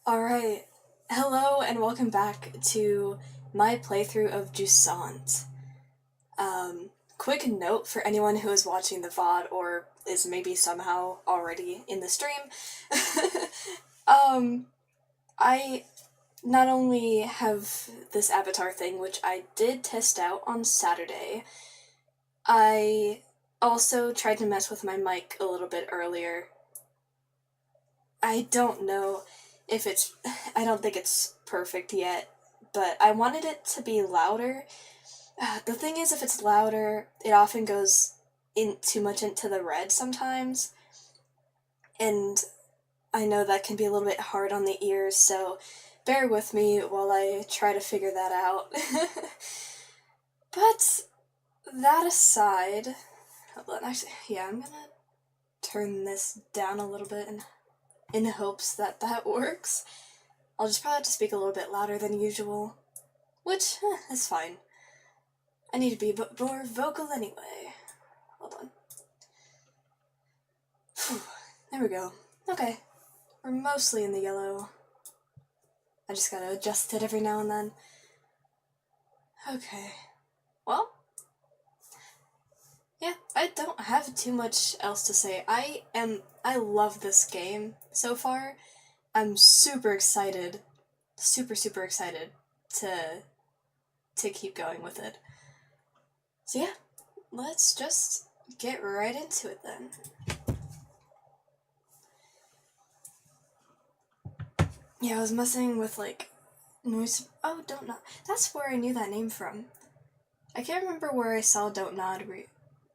Alright, hello and welcome back to my playthrough of JUSANT. Quick note for anyone who is watching the VOD or is maybe somehow already in the stream. I not only have this avatar thing, which I did test out on Saturday, I also tried to mess with my mic a little bit earlier. I don't know if it's, I don't think it's perfect yet, but I wanted it to be louder. The thing is, if it's louder, it often goes in too much into the red sometimes, and I know that can be a little bit hard on the ears, so bear with me while I try to figure that out. But that aside, hold on, actually, yeah, I'm gonna turn this down a little bit in hopes that that works. I'll just probably have to speak a little bit louder than usual, which is fine. I need to be more vocal anyway. Hold on. Whew, there we go. Okay, we're mostly in the yellow. I just gotta adjust it every now and then. Okay, well, yeah, I don't have too much else to say. I love this game so far. I'm super excited, super excited to keep going with it. So yeah, let's just get right into it then. Yeah, I was messing with like noise. Oh, Don't Nod. That's where I knew that name from. I can't remember where I saw Don't Nod.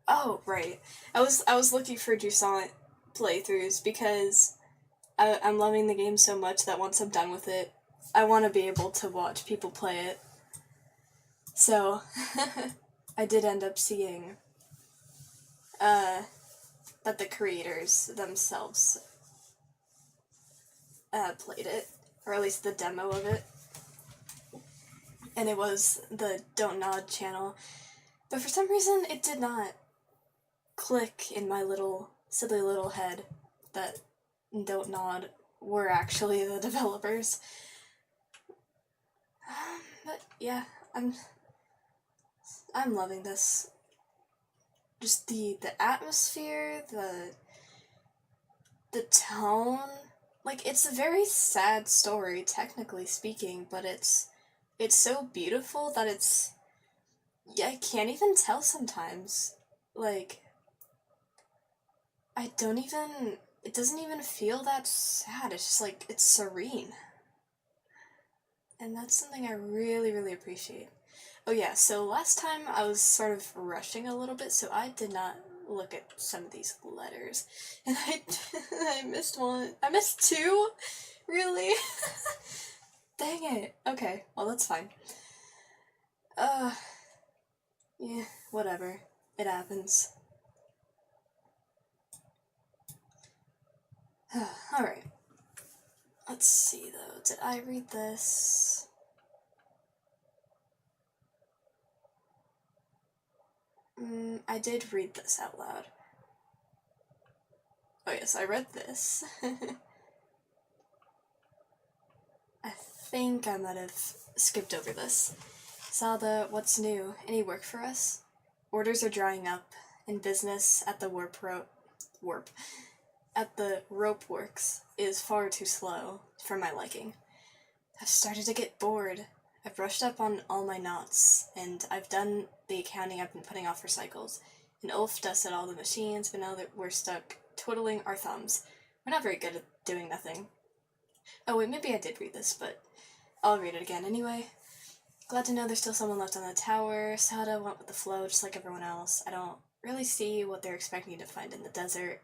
Oh, right. I was looking for JUSANT playthroughs because I'm loving the game so much that once I'm done with it, I want to be able to watch people play it. So, I did end up seeing that the creators themselves played it, or at least the demo of it. And it was the Don't Nod channel. But for some reason, it did not click in my little silly little head that Don't Nod were actually the developers. But yeah, I'm loving this. Just the atmosphere, the tone. Like, it's a very sad story, technically speaking, but it's so beautiful that yeah, I can't even tell sometimes. Like, it doesn't even feel that sad. It's just like, it's serene. And that's something I really appreciate. Oh yeah, so last time I was sort of rushing a little bit, so I did not look at some of these letters. And I missed one. I missed two? Really? Dang it. Okay, well that's fine. Yeah, whatever. It happens. Alright. Let's see though. Did I read this? I did read this out loud. Oh yes, I read this. I think I might have skipped over this. Saw the what's new. Any work for us? Orders are drying up, and business at the rope works is far too slow for my liking. I've started to get bored. I've brushed up on all my knots, and I've done the accounting I've been putting off for cycles. And Ulf dusted all the machines, but now that we're stuck twiddling our thumbs. We're not very good at doing nothing. Oh wait, maybe I did read this, but I'll read it again anyway. Glad to know there's still someone left on the tower. Sada went with the flow just like everyone else. I don't really see what they're expecting to find in the desert.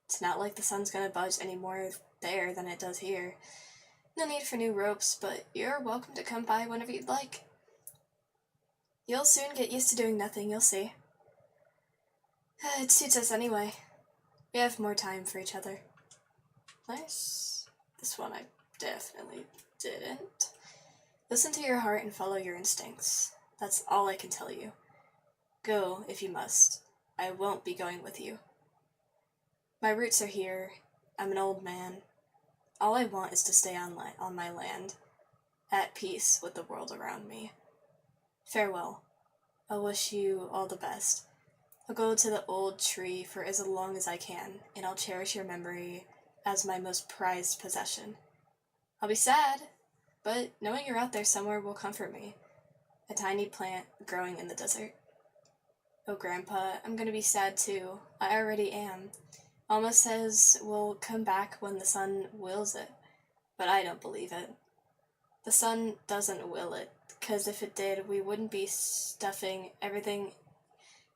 It's not like the sun's gonna budge any more there than it does here. No need for new ropes, but you're welcome to come by whenever you'd like. You'll soon get used to doing nothing, you'll see. It suits us anyway. We have more time for each other. Nice. This one I definitely didn't. Listen to your heart and follow your instincts. That's all I can tell you. Go, if you must. I won't be going with you. My roots are here. I'm an old man. All I want is to stay on my land, at peace with the world around me. Farewell. I'll wish you all the best. I'll go to the old tree for as long as I can, and I'll cherish your memory as my most prized possession. I'll be sad, but knowing you're out there somewhere will comfort me. A tiny plant growing in the desert. Oh, Grandpa, I'm gonna be sad too. I already am. Alma says we'll come back when the sun wills it, but I don't believe it. The sun doesn't will it, 'cause if it did, we wouldn't be stuffing everything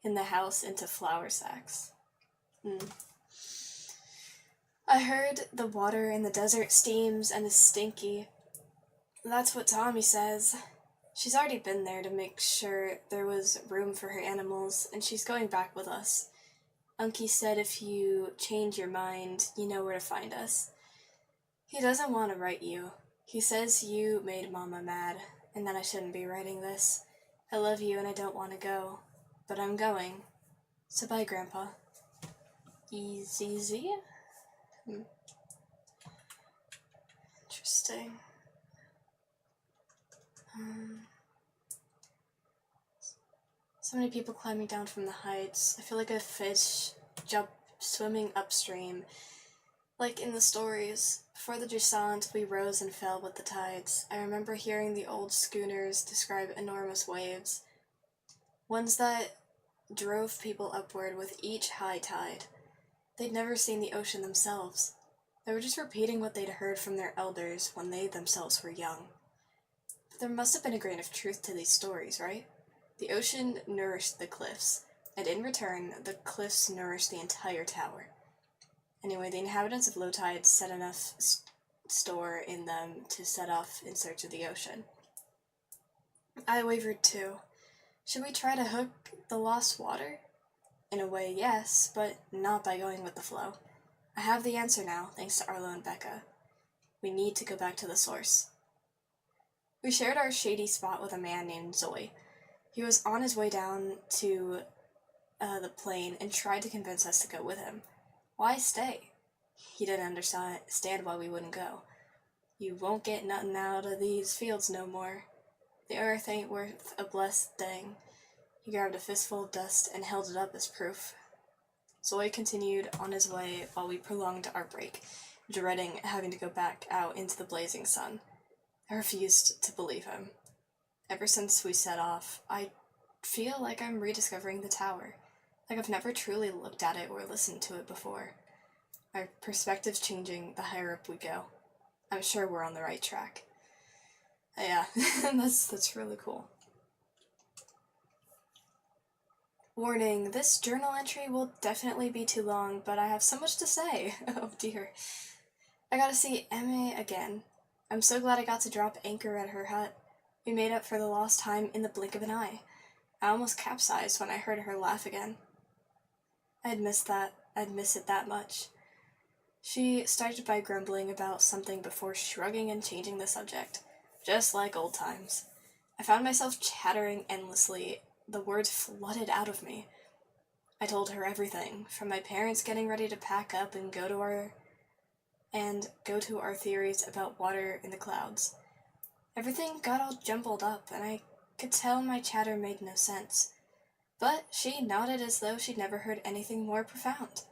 in the house into flour sacks. I heard the water in the desert steams and is stinky. That's what Tommy says. She's already been there to make sure there was room for her animals, and she's going back with us. Unky said if you change your mind, you know where to find us. He doesn't want to write you. He says you made Mama mad, and that I shouldn't be writing this. I love you and I don't want to go, but I'm going. So bye, Grandpa. Easy. Interesting. So many people climbing down from the heights. I feel like a fish swimming upstream. Like in the stories, before the JUSANT, we rose and fell with the tides. I remember hearing the old schooners describe enormous waves. Ones that drove people upward with each high tide. They'd never seen the ocean themselves. They were just repeating what they'd heard from their elders when they themselves were young. But there must have been a grain of truth to these stories, right? The ocean nourished the cliffs, and in return, the cliffs nourished the entire tower. Anyway, the inhabitants of low tides set enough store in them to set off in search of the ocean. I wavered too. Should we try to hook the lost water? In a way, yes, but not by going with the flow. I have the answer now, thanks to Arlo and Becca. We need to go back to the source. We shared our shady spot with a man named Zoe. He was on his way down to the plane and tried to convince us to go with him. Why stay? He didn't understand why we wouldn't go. You won't get nothing out of these fields no more. The earth ain't worth a blessed thing. He grabbed a fistful of dust and held it up as proof. Zoe continued on his way while we prolonged our break, dreading having to go back out into the blazing sun. I refused to believe him. Ever since we set off, I feel like I'm rediscovering the tower. Like I've never truly looked at it or listened to it before. Our perspective's changing the higher up we go. I'm sure we're on the right track. Yeah, that's really cool. Warning, this journal entry will definitely be too long, but I have so much to say. Oh dear. I gotta see Emma again. I'm so glad I got to drop anchor at her hut. We made up for the lost time in the blink of an eye. I almost capsized when I heard her laugh again. I'd miss it that much. She started by grumbling about something before shrugging and changing the subject, just like old times. I found myself chattering endlessly. The words flooded out of me. I told her everything, from my parents getting ready to pack up and go to our theories about water in the clouds. Everything got all jumbled up, and I could tell my chatter made no sense. But she nodded as though she'd never heard anything more profound.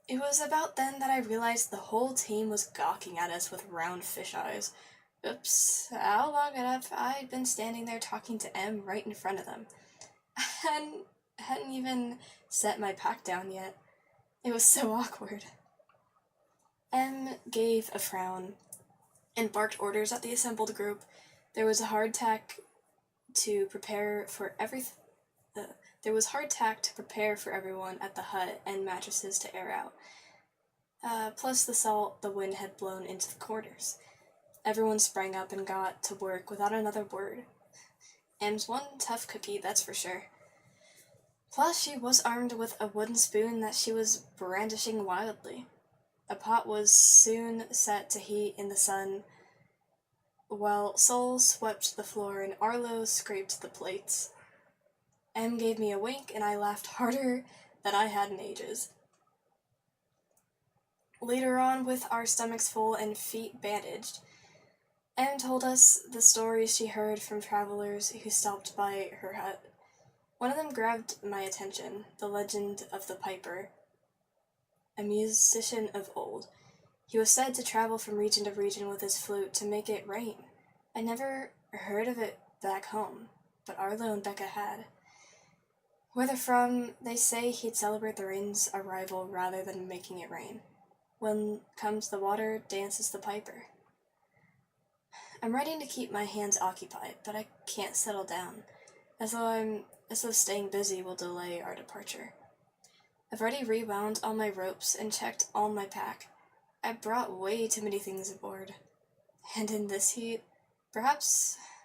It was about then that I realized the whole team was gawking at us with round fish eyes. Oops, how long have I been standing there talking to Em right in front of them? I hadn't even set my pack down yet. It was so awkward. Em gave a frown and barked orders at the assembled group. There was hardtack to prepare for everyone at the hut and mattresses to air out. Plus the salt the wind had blown into the corners. Everyone sprang up and got to work without another word. Em's one tough cookie, that's for sure. Plus, she was armed with a wooden spoon that she was brandishing wildly. A pot was soon set to heat in the sun, while Sol swept the floor and Arlo scraped the plates. Em gave me a wink, and I laughed harder than I had in ages. Later on, with our stomachs full and feet bandaged, Em told us the stories she heard from travelers who stopped by her hut. One of them grabbed my attention, the legend of the Piper, a musician of old. He was said to travel from region to region with his flute to make it rain. I never heard of it back home, but Arlo and Becca had. Where they're from, they say he'd celebrate the rain's arrival rather than making it rain. When comes the water, dances the Piper. I'm writing to keep my hands occupied, but I can't settle down, as though staying busy will delay our departure. I've already rewound all my ropes and checked all my pack. I brought way too many things aboard. And in this heat,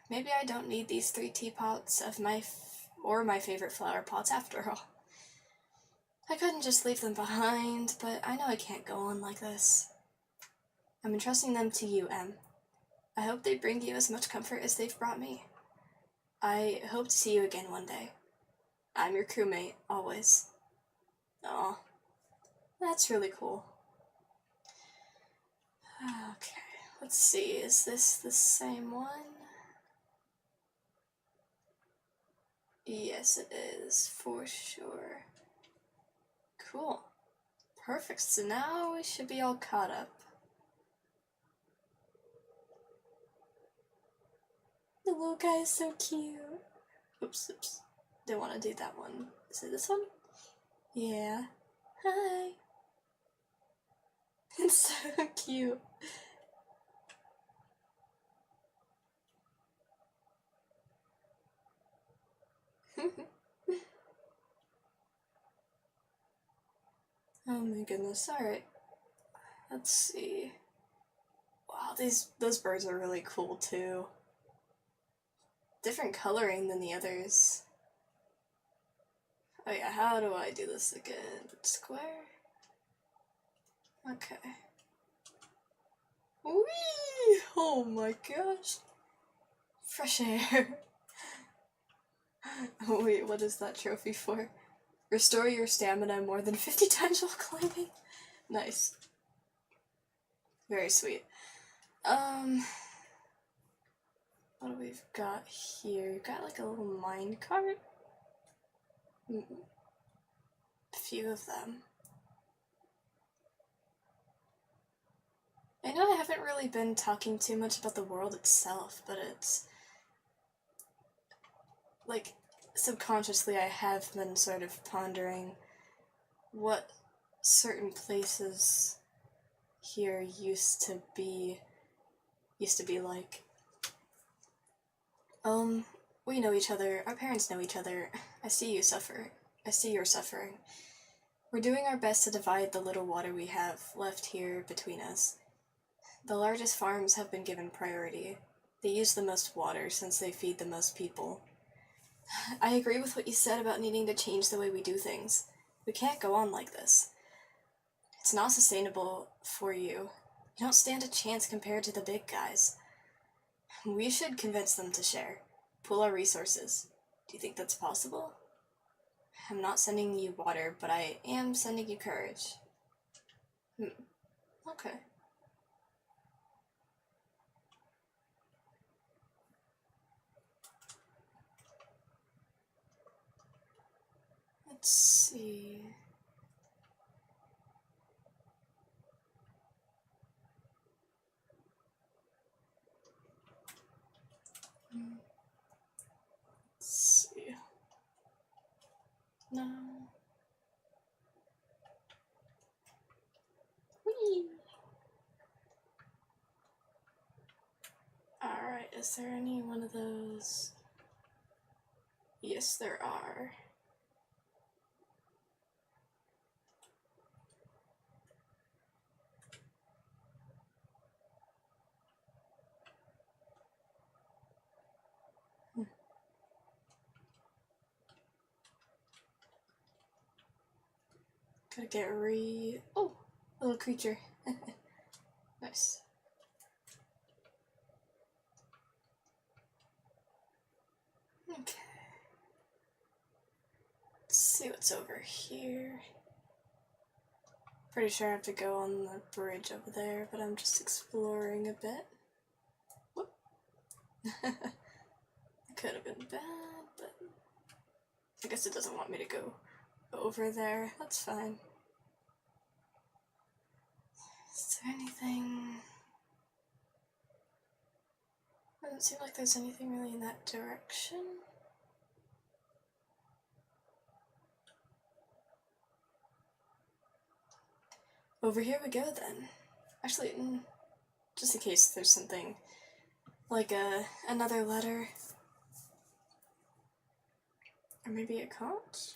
maybe I don't need these 3 teapots of my favorite flower pots after all. I couldn't just leave them behind, but I know I can't go on like this. I'm entrusting them to you, Em. I hope they bring you as much comfort as they've brought me. I hope to see you again one day. I'm your crewmate, always. Aw, that's really cool. Okay, let's see, is this the same one? Yes, it is, for sure. Cool. Perfect, so now we should be all caught up. The little guy is so cute. Oops. Didn't want to do that one. Is it this one? Yeah. Hi. It's so cute. Oh my goodness, alright. Let's see. Wow, those birds are really cool too. Different coloring than the others. Oh yeah, how do I do this again? Square? Okay. Whee! Oh my gosh. Fresh air. Oh wait, what is that trophy for? Restore your stamina more than 50 times while climbing. Nice. Very sweet. What do we've got here? We've got like a little mine cart. A few of them. I know I haven't really been talking too much about the world itself, but it's like subconsciously I have been sort of pondering what certain places here used to be like. We know each other, our parents know each other. I see you suffer. I see you're suffering. We're doing our best to divide the little water we have left here between us. The largest farms have been given priority. They use the most water since they feed the most people. I agree with what you said about needing to change the way we do things. We can't go on like this. It's not sustainable for you. You don't stand a chance compared to the big guys. We should convince them to share. Pool our resources. Do you think that's possible? I'm not sending you water, but I am sending you courage. Okay. Let's see. Let's see. No. Whee! Alright, is there any one of those? Yes, there are. Gotta get oh, a little creature. Nice. Okay. Let's see what's over here. Pretty sure I have to go on the bridge over there, but I'm just exploring a bit. Whoop. It could have been bad, but I guess it doesn't want me to go over there. That's fine. Is there anything? Doesn't seem like there's anything really in that direction. Over here we go then. Actually, just in case there's something like another letter. Or maybe a conch?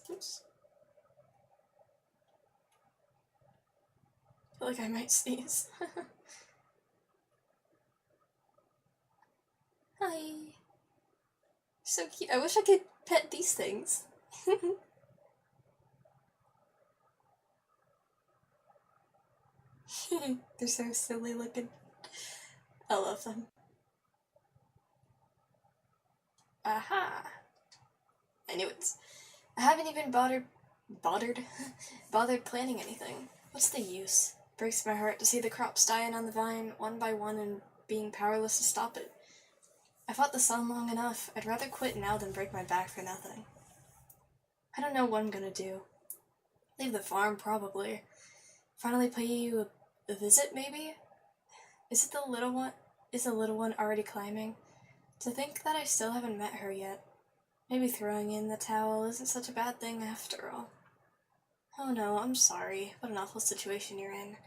Oops. I feel like I might sneeze. Hi. So cute. I wish I could pet these things. They're so silly looking. I love them. Aha! I knew it. I haven't even bothered planning anything. What's the use? Breaks my heart to see the crops dying on the vine one by one and being powerless to stop it. I fought the sun long enough. I'd rather quit now than break my back for nothing. I don't know what I'm gonna do. Leave the farm, probably. Finally pay you a visit, maybe? Is the little one already climbing? To think that I still haven't met her yet. Maybe throwing in the towel isn't such a bad thing after all. Oh no, I'm sorry. What an awful situation you're in.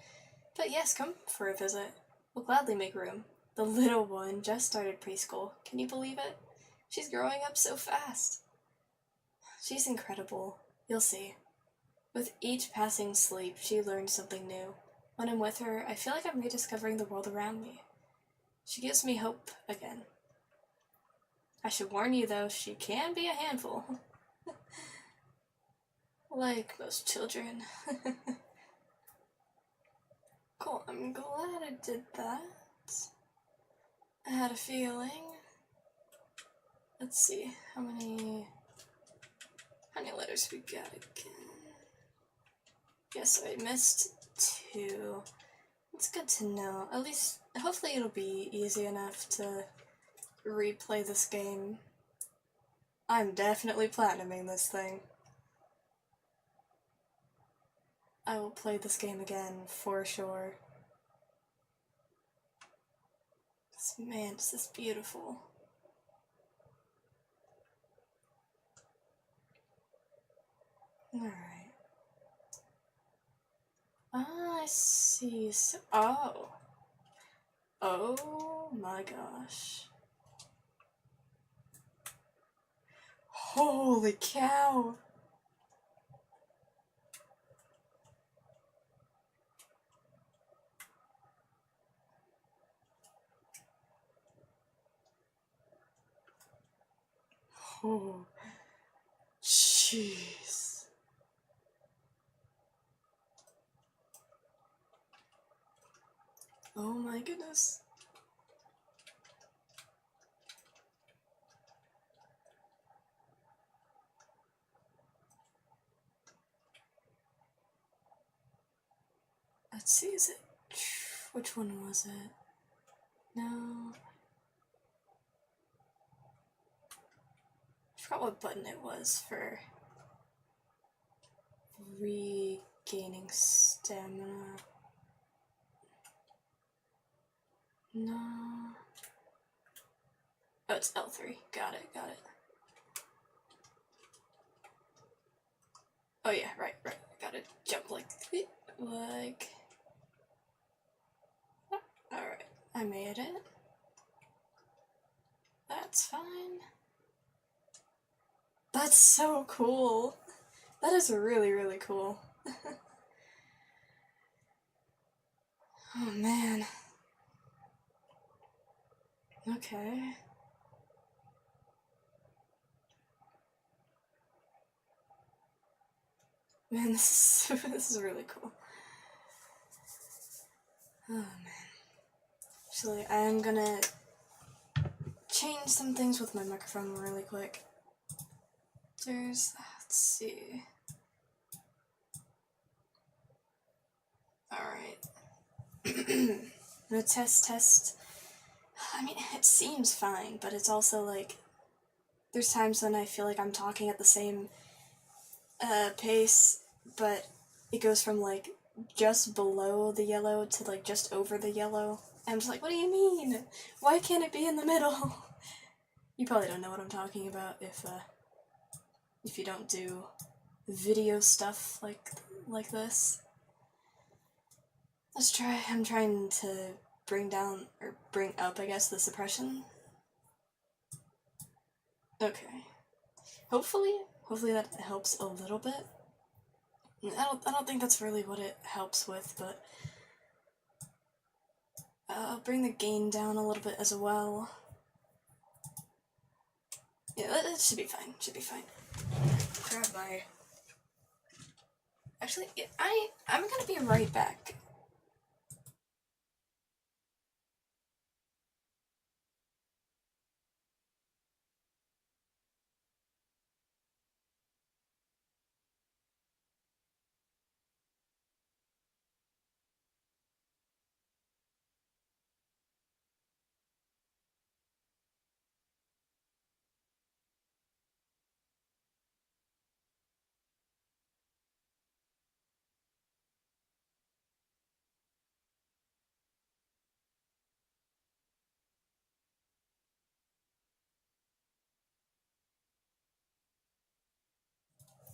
But yes, come for a visit. We'll gladly make room. The little one just started preschool. Can you believe it? She's growing up so fast. She's incredible. You'll see. With each passing sleep, she learns something new. When I'm with her, I feel like I'm rediscovering the world around me. She gives me hope again. I should warn you, though, she can be a handful. Like most children. Cool, I'm glad I did that. I had a feeling. Let's see, how many letters we got again? Yes, I missed 2. It's good to know. At least, hopefully it'll be easy enough to replay this game. I'm definitely platinuming this thing. I will play this game again, for sure. Man, this is beautiful. Alright. Ah, I see. So, oh. Oh my gosh. Holy cow! Oh, jeez. Oh my goodness. Let's see, is it... Which one was it? No... I forgot what button it was for regaining stamina. No... Oh, it's L3. Got it. Oh yeah, right. Gotta jump like... Alright, I made it. That's fine. That's so cool. That is really, really cool. Oh man. Okay. Man, this is really cool. Oh man. Actually, I am gonna change some things with my microphone really quick. Let's see. I'm gonna test. I mean, it seems fine, but it's also like, there's times when I feel like I'm talking at the same pace, but it goes from like just below the yellow to like just over the yellow. And I'm just like, what do you mean? Why can't it be in the middle? You probably don't know what I'm talking about if you don't do video stuff like this. Let's try. I'm trying to bring down, or bring up, I guess, the suppression. Okay. Hopefully that helps a little bit. I don't think that's really what it helps with, but I'll bring the gain down a little bit as well. Yeah, it should be fine. Should be fine. Grab my. Actually, yeah, I'm gonna be right back.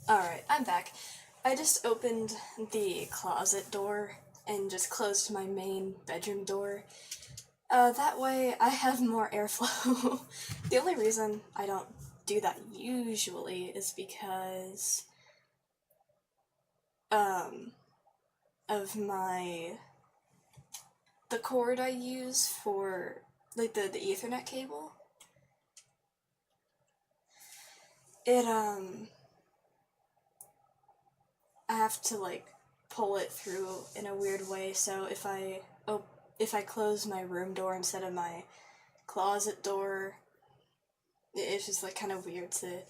Alright, I'm back. I just opened the closet door and just closed my main bedroom door. That way I have more airflow. The only reason I don't do that usually is because of the cord I use for like the Ethernet cable. I have to like pull it through in a weird way, so if I close my room door instead of my closet door, it's just like kind of weird to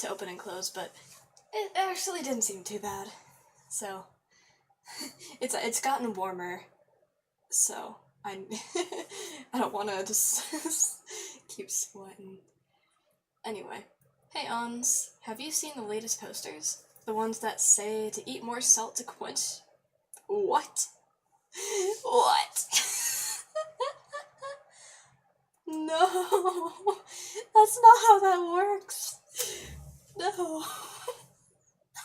open and close, but it actually didn't seem too bad. So it's gotten warmer, so I I don't want to just keep sweating. Anyway, hey Ons, have you seen the latest posters? The ones that say to eat more salt to quench. What? What? No, that's not how that works. No.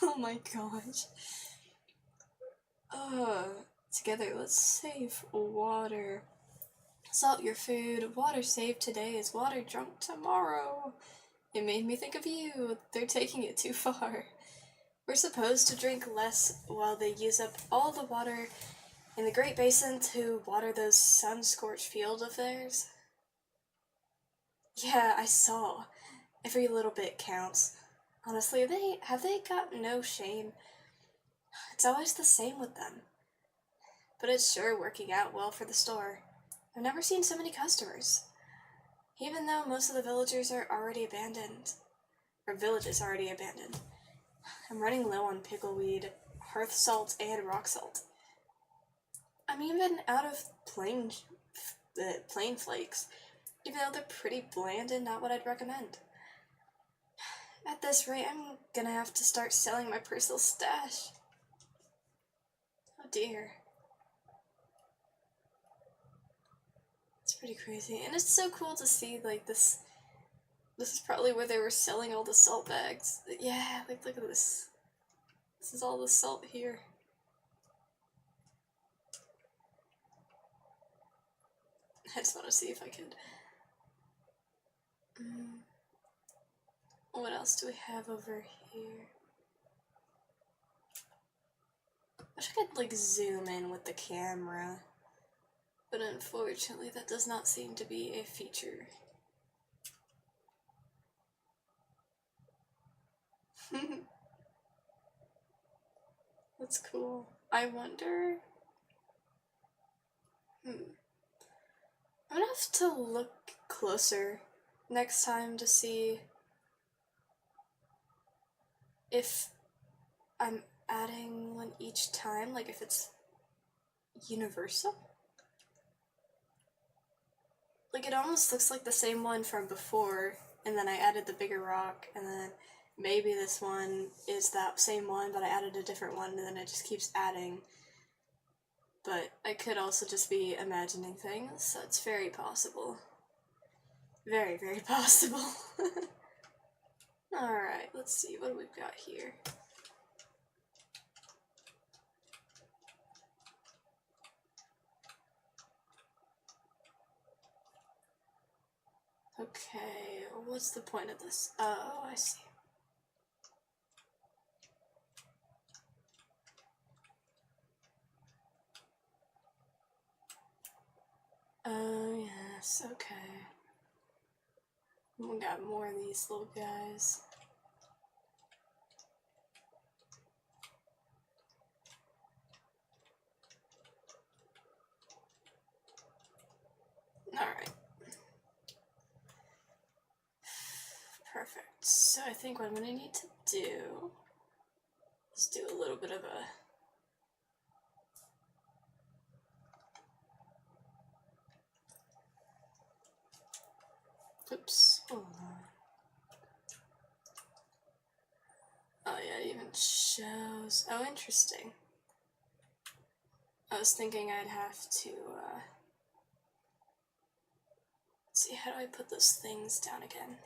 Oh my gosh. Together, let's save water. Salt your food. Water saved today is water drunk tomorrow. It made me think of you. They're taking it too far. We're supposed to drink less while they use up all the water in the Great Basin to water those sun-scorched fields of theirs. Yeah, I saw. Every little bit counts. Honestly, have they got no shame? It's always the same with them. But it's sure working out well for the store. I've never seen so many customers. Even though most of the villagers are already abandoned. Or villages already abandoned. I'm running low on pickleweed, hearth salt, and rock salt. I'm even out of plain flakes, even though they're pretty bland and not what I'd recommend. At this rate, I'm gonna have to start selling my personal stash. Oh dear. It's pretty crazy. And it's so cool to see, like, this is probably where they were selling all the salt bags. Yeah, like, look at this. This is all the salt here. I just want to see if I could... What else do we have over here? I wish I could, like, zoom in with the camera. But unfortunately, that does not seem to be a feature. That's cool. I wonder... I'm gonna have to look closer next time to see if I'm adding one each time, like if it's universal? Like, it almost looks like the same one from before, and then I added the bigger rock, and then maybe this one is that same one, but I added a different one, and then it just keeps adding. But I could also just be imagining things. That's very possible. Very, very possible. Alright, let's see what we've got here. Okay, what's the point of this? Oh, I see. Oh, yes, okay. We got more of these little guys. Alright. Perfect. So I think what I'm gonna need to do is do a little bit of a oops, hold on. Oh yeah, it even shows. Oh, interesting. I was thinking I'd have to, let's see, how do I put those things down again?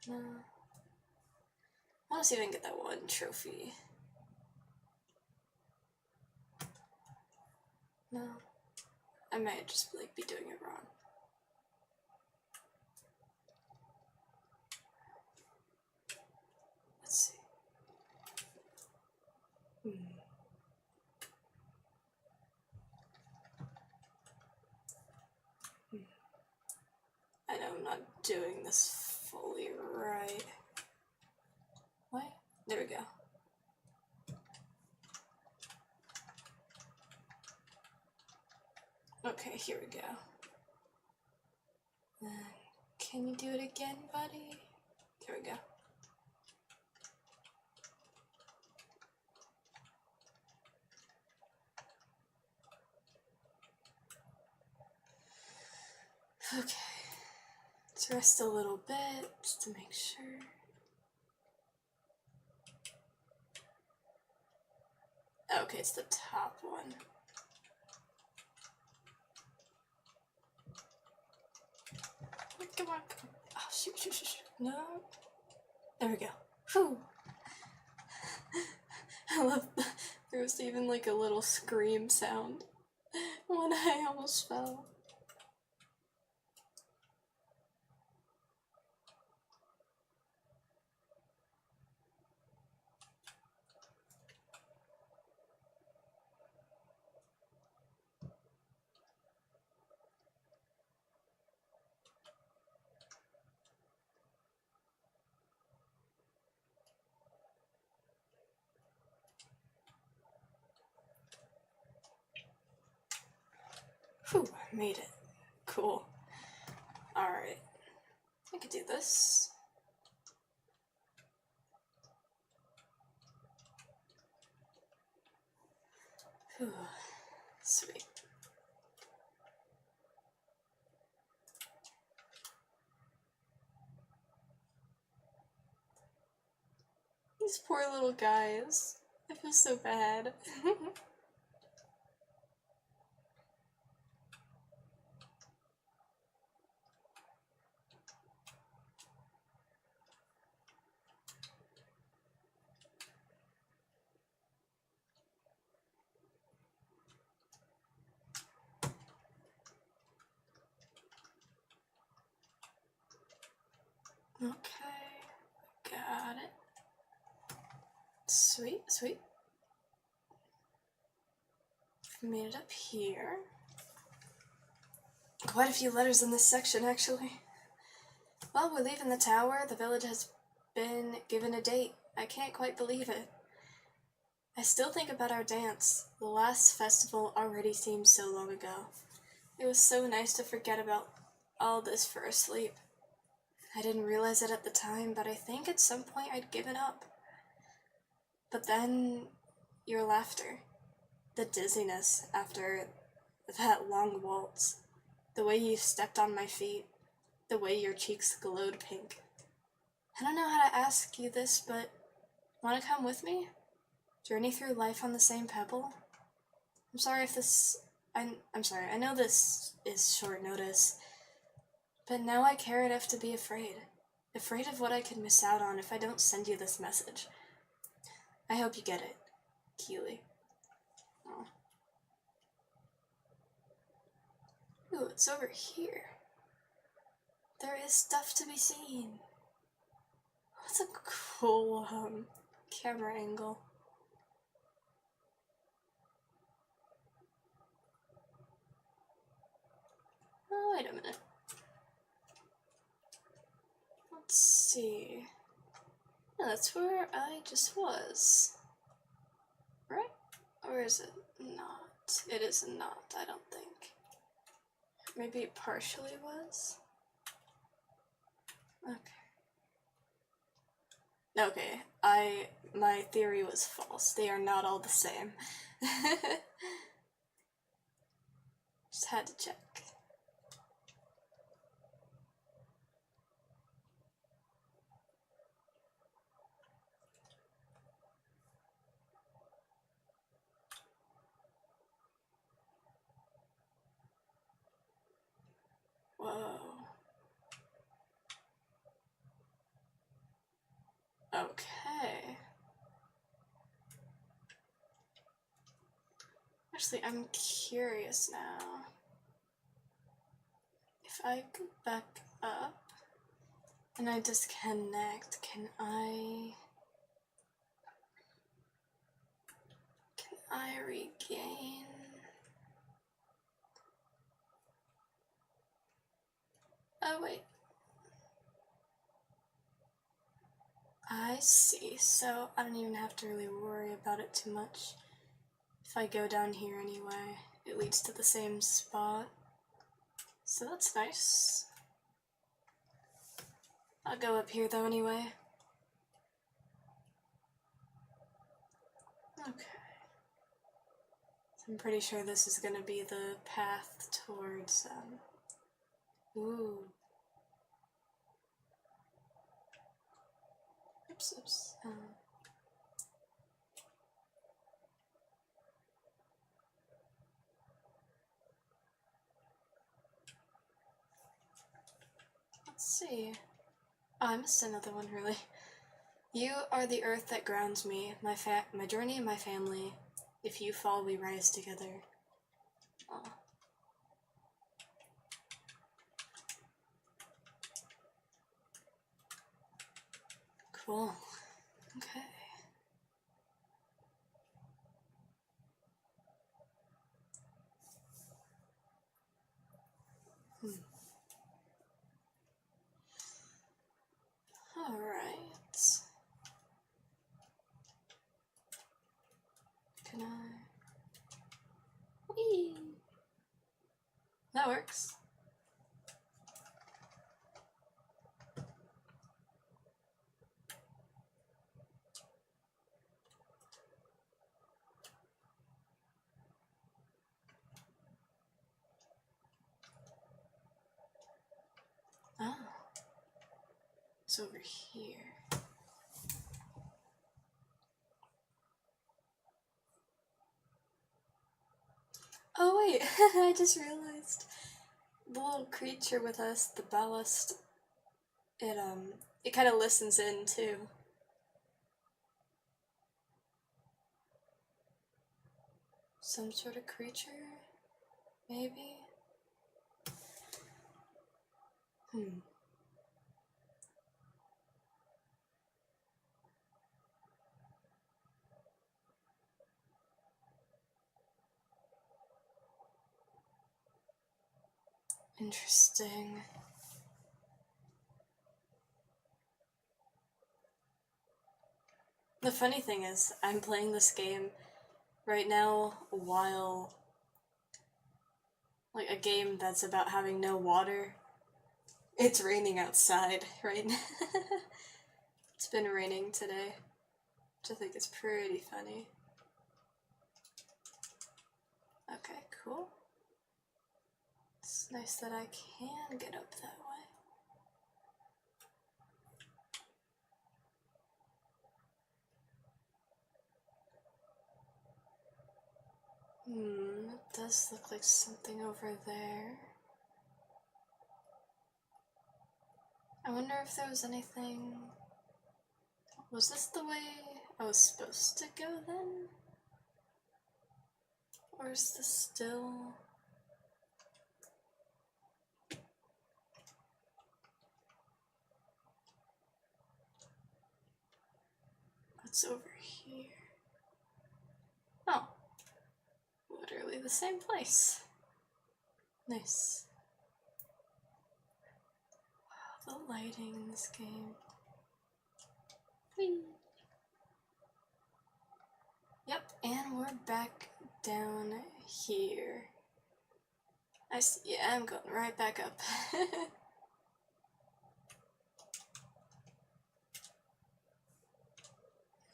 No. I want to see if I can get that one trophy. No. I might just, like, be doing it wrong. Let's see. I know I'm not doing this fully right. What? There we go. Okay, here we go. Can you do it again, buddy? There we go. Okay. Let's rest a little bit just to make sure. Okay, it's the top one. Come on, come on. Oh, shoot. No. There we go. Whew. I love there was even like a little scream sound when I almost fell. Whew, I made it. Cool. Alright. I could do this. Whew. Sweet. These poor little guys. I feel so bad. Okay, got it. Sweet. Made it up here. Quite a few letters in this section, actually. Well, we're leaving the tower. The village has been given a date. I can't quite believe it. I still think about our dance. The last festival already seems so long ago. It was so nice to forget about all this for a sleep. I didn't realize it at the time, but I think at some point I'd given up. But then, your laughter. the dizziness after that long waltz, the way you stepped on my feet, the way your cheeks glowed pink. I don't know how to ask you this, but want to come with me? Journey through life on the same pebble? I'm sorry if this... I'm sorry, I know this is short notice, but now I care enough to be afraid. Afraid of what I could miss out on if I don't send you this message. I hope you get it, Keely. Oh. Ooh, it's over here. There is stuff to be seen. That's a cool, camera angle. Oh, wait a minute. Let's see. Yeah, that's where I just was. Right? Or is it not? It is not, I don't think. Maybe it partially was? Okay. Okay, my theory was false. They are not all the same. Just had to check. Whoa. Okay. Actually, I'm curious now. If I go back up and I disconnect, can I regain? Oh, wait. I see, so I don't even have to really worry about it too much. If I go down here anyway, it leads to the same spot. So that's nice. I'll go up here though anyway. Okay. I'm pretty sure this is gonna be the path towards, ooh. Oops. Let's see. Oh, I missed another one, really. You are the earth that grounds me, my journey and my family. If you fall, we rise together. Oh. Cool. Okay. Alright. Can I? Whee! That works. Oh. It's over here. Oh wait, I just realized the little creature with us, the ballast, it kind of listens in too. Some sort of creature, maybe? Interesting. The funny thing is, I'm playing this game right now while, like, a game that's about having no water. It's raining outside right now. It's been raining today, which I think is pretty funny. Okay, cool. It's nice that I can get up that way. It does look like something over there. I wonder if there was anything... Was this the way I was supposed to go then? Or is this still... What's over here? Oh. Literally the same place. Nice. Wow, the lighting in this game. Whee! Yep, and we're back down here. I see, yeah, I'm going right back up.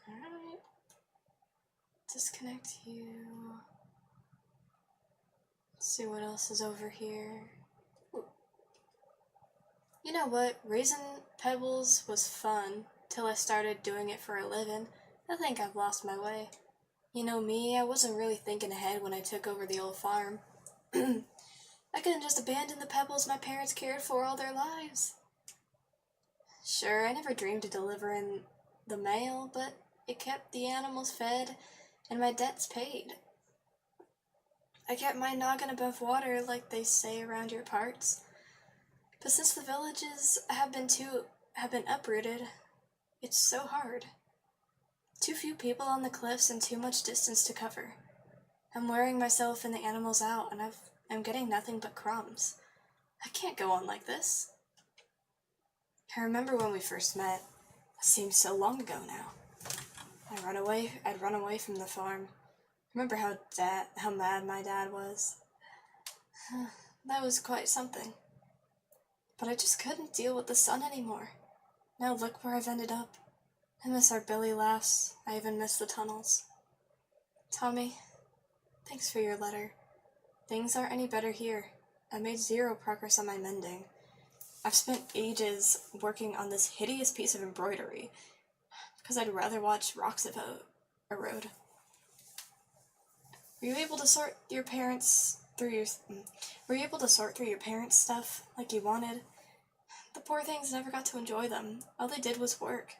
Alright. Disconnect you. Let's see what else is over here. Ooh. You know what? Raising pebbles was fun till I started doing it for a living. I think I've lost my way. You know me, I wasn't really thinking ahead when I took over the old farm. I couldn't just abandon the pebbles my parents cared for all their lives. Sure, I never dreamed of delivering the mail, but it kept the animals fed and my debts paid. I kept my noggin above water, like they say around your parts. But since the villages have been uprooted, it's so hard. Too few people on the cliffs and too much distance to cover. I'm wearing myself and the animals out, and I'm getting nothing but crumbs. I can't go on like this. I remember when we first met. It seems so long ago now. I'd run away from the farm. Remember how mad my dad was? That was quite something. But I just couldn't deal with the sun anymore. Now look where I've ended up. I miss our Billy laughs. I even miss the tunnels. Tommy, thanks for your letter. Things aren't any better here. I made zero progress on my mending. I've spent ages working on this hideous piece of embroidery because I'd rather watch rocks erode. Were you able to sort through your parents' stuff like you wanted? The poor things never got to enjoy them. All they did was work.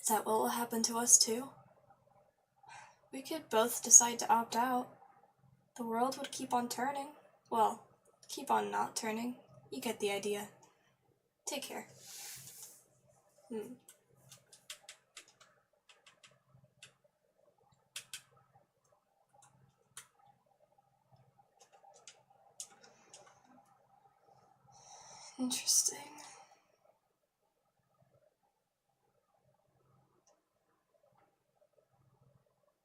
Is that what will happen to us too? We could both decide to opt out. The world would keep on turning. Well, keep on not turning. You get the idea. Take care. Interesting.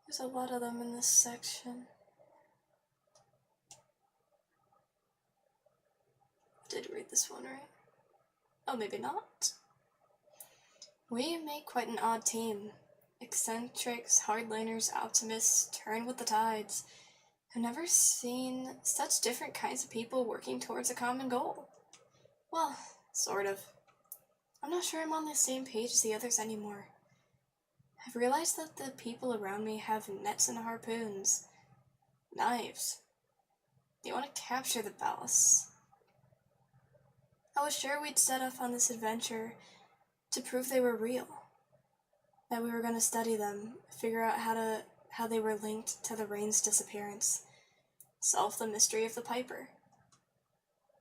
There's a lot of them in this section. Did read this one, right? Oh, maybe not. We make quite an odd team. Eccentrics, hardliners, optimists, turn with the tides. I've never seen such different kinds of people working towards a common goal. Well, sort of. I'm not sure I'm on the same page as the others anymore. I've realized that the people around me have nets and harpoons. Knives. They want to capture the ballast. I was sure we'd set off on this adventure to prove they were real. That we were going to study them, figure out how they were linked to the rain's disappearance, solve the mystery of the Piper.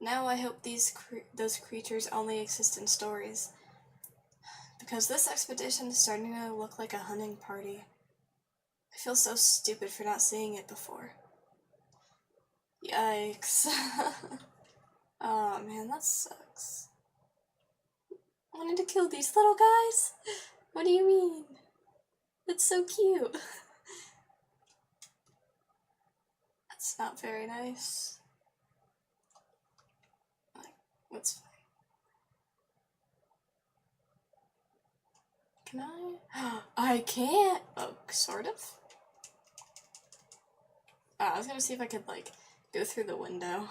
Now I hope those creatures only exist in stories, because this expedition is starting to look like a hunting party. I feel so stupid for not seeing it before. Yikes. Aw, man, that sucks. Wanted to kill these little guys? What do you mean? That's so cute. That's not very nice. That's fine. Can I? I can't! Oh, sort of. I was gonna see if I could, like, go through the window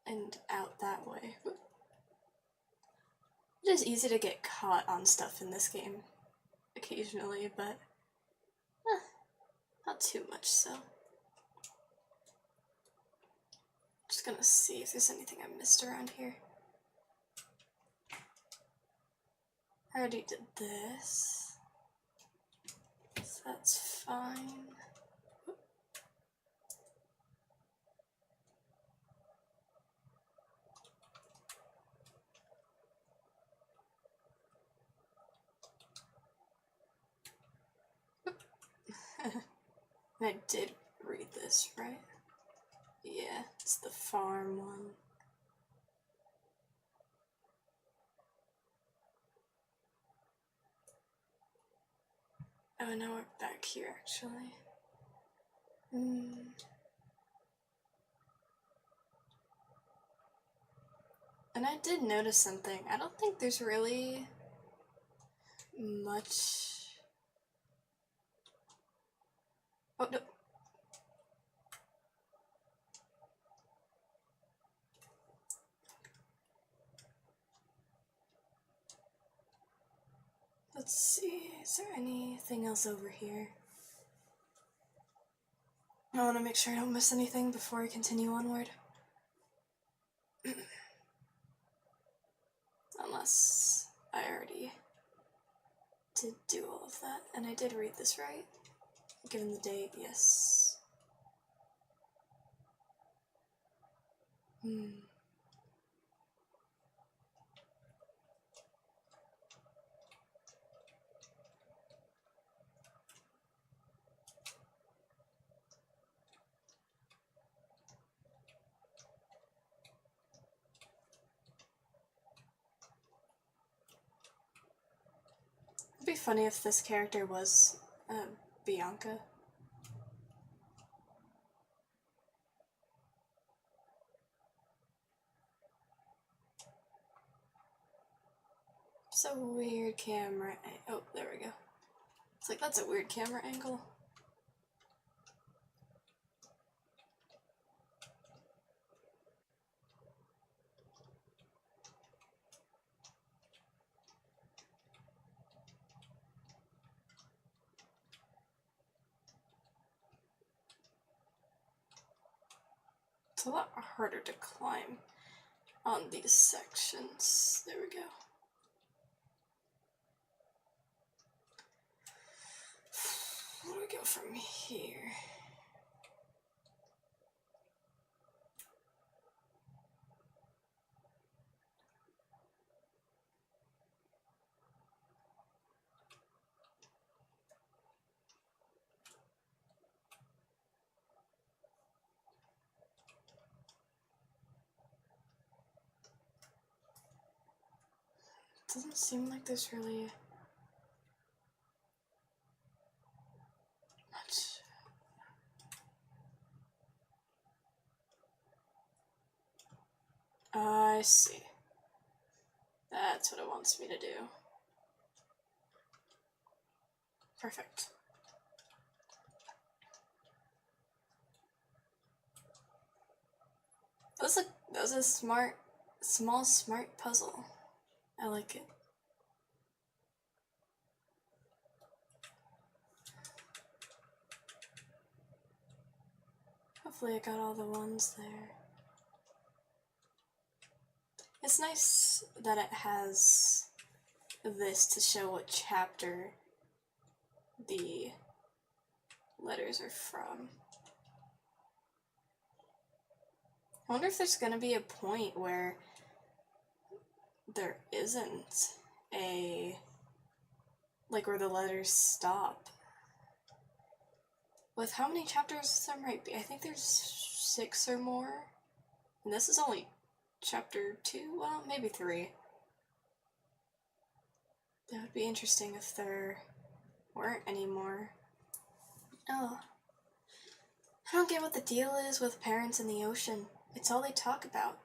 and out that way. It is easy to get caught on stuff in this game, occasionally, but not too much so. Just gonna see if there's anything I missed around here. I already did this, so that's fine. I did read this, right? Yeah, it's the farm one. Oh, now we're back here, actually. And I did notice something. I don't think there's really much... Oh, no. Let's see, is there anything else over here? I want to make sure I don't miss anything before I continue onward. Unless I already did do all of that. And I did read this right. Given the date, yes. It'd be funny if this character was Bianca. It's a weird camera. Oh, there we go. It's like, that's a weird camera angle. It's a lot harder to climb on these sections. There we go. Where do we go from here? Doesn't seem like there's really much. I see. That's what it wants me to do. Perfect. That was a small smart puzzle. I like it. Hopefully I got all the ones there. It's nice that it has this to show what chapter the letters are from. I wonder if there's gonna be a point where there isn't a, like, where the letters stop. With how many chapters there might be? I think there's 6 or more. And this is only chapter 2? Well, maybe 3. That would be interesting if there weren't any more. Oh. I don't get what the deal is with parents in the ocean. It's all they talk about.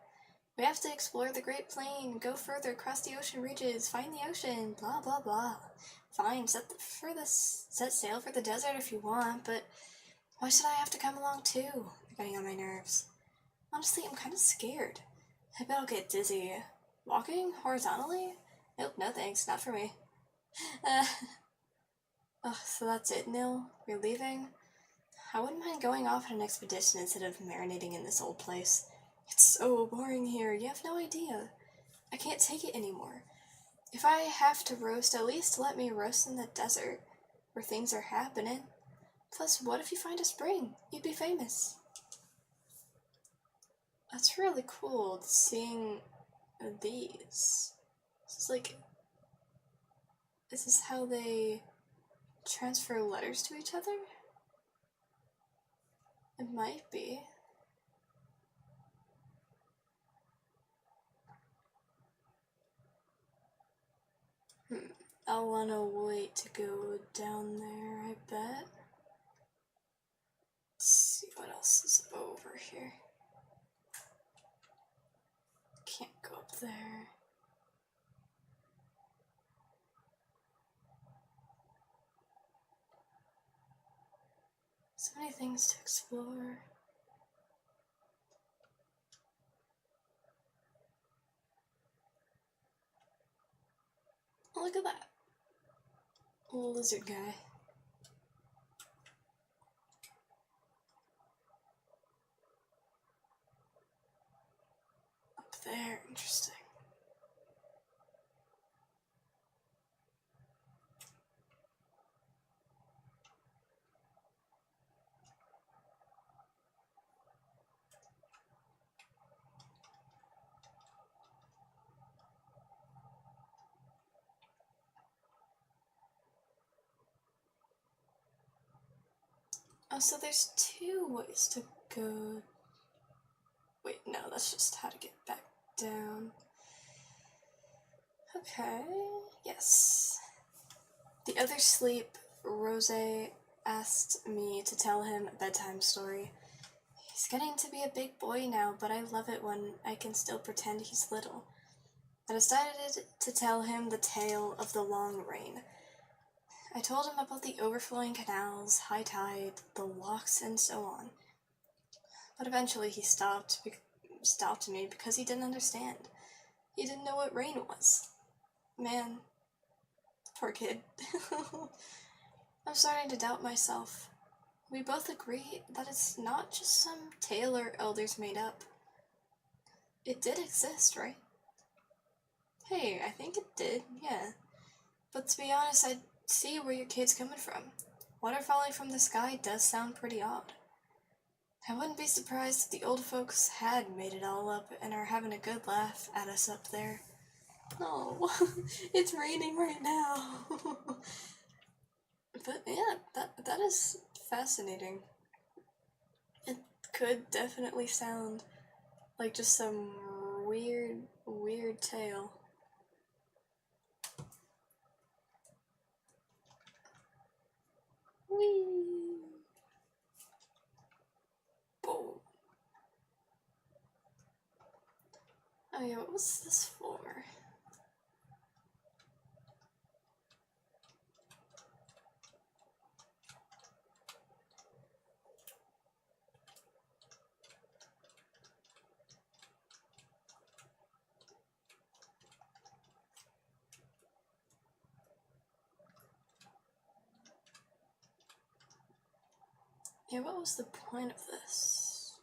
We have to explore the Great Plain, go further across the ocean ridges, find the ocean, blah blah blah. Fine, set sail for the desert if you want, but Why should I have to come along too? You're getting on my nerves. Honestly, I'm kind of scared. I bet I'll get dizzy. Walking horizontally? Nope, no thanks, not for me. Oh, so that's it, Nil? You're leaving? I wouldn't mind going off on an expedition instead of marinating in this old place. It's so boring here, you have no idea. I can't take it anymore. If I have to roast, at least let me roast in the desert, where things are happening. Plus, what if you find a spring? You'd be famous. That's really cool, seeing these. This is how they transfer letters to each other? It might be. I'll wanna wait to go down there, I bet. Let's see what else is over here. Can't go up there. So many things to explore. Oh, look at that. Lizard guy. Up there, interesting. Oh, so there's two ways to go. Wait, no, that's just how to get back down. Okay, yes. The other sleep, Rose asked me to tell him a bedtime story. He's getting to be a big boy now, but I love it when I can still pretend he's little. I decided to tell him the tale of the long rain. I told him about the overflowing canals, high tide, the locks, and so on. But eventually he stopped me because he didn't understand. He didn't know what rain was. Man, poor kid. I'm starting to doubt myself. We both agree that it's not just some tale our elders made up. It did exist, right? Hey, I think it did, yeah. But to be honest, I see where your kid's coming from. Water falling from the sky does sound pretty odd. I wouldn't be surprised if the old folks had made it all up and are having a good laugh at us up there. Oh, it's raining right now. But yeah, that is fascinating. It could definitely sound like just some weird tale. Whee! Boom. Oh yeah, what was this for? Yeah, what was the point of this?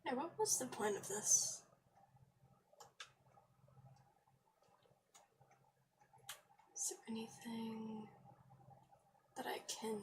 Yeah, what was the point of this? Is there anything that I can...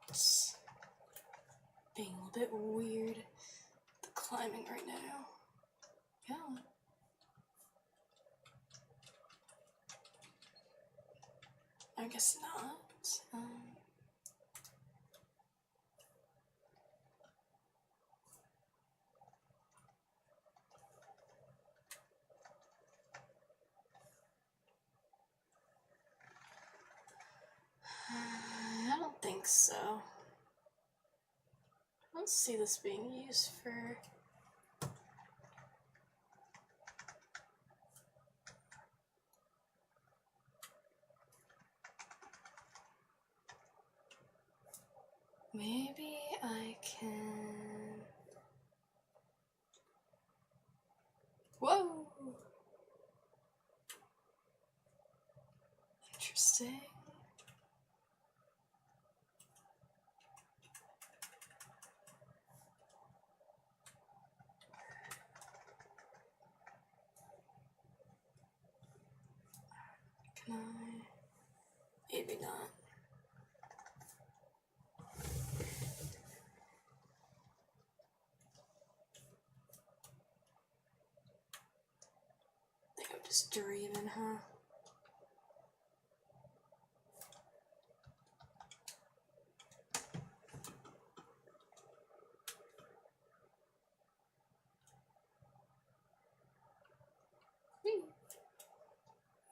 It's being a little bit weird. The climbing right now. Yeah. guess not. I don't think so. I don't see this being used for... Maybe I can... Whoa! Interesting. Can I? Maybe not. I think I'm just dreaming, huh?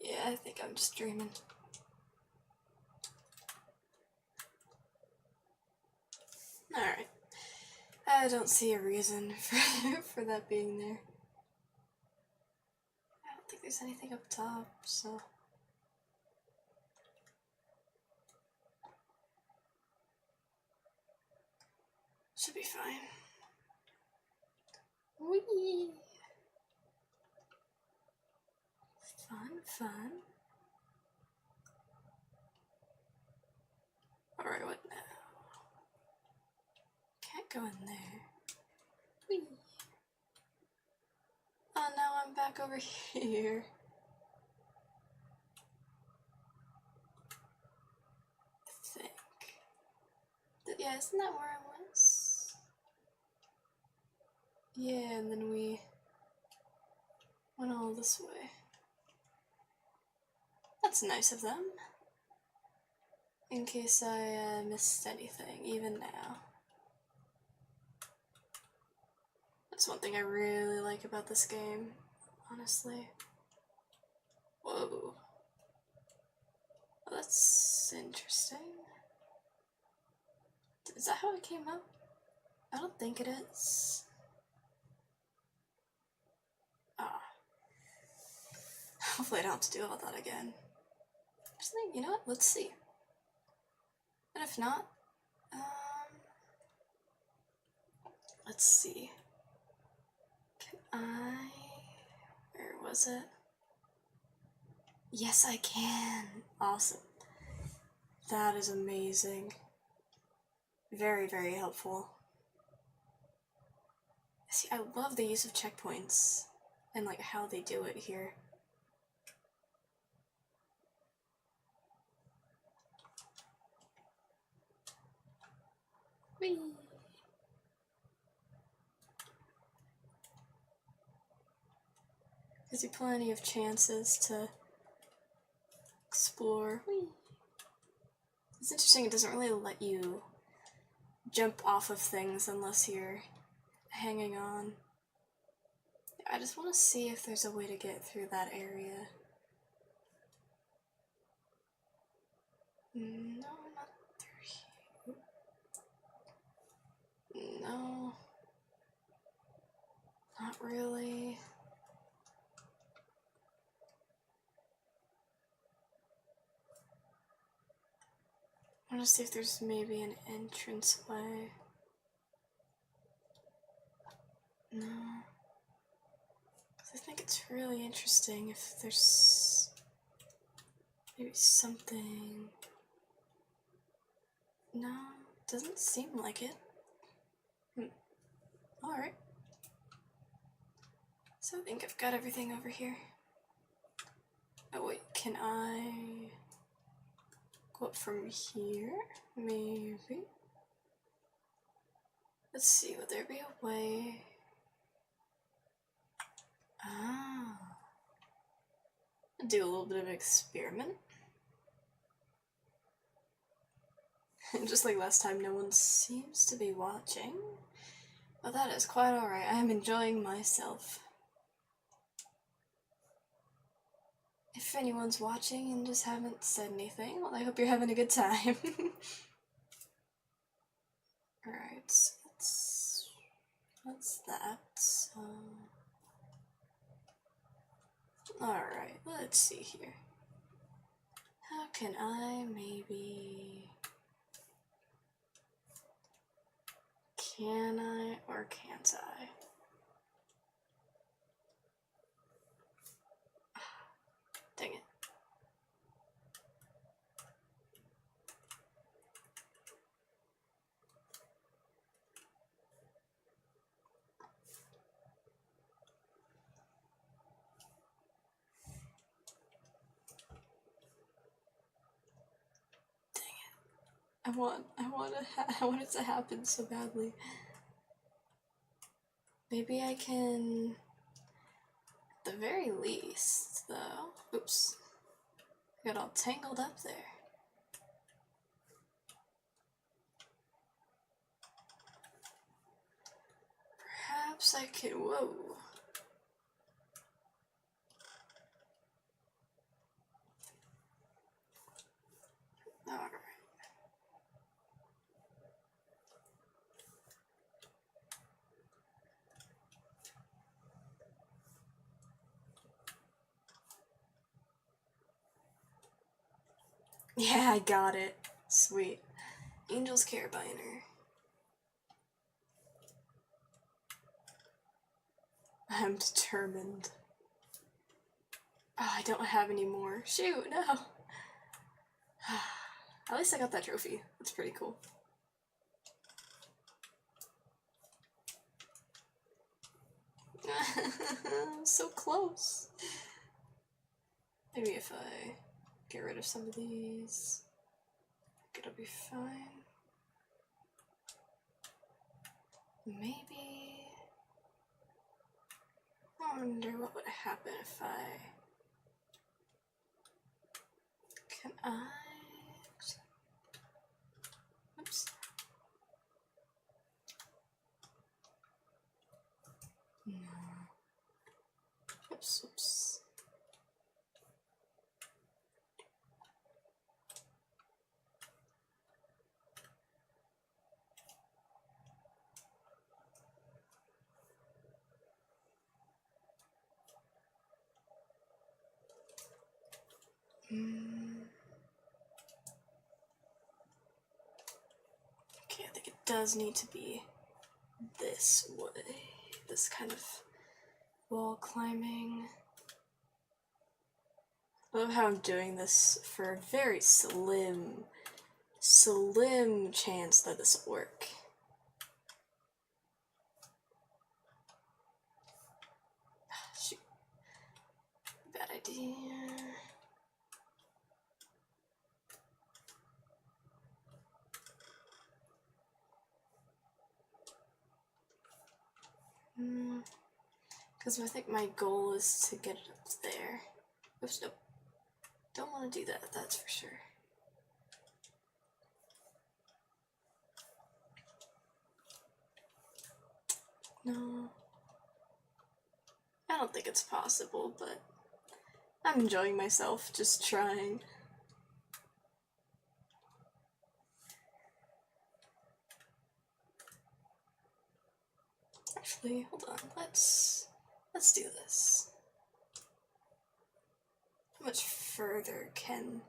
Yeah, I think I'm just dreaming. Alright. I don't see a reason for that being there. I don't think there's anything up top, so... Should be fine. Whee! Fun, fun. Alright, what now? Can't go in there. Whee! Oh, now I'm back over here. I think. Yeah, isn't that where I was? Yeah, and then we went all this way. That's nice of them. In case I missed anything, even now. That's one thing I really like about this game, honestly. Whoa. Well, that's interesting. Is that how it came up? I don't think it is. Ah. Hopefully I don't have to do all that again. Actually, you know what? Let's see. And if not, let's see. Can I... Where was it? Yes, I can! Awesome. That is amazing. Very, very helpful. See, I love the use of checkpoints and like how they do it here. Whee! Gives you plenty of chances to explore. Whee! It's interesting, it doesn't really let you jump off of things unless you're hanging on. I just want to see if there's a way to get through that area. No, not through here. No. Not really. I want to see if there's maybe an entrance way. No. I think it's really interesting if there's maybe something. No, doesn't seem like it. Alright. So I think I've got everything over here. Oh wait, can I go up from here? Maybe. Let's see, would there be a way? Ah. Do a little bit of an experiment. Just like last time, no one seems to be watching. But that is quite alright. I am enjoying myself. If anyone's watching and just haven't said anything, well, I hope you're having a good time. Alright, so what's that? Alright, let's see here. How can I maybe... Can I or can't I? Dang it. I want it to happen so badly. Maybe I can, at the very least, though. Oops. I got all tangled up there. Perhaps I can, whoa. Alright. Yeah, I got it. Sweet. Angel's Carabiner. I'm determined. Oh, I don't have any more. Shoot, no. At least I got that trophy. That's pretty cool. So close. Maybe if I get rid of some of these, it'll be fine. Maybe... I wonder what would happen if I... Can I... Oops. No. Oops, oops. Okay, I think it does need to be this way. This kind of wall climbing. I love how I'm doing this for a very slim chance that this will work. Shoot. Bad idea. Because I think my goal is to get it up there. Oops, nope. Don't want to do that, that's for sure. No. I don't think it's possible, but I'm enjoying myself, just trying. Actually, hold on, let's do this. How much further can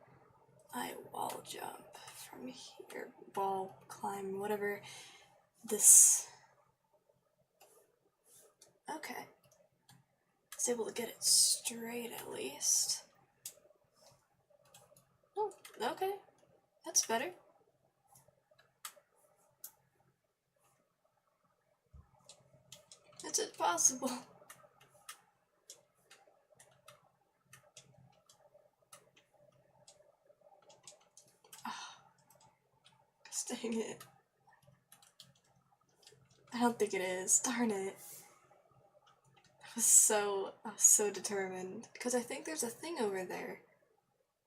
I wall jump from here? Wall climb, whatever this... Okay. I was able to get it straight at least. Oh, okay. That's better. Is it possible? Dang it. I don't think it is. Darn it. I was so determined. Because I think there's a thing over there.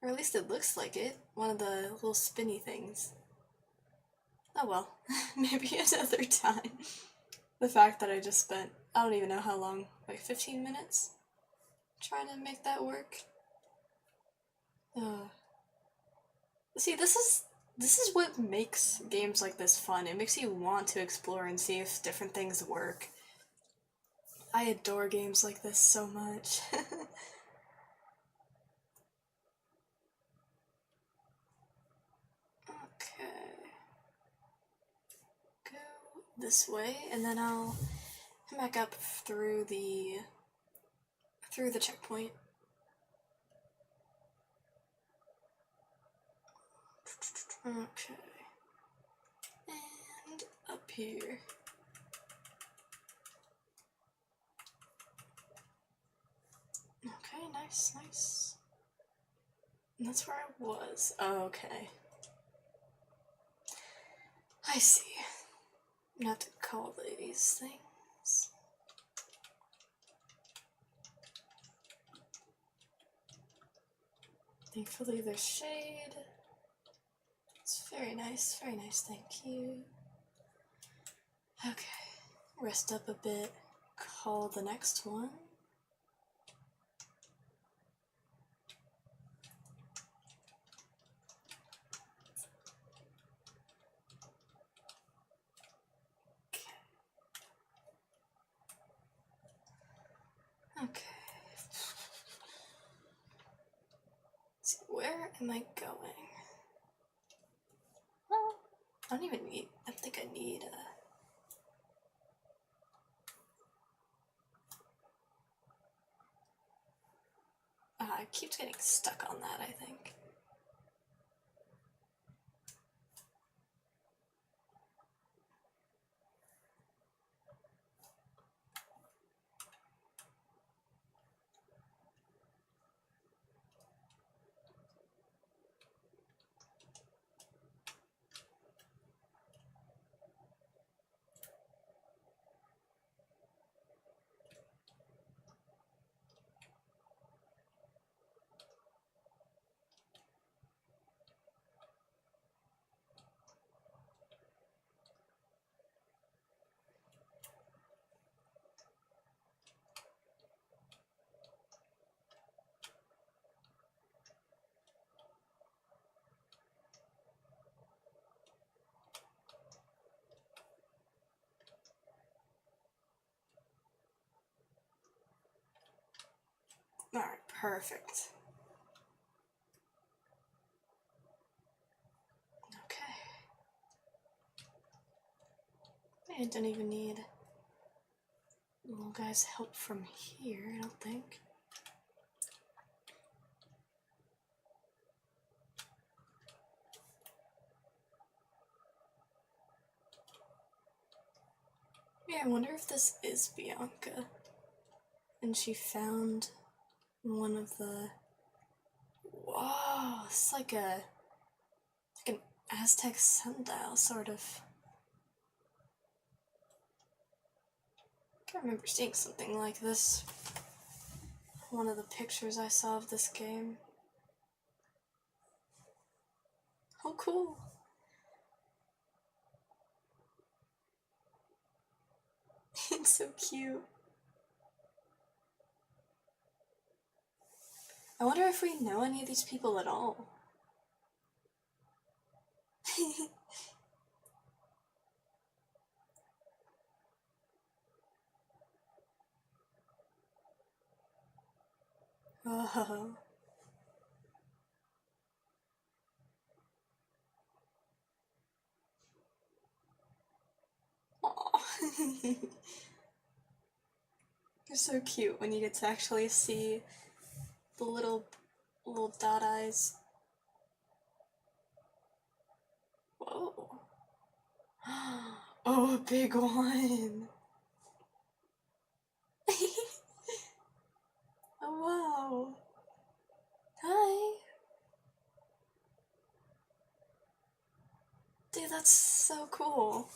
Or at least it looks like it. One of the little spinny things. Oh well, maybe another time. The fact that I just spent, I don't even know how long, like 15 minutes trying to make that work. See, this is what makes games like this fun. It makes you want to explore and see if different things work. I adore games like this so much. Okay. Go this way, and then I'll come back up through the checkpoint. Okay. And up here. Okay, nice, nice. And that's where I was. Oh, okay. I see. I'm gonna have to call these things. Thankfully there's shade. It's very nice, thank you. Okay, rest up a bit, call the next one. Okay. So where am I going? Well, I don't even need, I think I need I keep getting stuck on that, I think. Alright, perfect. Okay. I don't even need little guy's help from here, I don't think. Yeah, I wonder if this is Bianca. And she found one of the... Whoa, it's like an Aztec sundial, sort of. I can't remember seeing something like this. One of the pictures I saw of this game. Oh, cool. It's so cute. I wonder if we know any of these people at all. Oh. Aww. They're so cute when you get to actually see the little dot eyes. Whoa. Oh, a big one. Oh, wow. Hi. Dude, that's so cool.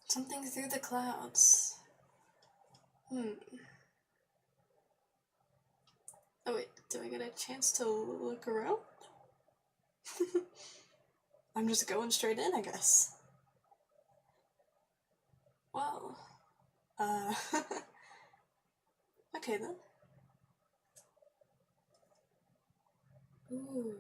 Something through the clouds. Oh wait, do I get a chance to look around? I'm just going straight in, I guess. Well, okay then. Ooh.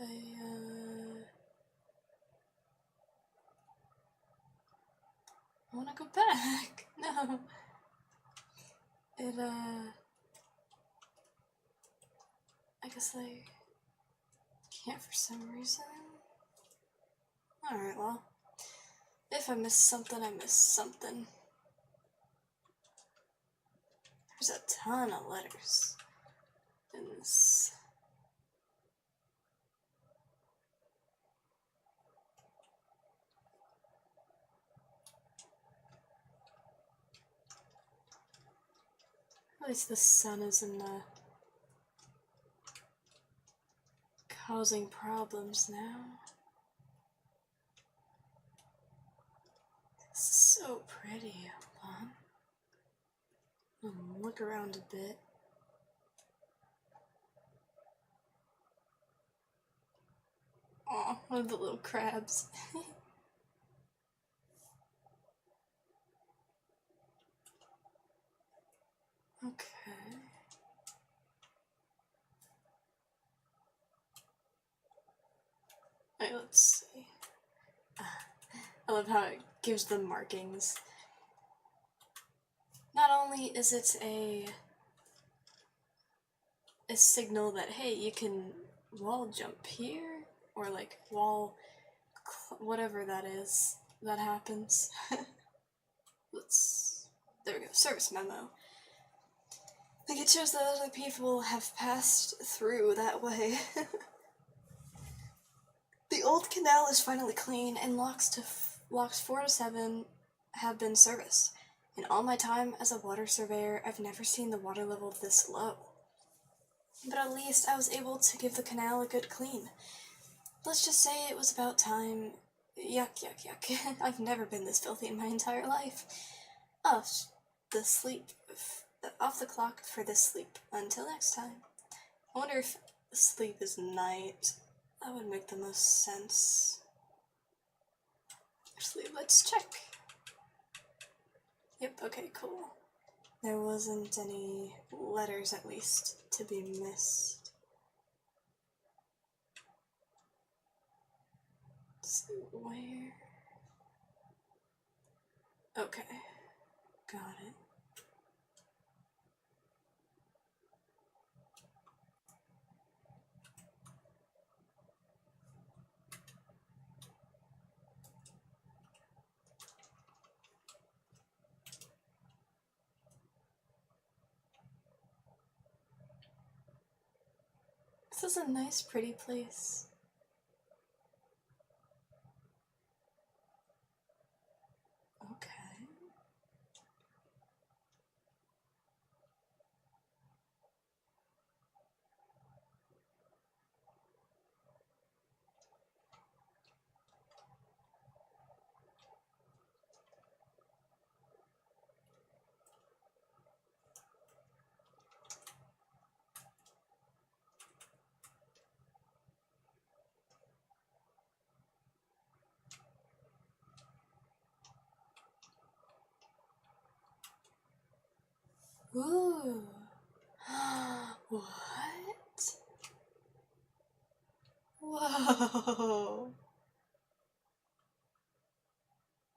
I wanna go back. No. I guess I can't for some reason. Alright, well. If I miss something, I miss something. There's a ton of letters in this. At least the sun isn't causing problems now. It's so pretty. Hold on. Look around a bit. Aw, one of the little crabs. Okay. Wait, let's see. I love how it gives them markings. Not only is it a signal that, hey, you can wall jump here, or like wall, whatever that is, that happens. There we go, service memo. Like, it shows that other people have passed through that way. The old canal is finally clean, and locks 4 to 7 have been serviced. In all my time as a water surveyor, I've never seen the water level this low. But at least I was able to give the canal a good clean. Let's just say it was about time. Yuck, yuck, yuck. I've never been this filthy in my entire life. Off the clock for this sleep. Until next time. I wonder if sleep is night. That would make the most sense. Actually, let's check. Yep, okay, cool. There wasn't any letters, at least, to be missed. Let's see, where? Okay, got it. This is a nice, pretty place. Okay. Ooh. What? Whoa.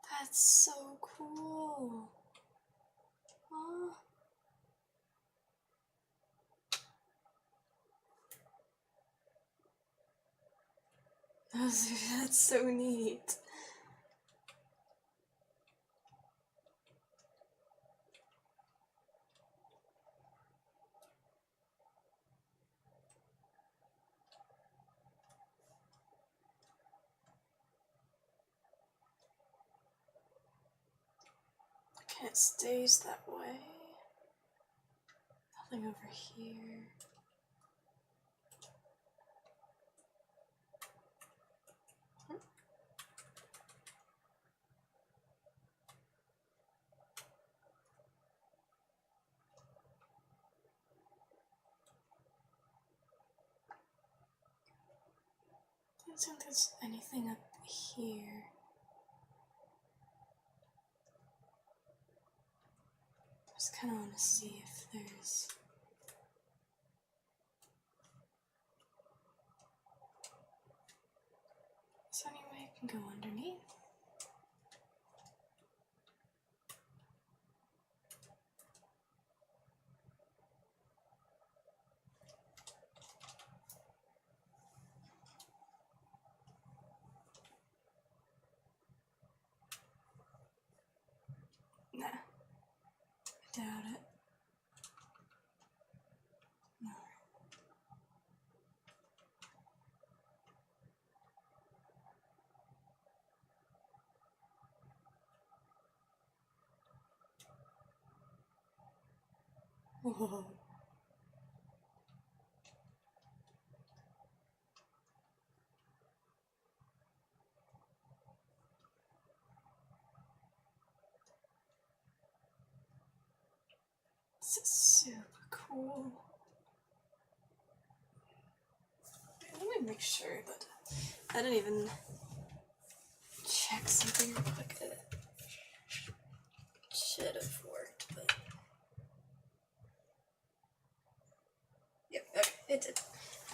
That's so cool. Oh. That's so neat. Okay, it stays that way. Nothing over here. don't think there's anything up here. I just kind of want to see if there's... Is there any way I can go underneath? Nah. I doubt it. No. Whoa. This is super cool. Wait, let me make sure that I didn't even check something real quick. It should have worked, but yep, okay, it did.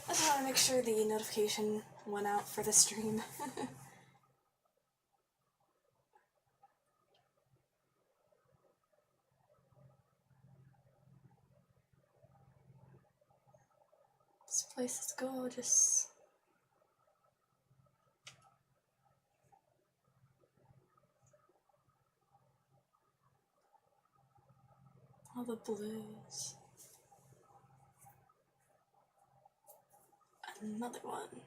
I just want to make sure the notification went out for the stream. This place is gorgeous. All the blues. Another one.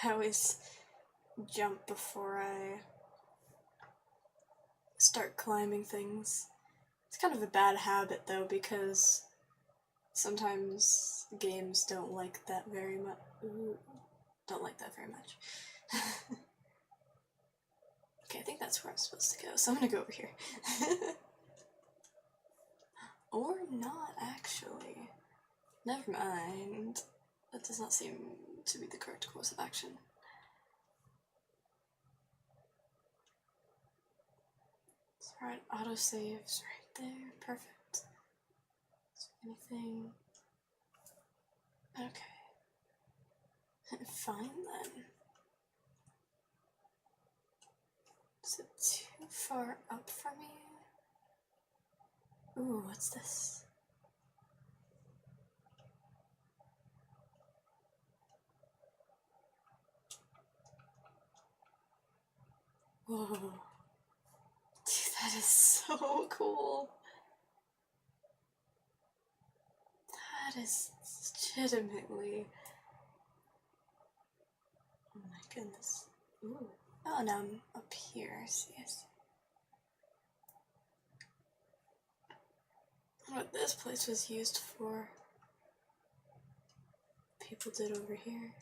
I always jump before I start climbing things. It's kind of a bad habit though, because sometimes games don't like that very much. Don't like that very much. Okay, I think that's where I'm supposed to go, so I'm gonna go over here. Or not, actually. Never mind. That does not seem to be the correct course of action. Alright, autosave's right there. Perfect. Is there anything? Okay. Fine then. Is it too far up for me? Ooh, what's this? Whoa. Dude, that is so cool. That is legitimately... Oh my goodness. Ooh. Oh, now I'm up here. I see. What this place was used for, people did over here.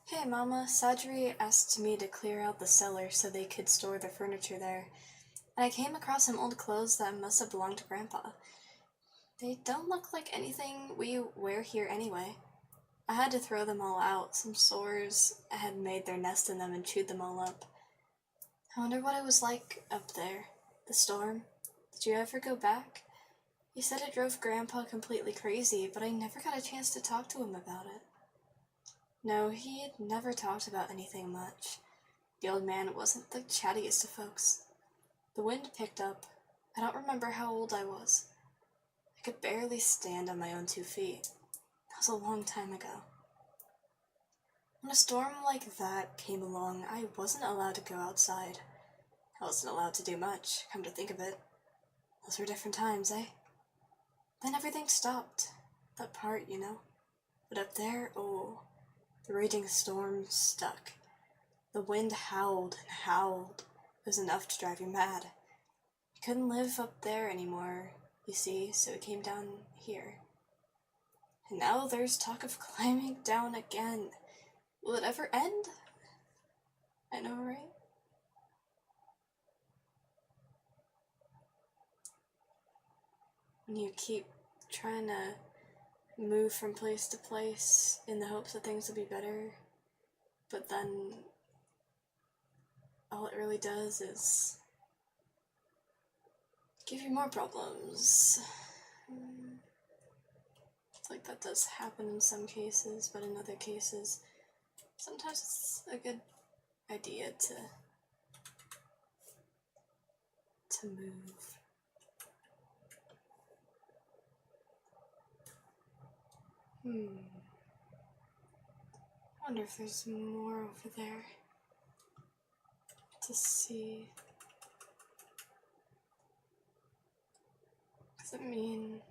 Hey Mama, Sadri asked me to clear out the cellar so they could store their furniture there, and I came across some old clothes that must have belonged to Grandpa. They don't look like anything we wear here anyway. I had to throw them all out. Some sores had made their nest in them and chewed them all up. I wonder what it was like up there. The storm. Did you ever go back? He said it drove Grandpa completely crazy, but I never got a chance to talk to him about it. No, he had never talked about anything much. The old man wasn't the chattiest of folks. The wind picked up. I don't remember how old I was. I could barely stand on my own 2 feet. That was a long time ago. When a storm like that came along, I wasn't allowed to go outside. I wasn't allowed to do much, come to think of it. Those were different times, eh? Then everything stopped. That part, you know. But up there, oh, the raging storm stuck. The wind howled and howled. It was enough to drive you mad. I couldn't live up there anymore, you see, so it came down here. And now there's talk of climbing down again. Will it ever end? I know, right? When you keep trying to move from place to place in the hopes that things will be better, but then all it really does is give you more problems. It's like that does happen in some cases, but in other cases, sometimes it's a good idea to move. I wonder if there's more over there to see. Does it mean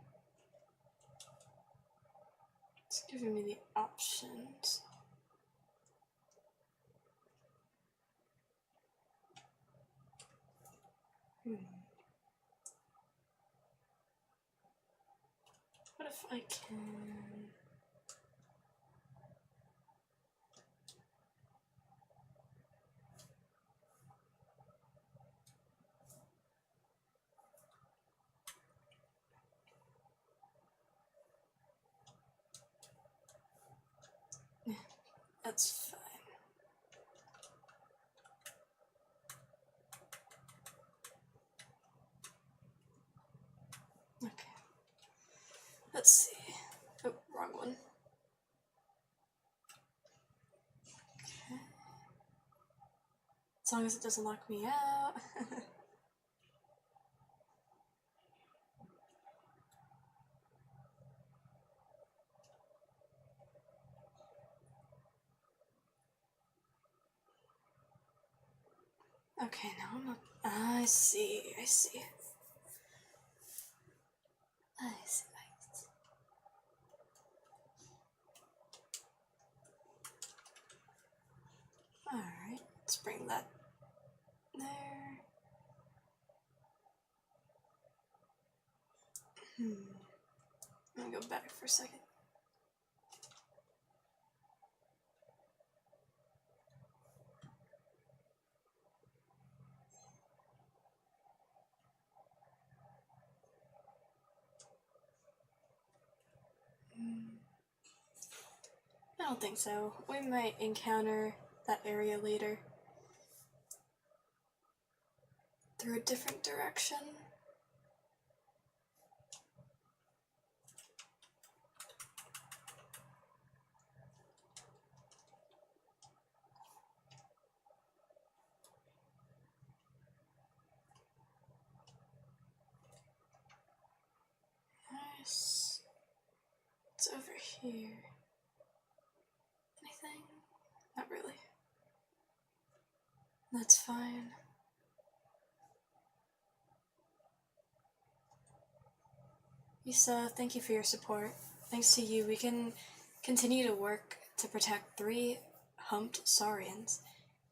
it's giving me the options? What if I can... That's fine. Okay. Let's see. Oh, wrong one. Okay. As long as it doesn't lock me out. Okay, now I'm up. I see. Alright, let's bring that there. I'm gonna go back for a second. I don't think so. We might encounter that area later. Through a different direction. Nice. It's over here. Anything? Not really. That's fine. Lisa, thank you for your support. Thanks to you, we can continue to work to protect 3 humped saurians.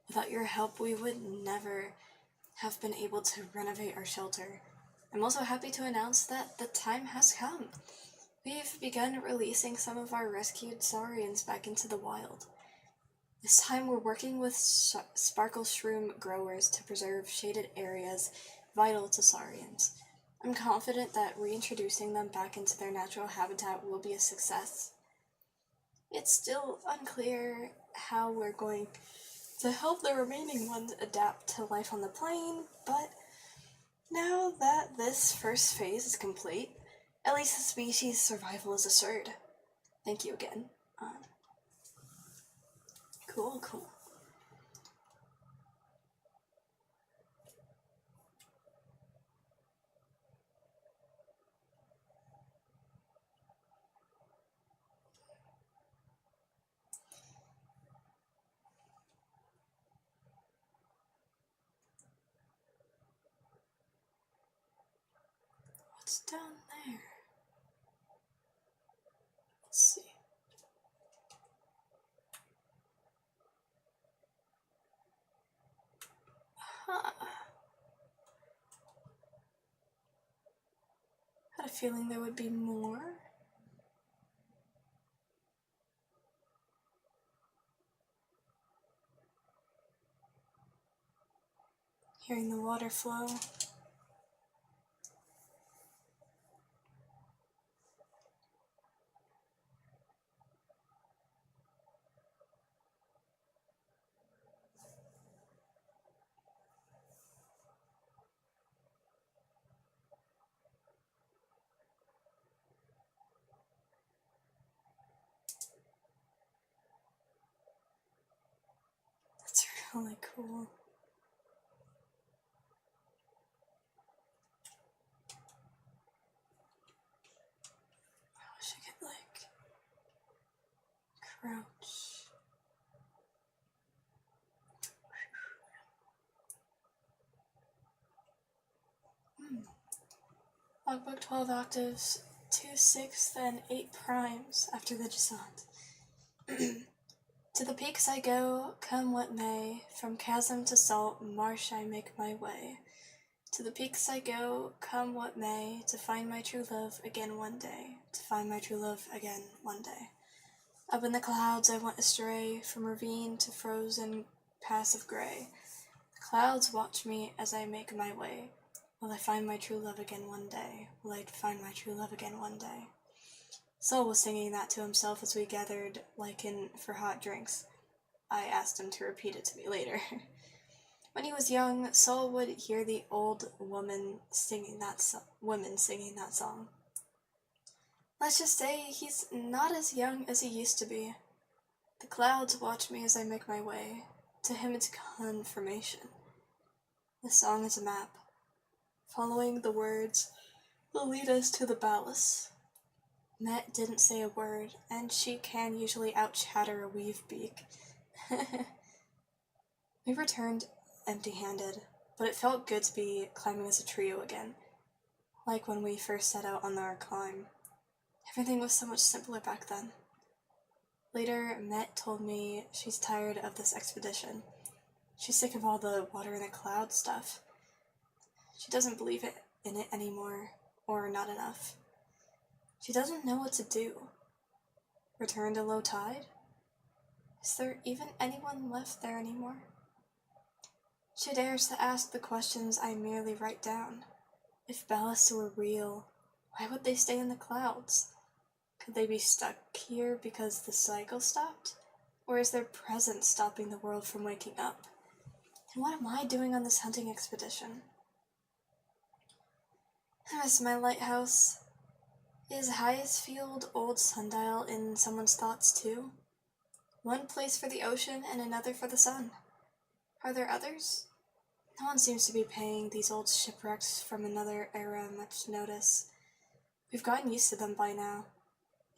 Without your help, we would never have been able to renovate our shelter. I'm also happy to announce that the time has come. We've begun releasing some of our rescued saurians back into the wild. This time we're working with sparkle shroom growers to preserve shaded areas vital to saurians. I'm confident that reintroducing them back into their natural habitat will be a success. It's still unclear how we're going to help the remaining ones adapt to life on the plane, but now that this first phase is complete, at least the species' survival is assured. Thank you again. Cool. What's down there? Let's see. Huh. Had a feeling there would be more. Hearing the water flow. That's really cool. I wish I could, like, crouch. Logbook 12 octaves, 2/6 and 8 primes after the JUSANT. To the peaks I go, come what may, from chasm to salt marsh I make my way. To the peaks I go, come what may, to find my true love again one day, to find my true love again one day. Up in the clouds I went astray, from ravine to frozen pass of gray. The clouds watch me as I make my way. Will I find my true love again one day? Will I find my true love again one day? Sol was singing that to himself as we gathered lichen for hot drinks. I asked him to repeat it to me later. When he was young, Sol would hear the old women singing that song. Let's just say he's not as young as he used to be. The clouds watch me as I make my way. To him it's confirmation. The song is a map. Following the words will lead us to the palace. Met didn't say a word, and she can usually out-chatter a weave beak. We returned empty-handed, but it felt good to be climbing as a trio again, like when we first set out on our climb. Everything was so much simpler back then. Later, Met told me she's tired of this expedition. She's sick of all the water in the cloud stuff. She doesn't believe in it anymore, or not enough. She doesn't know what to do. Return to low tide? Is there even anyone left there anymore? She dares to ask the questions I merely write down. If ballast were real, why would they stay in the clouds? Could they be stuck here because the cycle stopped? Or is their presence stopping the world from waking up? And what am I doing on this hunting expedition? I miss my lighthouse. Is Highesfield Old Sundial in someone's thoughts too? One place for the ocean and another for the sun. Are there others? No one seems to be paying these old shipwrecks from another era much notice. We've gotten used to them by now.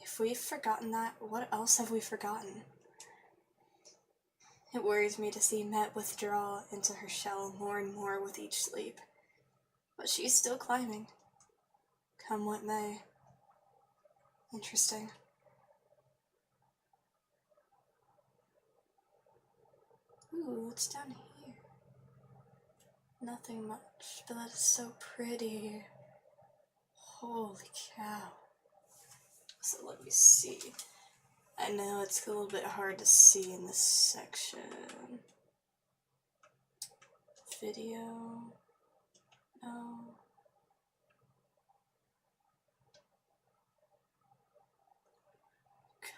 If we've forgotten that, what else have we forgotten? It worries me to see Met withdraw into her shell more and more with each sleep. But she's still climbing. Come what may. Interesting. Ooh, what's down here? Nothing much, but that is so pretty. Holy cow. So let me see. I know it's a little bit hard to see in this section. Video. No.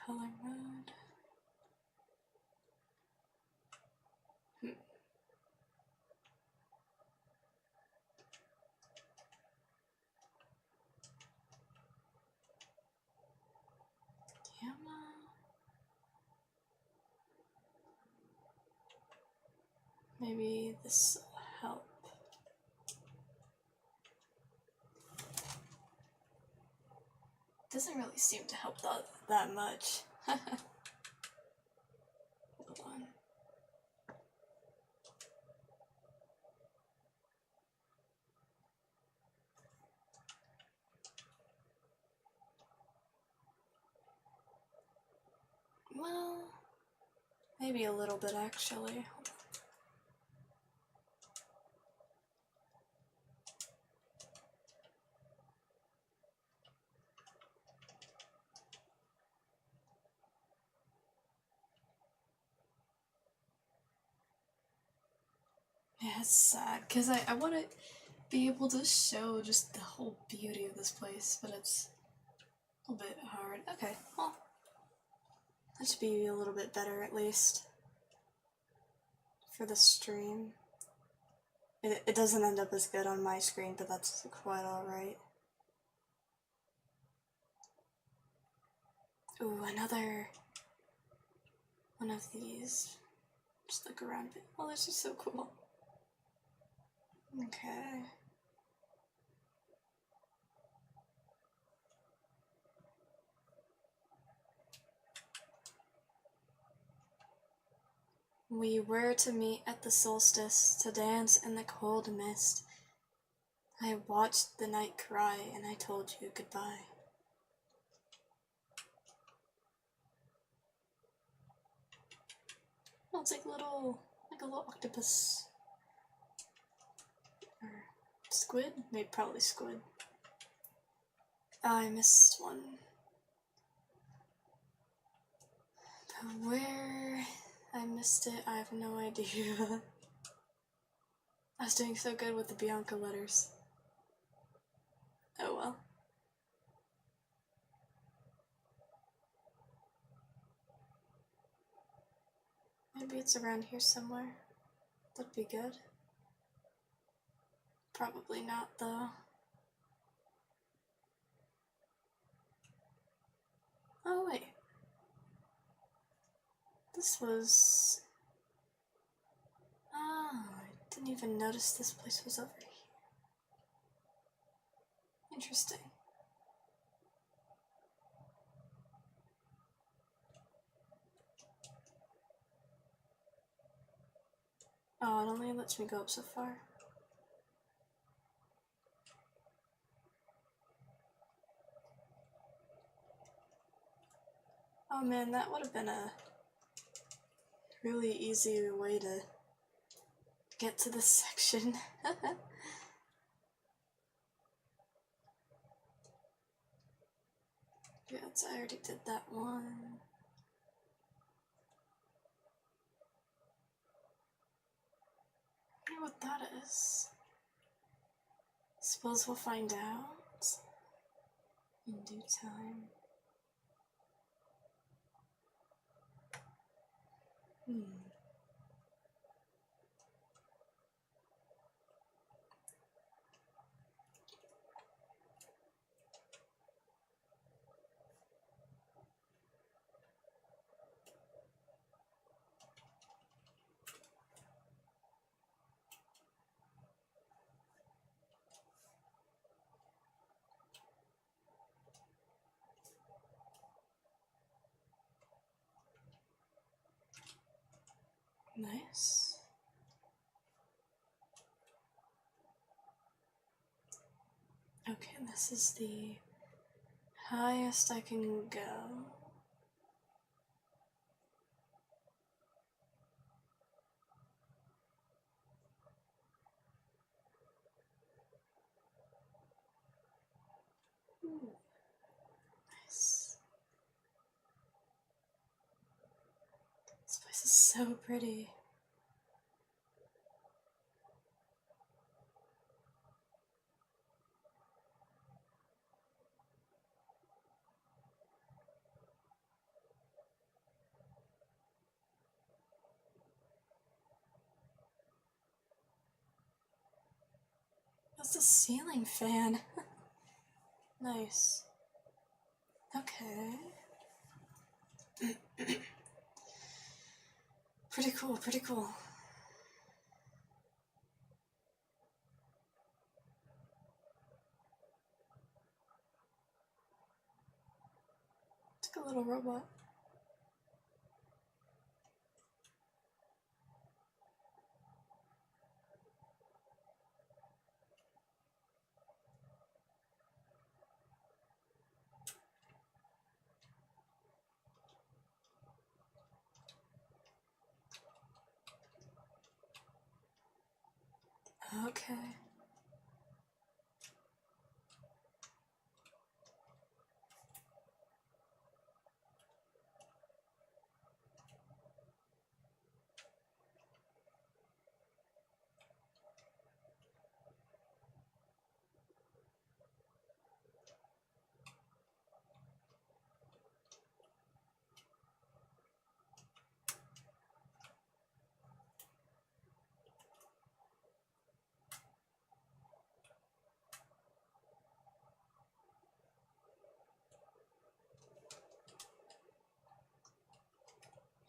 Color mode. Camera. Maybe this will help. Doesn't really seem to help that much. Hold on. Maybe a little bit, actually. Hold on. Yeah, it's sad, because I want to be able to show just the whole beauty of this place, but it's a little bit hard. Okay, well, that should be a little bit better, at least, for the stream. It doesn't end up as good on my screen, but that's quite alright. Ooh, another one of these. Just look around it. Oh, this is so cool. Okay. We were to meet at the solstice, to dance in the cold mist. I watched the night cry, and I told you goodbye. Oh, it's like a little octopus. Or squid? Maybe probably squid. Oh, I missed one. But where I missed it, I have no idea. I was doing so good with the Bianca letters. Oh well. Maybe it's around here somewhere. That'd be good. Probably not, though. Oh, wait. This was... Ah, I didn't even notice this place was over here. Interesting. Oh, it only lets me go up so far. Oh man, that would have been a really easy way to get to this section. Yeah, I already did that one. I wonder what that is. Suppose we'll find out in due time. Nice. Okay, this is the highest I can go. Ooh, nice. This place is so pretty. That's a ceiling fan. Nice. Okay. Pretty cool, pretty cool. It's like a little robot. Okay.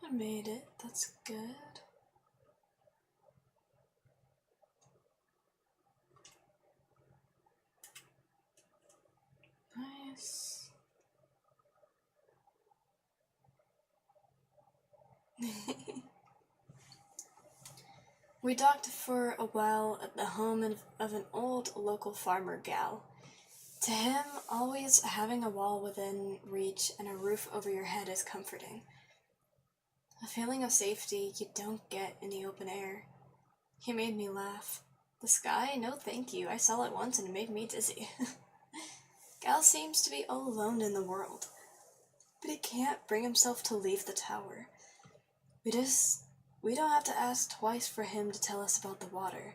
I made it. That's good. Nice. We docked for a while at the home of an old local farmer gal. To him, always having a wall within reach and a roof over your head is comforting. A feeling of safety you don't get in the open air. He made me laugh. The sky? No thank you. I saw it once and it made me dizzy. Gal seems to be all alone in the world, but he can't bring himself to leave the tower. We don't have to ask twice for him to tell us about the water.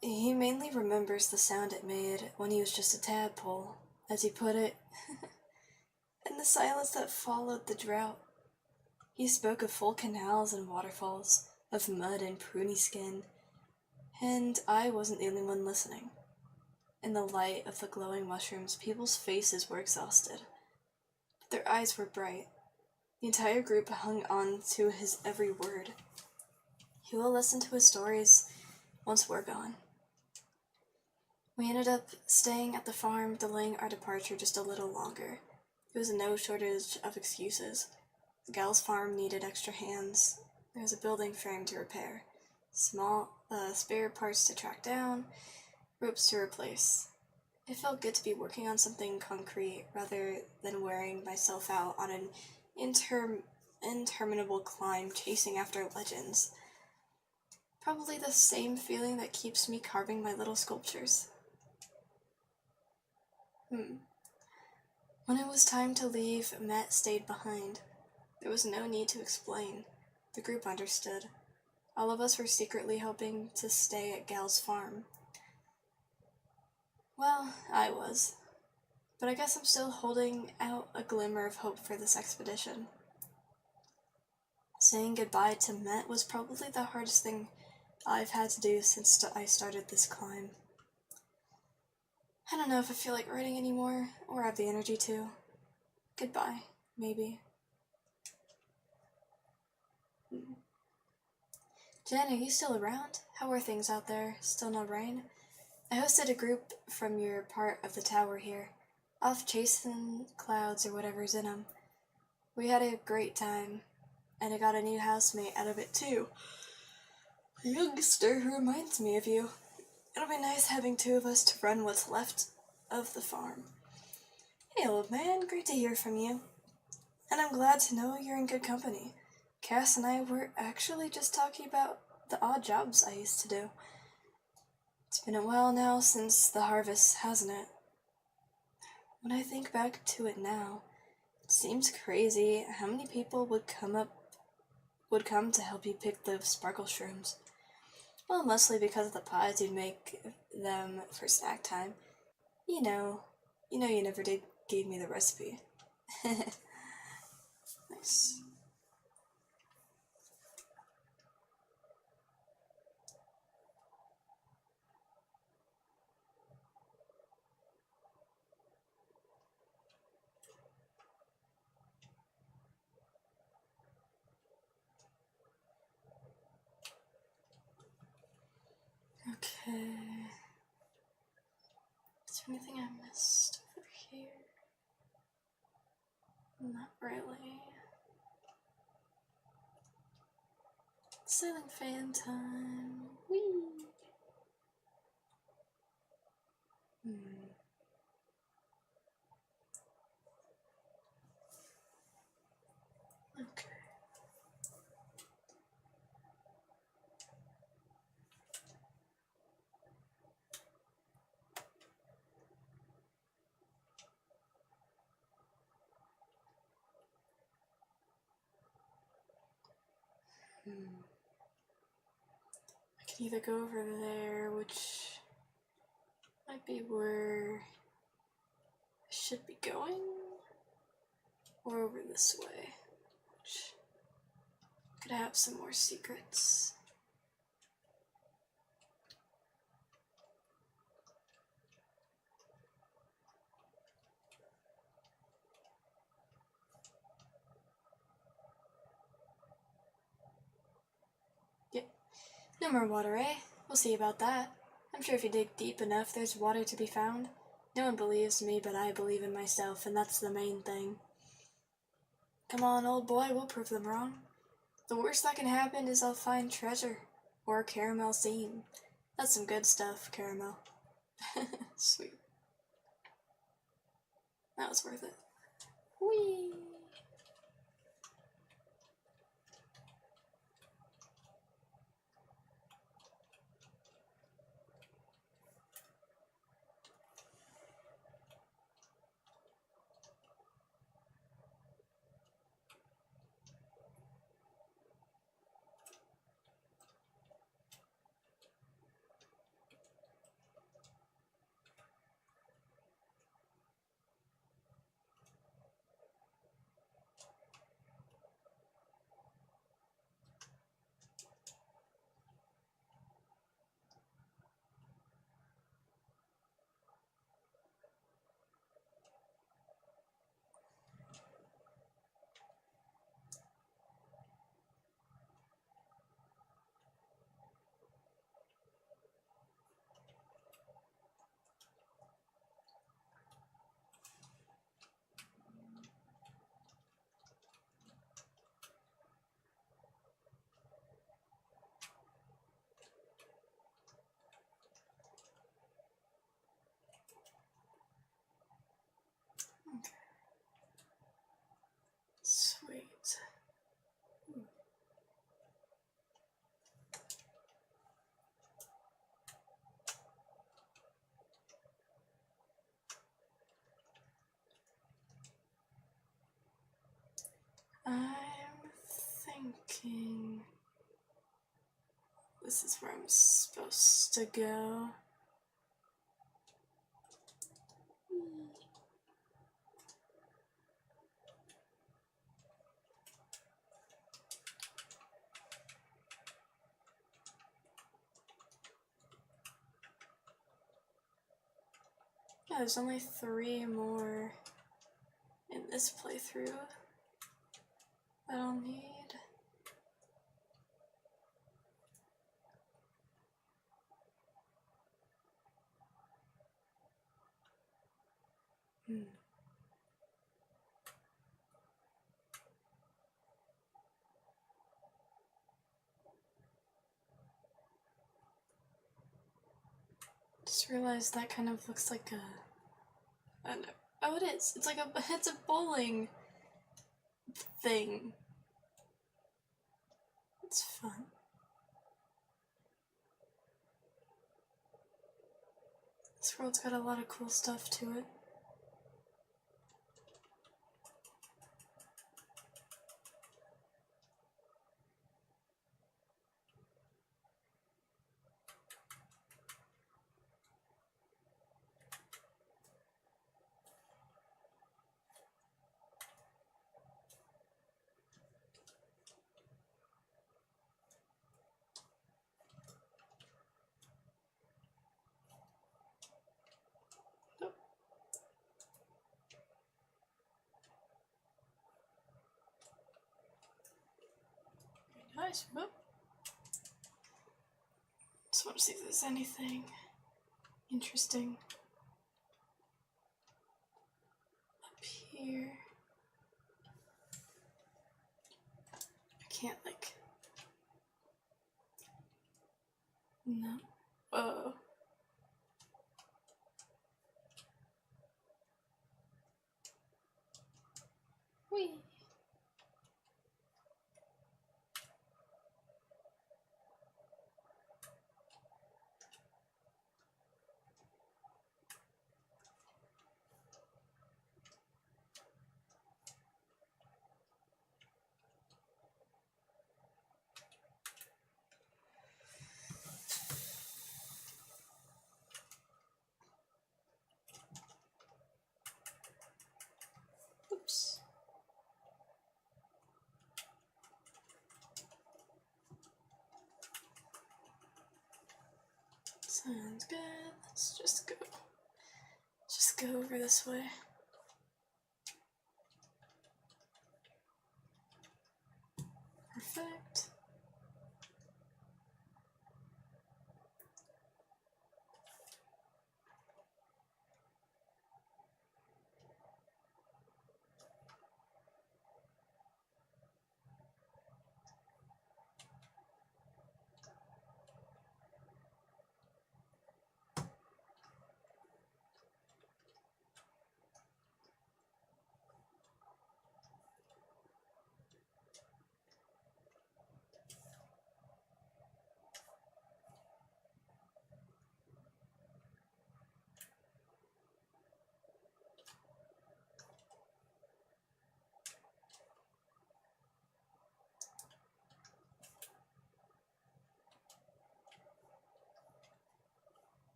He mainly remembers the sound it made when he was just a tadpole, as he put it, and the silence that followed the drought. He spoke of full canals and waterfalls, of mud and pruny skin, and I wasn't the only one listening. In the light of the glowing mushrooms, people's faces were exhausted, but their eyes were bright. The entire group hung on to his every word. He will listen to his stories once we're gone. We ended up staying at the farm, delaying our departure just a little longer. There was no shortage of excuses. The gal's farm needed extra hands. There was a building frame to repair, small spare parts to track down, ropes to replace. It felt good to be working on something concrete rather than wearing myself out on an interminable climb chasing after legends. Probably the same feeling that keeps me carving my little sculptures. When it was time to leave, Matt stayed behind. There was no need to explain. The group understood. All of us were secretly hoping to stay at Gal's farm. Well, I was. But I guess I'm still holding out a glimmer of hope for this expedition. Saying goodbye to Matt was probably the hardest thing I've had to do since I started this climb. I don't know if I feel like writing anymore, or have the energy to. Goodbye, maybe. Jen, are you still around? How are things out there? Still no rain? I hosted a group from your part of the tower here, off chasing clouds or whatever's in them. We had a great time, and I got a new housemate out of it too. A youngster who reminds me of you. It'll be nice having two of us to run what's left of the farm. Hey, old man, great to hear from you. And I'm glad to know you're in good company. Cass and I were actually just talking about the odd jobs I used to do. It's been a while now since the harvest, hasn't it? When I think back to it now, it seems crazy how many people would come to help you pick the sparkle shrooms. Well, mostly because of the pies you'd make them for snack time. You know you never did give me the recipe. Nice. Okay. Is there anything I missed over here? Not really. Ceiling fan time. Whee! Okay. I can either go over there, which might be where I should be going, or over this way, which could have some more secrets. Yep. No more water, eh? We'll see about that. I'm sure if you dig deep enough, there's water to be found. No one believes me, but I believe in myself, and that's the main thing. Come on, old boy, we'll prove them wrong. The worst that can happen is I'll find treasure, or caramel seam. That's some good stuff, caramel. Sweet. That was worth it. Whee! Okay. Sweet. I'm thinking this is where I'm supposed to go. Yeah, there's only 3 more in this playthrough that I'll need. Just realized that kind of looks like a, I don't know. Oh, it is. It's like it's a bowling thing. It's fun. This world's got a lot of cool stuff to it. Nice. Whoop. Just want to see if there's anything interesting up here. I can't, like... No. Whoa. Whee. Sounds good. Let's just go over this way. Perfect.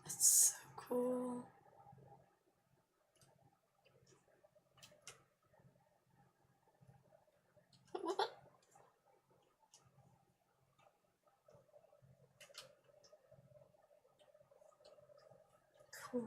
That's so cool. What? Cool.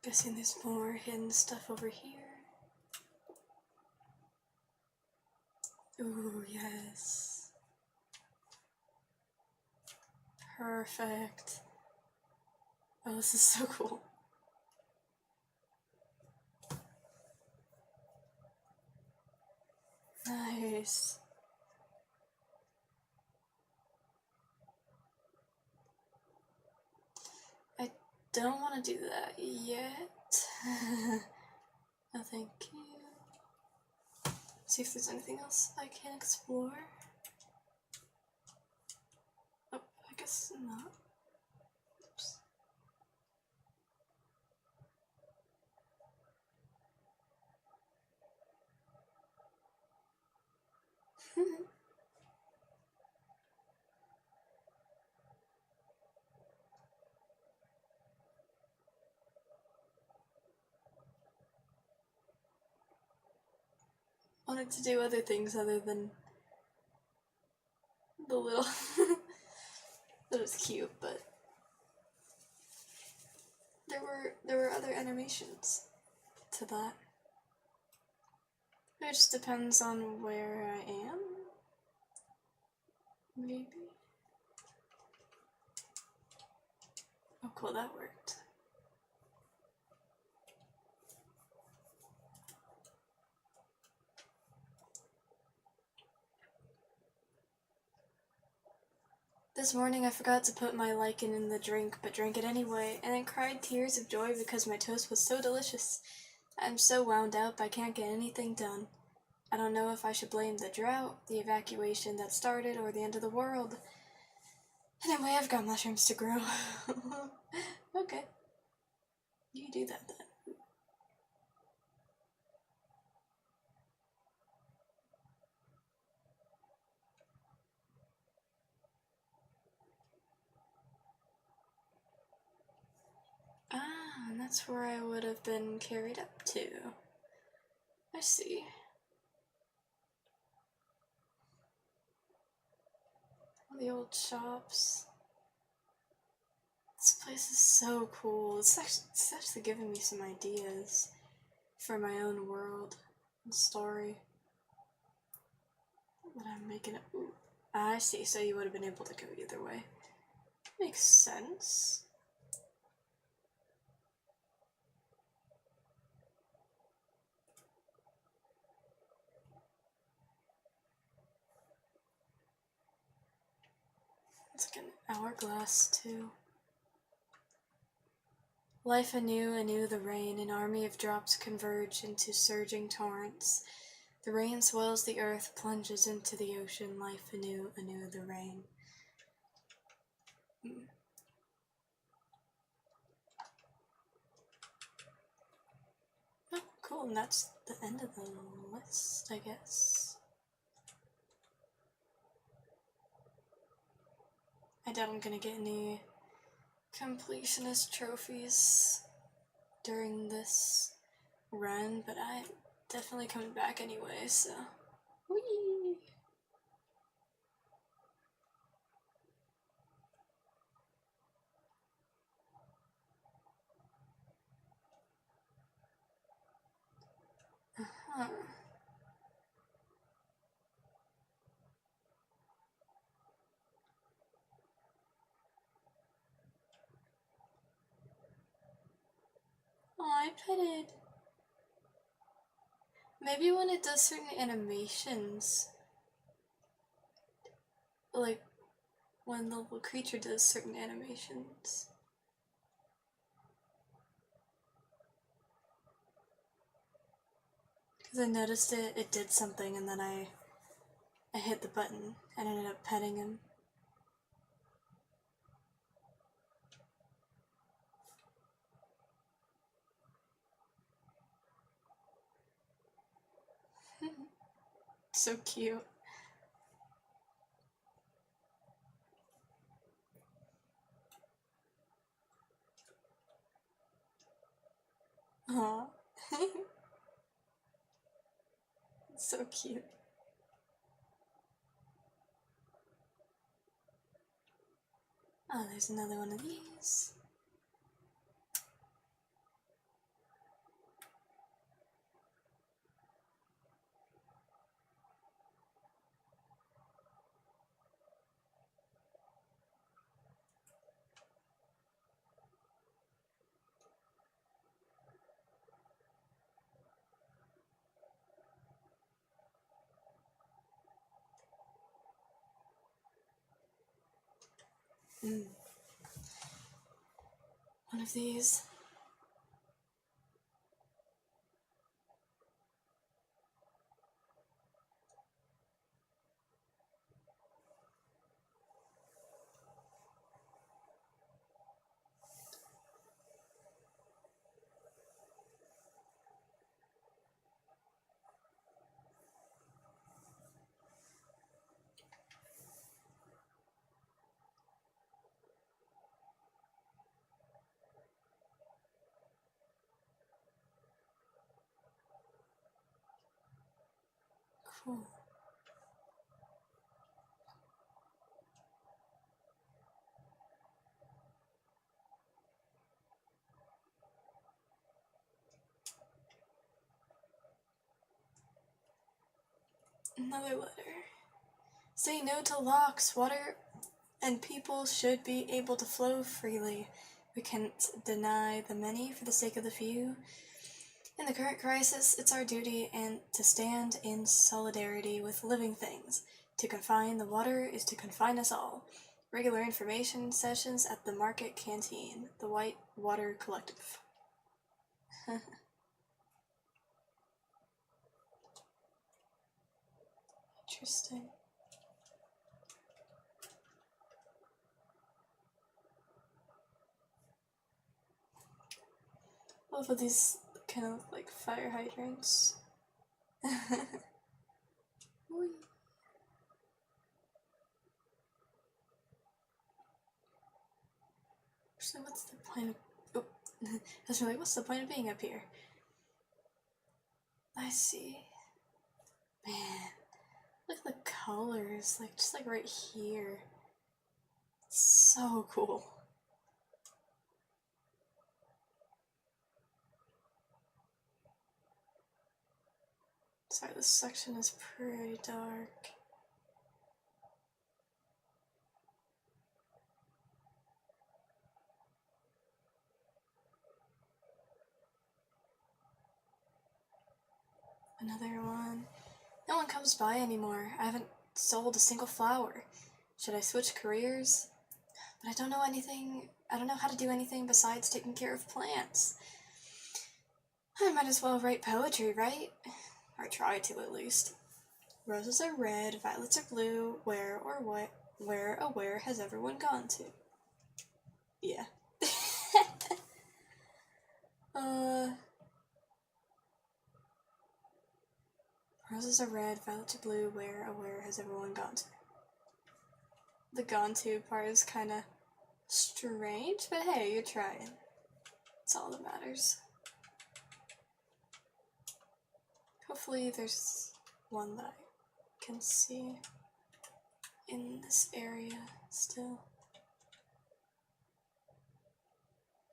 Guessing there's more hidden stuff over here. Ooh, yes. Perfect. Oh, this is so cool. Nice. I don't want to do that yet. No, thank you. See if there's anything else I can explore. Oh, I guess not. Oops. Wanted to do other things other than the little that was cute, but there were other animations to that. It just depends on where I am. Maybe. Oh cool, that worked. This morning I forgot to put my lichen in the drink, but drank it anyway, and then cried tears of joy because my toast was so delicious. I'm so wound up I can't get anything done. I don't know if I should blame the drought, the evacuation that started, or the end of the world. Anyway, I've got mushrooms to grow. Okay. You do that then. Ah, and that's where I would have been carried up to. I see. All the old shops. This place is so cool. It's actually giving me some ideas for my own world and story that I'm making it. Ooh. I see, so you would have been able to go either way. Makes sense. It's like an hourglass, too. Life anew the rain, an army of drops converge into surging torrents. The rain swells the earth, plunges into the ocean, life anew the rain. Oh, cool, and that's the end of the list, I guess. I doubt I'm gonna get any completionist trophies during this run, but I'm definitely coming back anyway, so. Whee! Uh-huh. Oh, I petted. Maybe when it does certain animations, like when the little creature does certain animations. Because I noticed it did something, and then I hit the button and ended up petting him. So cute. Aww. So cute. Oh, there's another one of these. One of these. Cool. Another letter. Say no to locks. Water and people should be able to flow freely. We can't deny the many for the sake of the few. In the current crisis, it's our duty and to stand in solidarity with living things. To confine the water is to confine us all. Regular information sessions at the Market Canteen, the White Water Collective. Interesting. Both of these kind of look like fire hydrants. So what's the point of... Oh, I was like, what's the point of being up here? I see. Man, look at the colors, like, just like right here. It's so cool. Sorry, this section is pretty dark. Another one. No one comes by anymore. I haven't sold a single flower. Should I switch careers? But I don't know anything. I don't know how to do anything besides taking care of plants. I might as well write poetry, right? Or try to, at least. Roses are red, violets are blue. Where or what? Where, oh, where has everyone gone to? Yeah. Roses are red, violets are blue. Where, oh, where has everyone gone to? The gone to part is kind of strange, but hey, you're trying. That's all that matters. Hopefully there's one that I can see in this area still.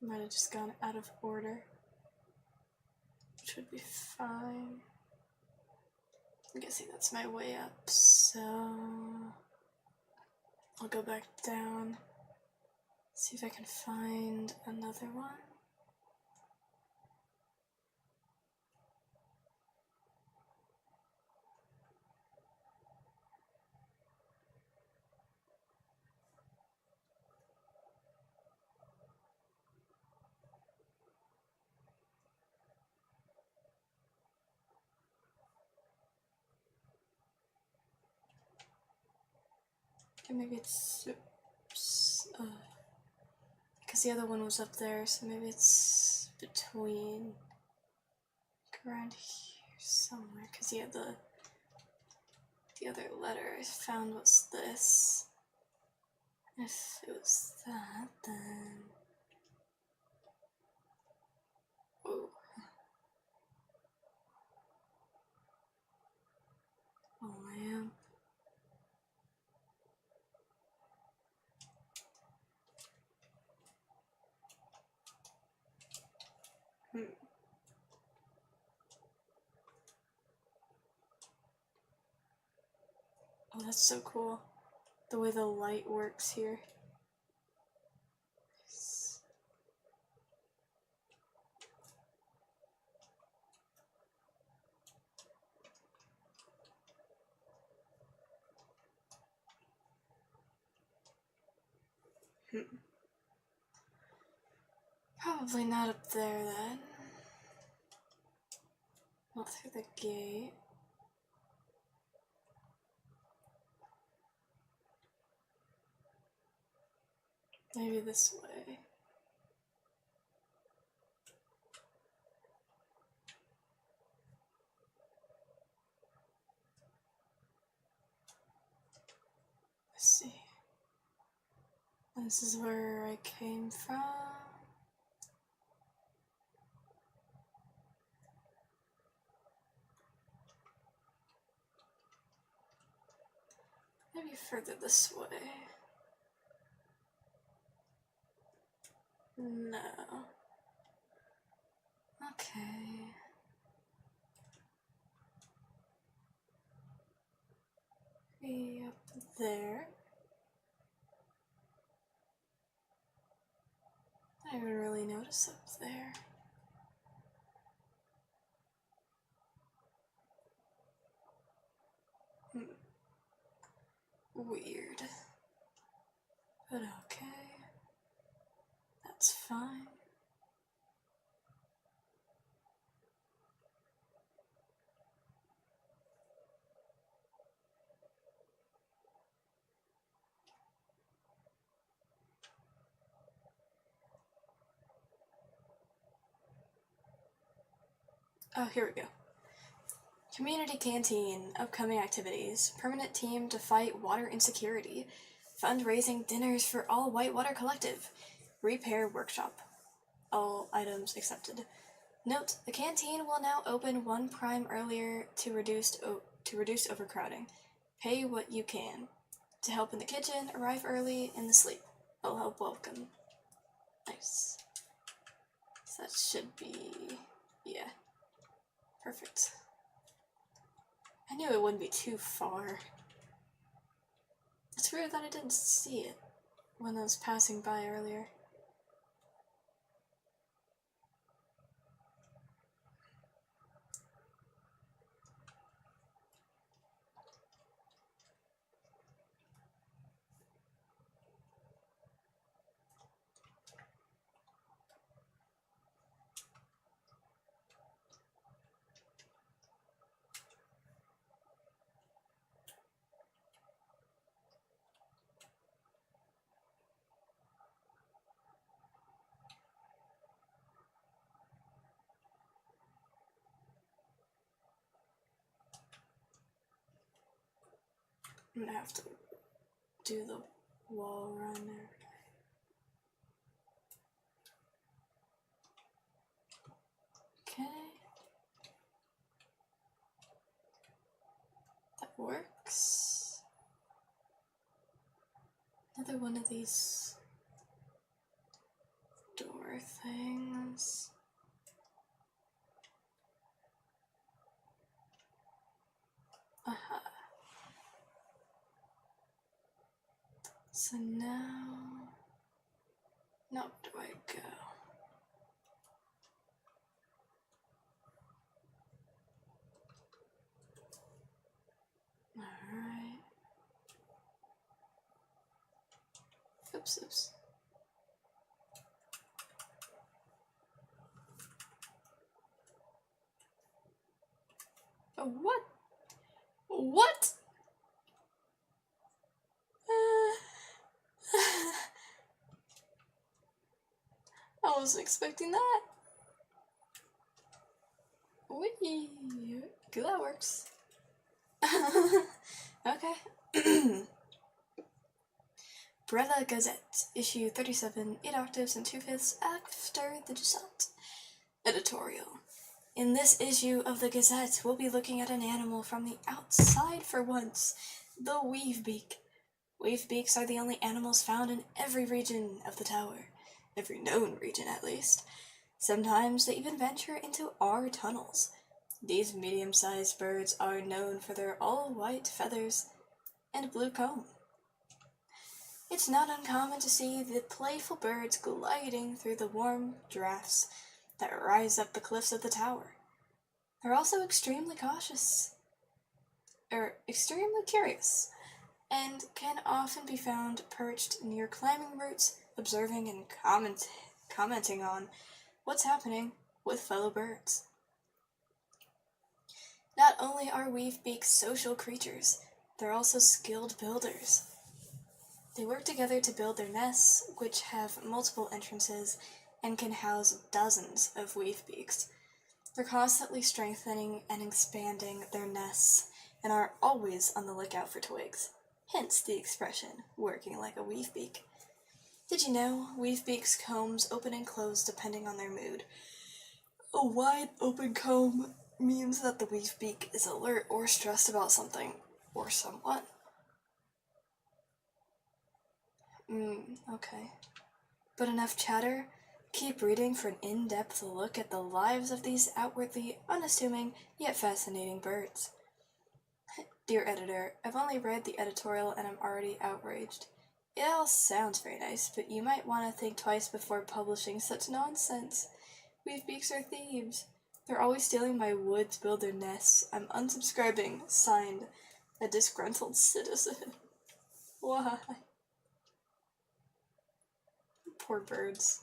Might have just gone out of order, which would be fine. I'm guessing that's my way up, so I'll go back down, see if I can find another one. Okay, maybe it's, because the other one was up there, so maybe it's between, around here somewhere, because yeah, the other letter I found was this. If it was that, then... Ooh. A lamp. Oh, that's so cool. The way the light works here. Probably not up there then. Not through the gate. Maybe this way. Let's see. This is where I came from. Maybe further this way. No. Okay. Maybe up there. I didn't really notice up there. Weird. But okay. That's fine. Oh, here we go. Community Canteen, upcoming activities, permanent team to fight water insecurity, fundraising dinners for all Whitewater Collective, repair workshop, all items accepted. Note, the canteen will now open 1 prime earlier to reduce overcrowding. Pay what you can. To help in the kitchen, arrive early in the sleep. All help welcome. Nice. So that should be, yeah, perfect. I knew it wouldn't be too far. It's weird that I didn't see it when I was passing by earlier. I'm gonna have to do the wall run there. Okay. That works. Another one of these door things. Aha. So now where do I go? Alright. Oops. Oh, what? What? I wasn't expecting that. Whee! Good, that works. Okay. Brella Gazette, issue 37, 8 octaves and 2/5 after the JUSANT. Editorial. In this issue of the Gazette, we'll be looking at an animal from the outside for once, the weavebeak. Weavebeaks are the only animals found in every region of the tower, every known region at least. Sometimes they even venture into our tunnels. These medium-sized birds are known for their all-white feathers and blue comb. It's not uncommon to see the playful birds gliding through the warm drafts that rise up the cliffs of the tower. They're also extremely curious, and can often be found perched near climbing routes, observing and commenting on what's happening with fellow birds. Not only are weavebeaks social creatures, they're also skilled builders. They work together to build their nests, which have multiple entrances and can house dozens of weavebeaks. They're constantly strengthening and expanding their nests and are always on the lookout for twigs, hence the expression, working like a weavebeak. Did you know weavebeaks' combs open and close depending on their mood? A wide open comb means that the weavebeak is alert or stressed about something or someone. Okay. But enough chatter. Keep reading for an in-depth look at the lives of these outwardly unassuming yet fascinating birds. Dear editor, I've only read the editorial and I'm already outraged. It all sounds very nice, but you might want to think twice before publishing such nonsense. Weavebeaks are thieves. They're always stealing my wood to build their nests. I'm unsubscribing. Signed, a disgruntled citizen. Why? Poor birds.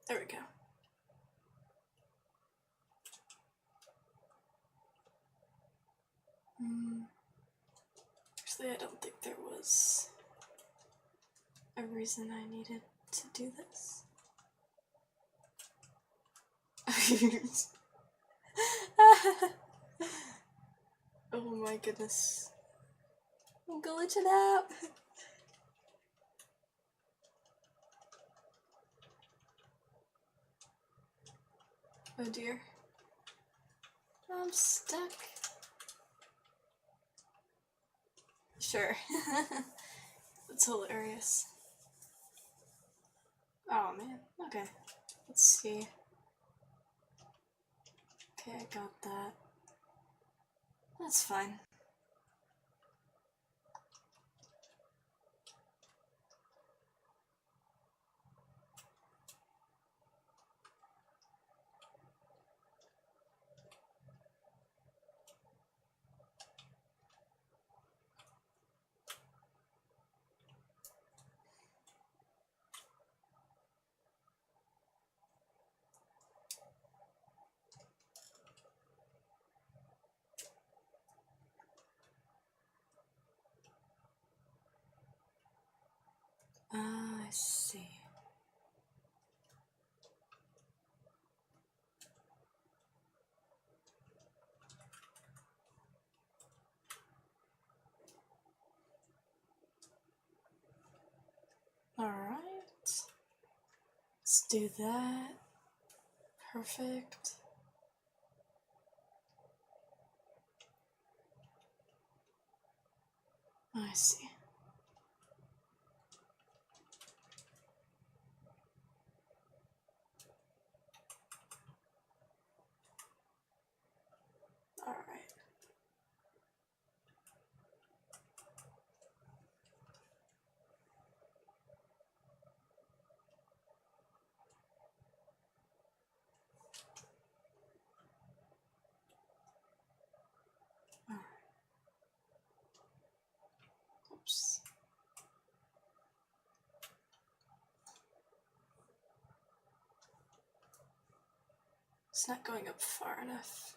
There we go. Actually, I don't think there was a reason I needed to do this. Oh my goodness. I'm glitching out. Oh dear. I'm stuck. Sure. That's hilarious. Oh man. Okay. Let's see. Okay, I got that. That's fine. Let's do that. Perfect. I see. All right. Oops. It's not going up far enough.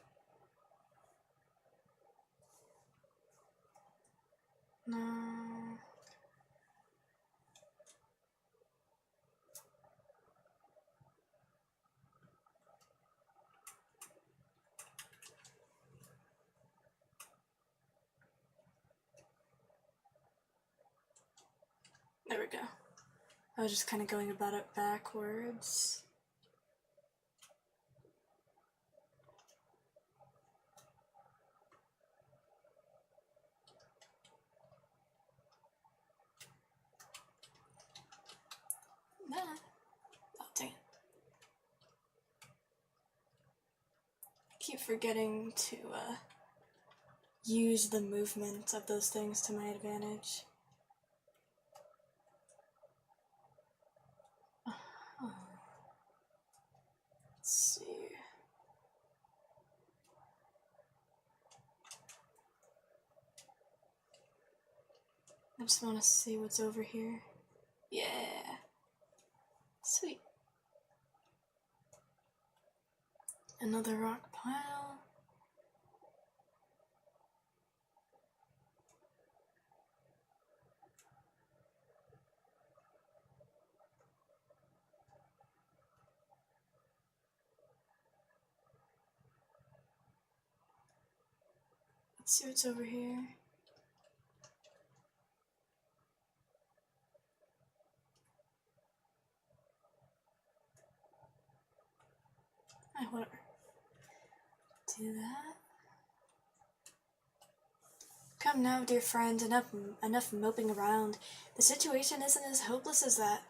No. There we go. I was just kind of going about it backwards. Nah. Oh, dang it. I keep forgetting to use the movement of those things to my advantage. Let's see. I just want to see what's over here. Yeah. Sweet. Another rock pile. Let's see what's over here. Whatever. Do that. Come now, dear friend, enough moping around. The situation isn't as hopeless as that.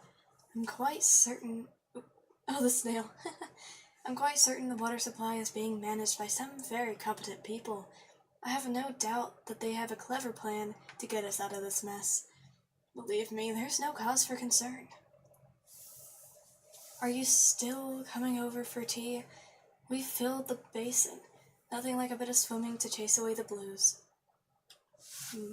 I'm quite certain... Oh, the snail. I'm quite certain the water supply is being managed by some very competent people. I have no doubt that they have a clever plan to get us out of this mess. Believe me, there's no cause for concern. Are you still coming over for tea? We filled the basin. Nothing like a bit of swimming to chase away the blues. Okay.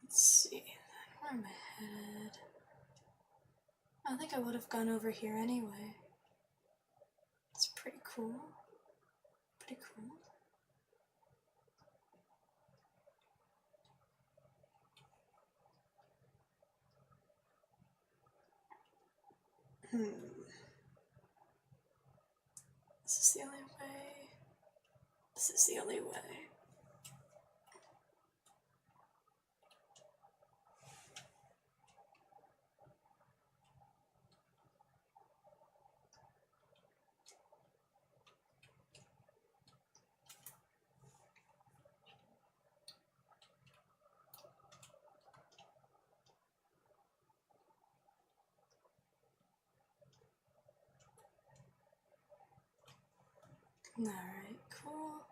Let's see, where am I headed? I think I would have gone over here anyway. It's pretty cool. Pretty cool. This is the only way. This is the only way. Alright, cool.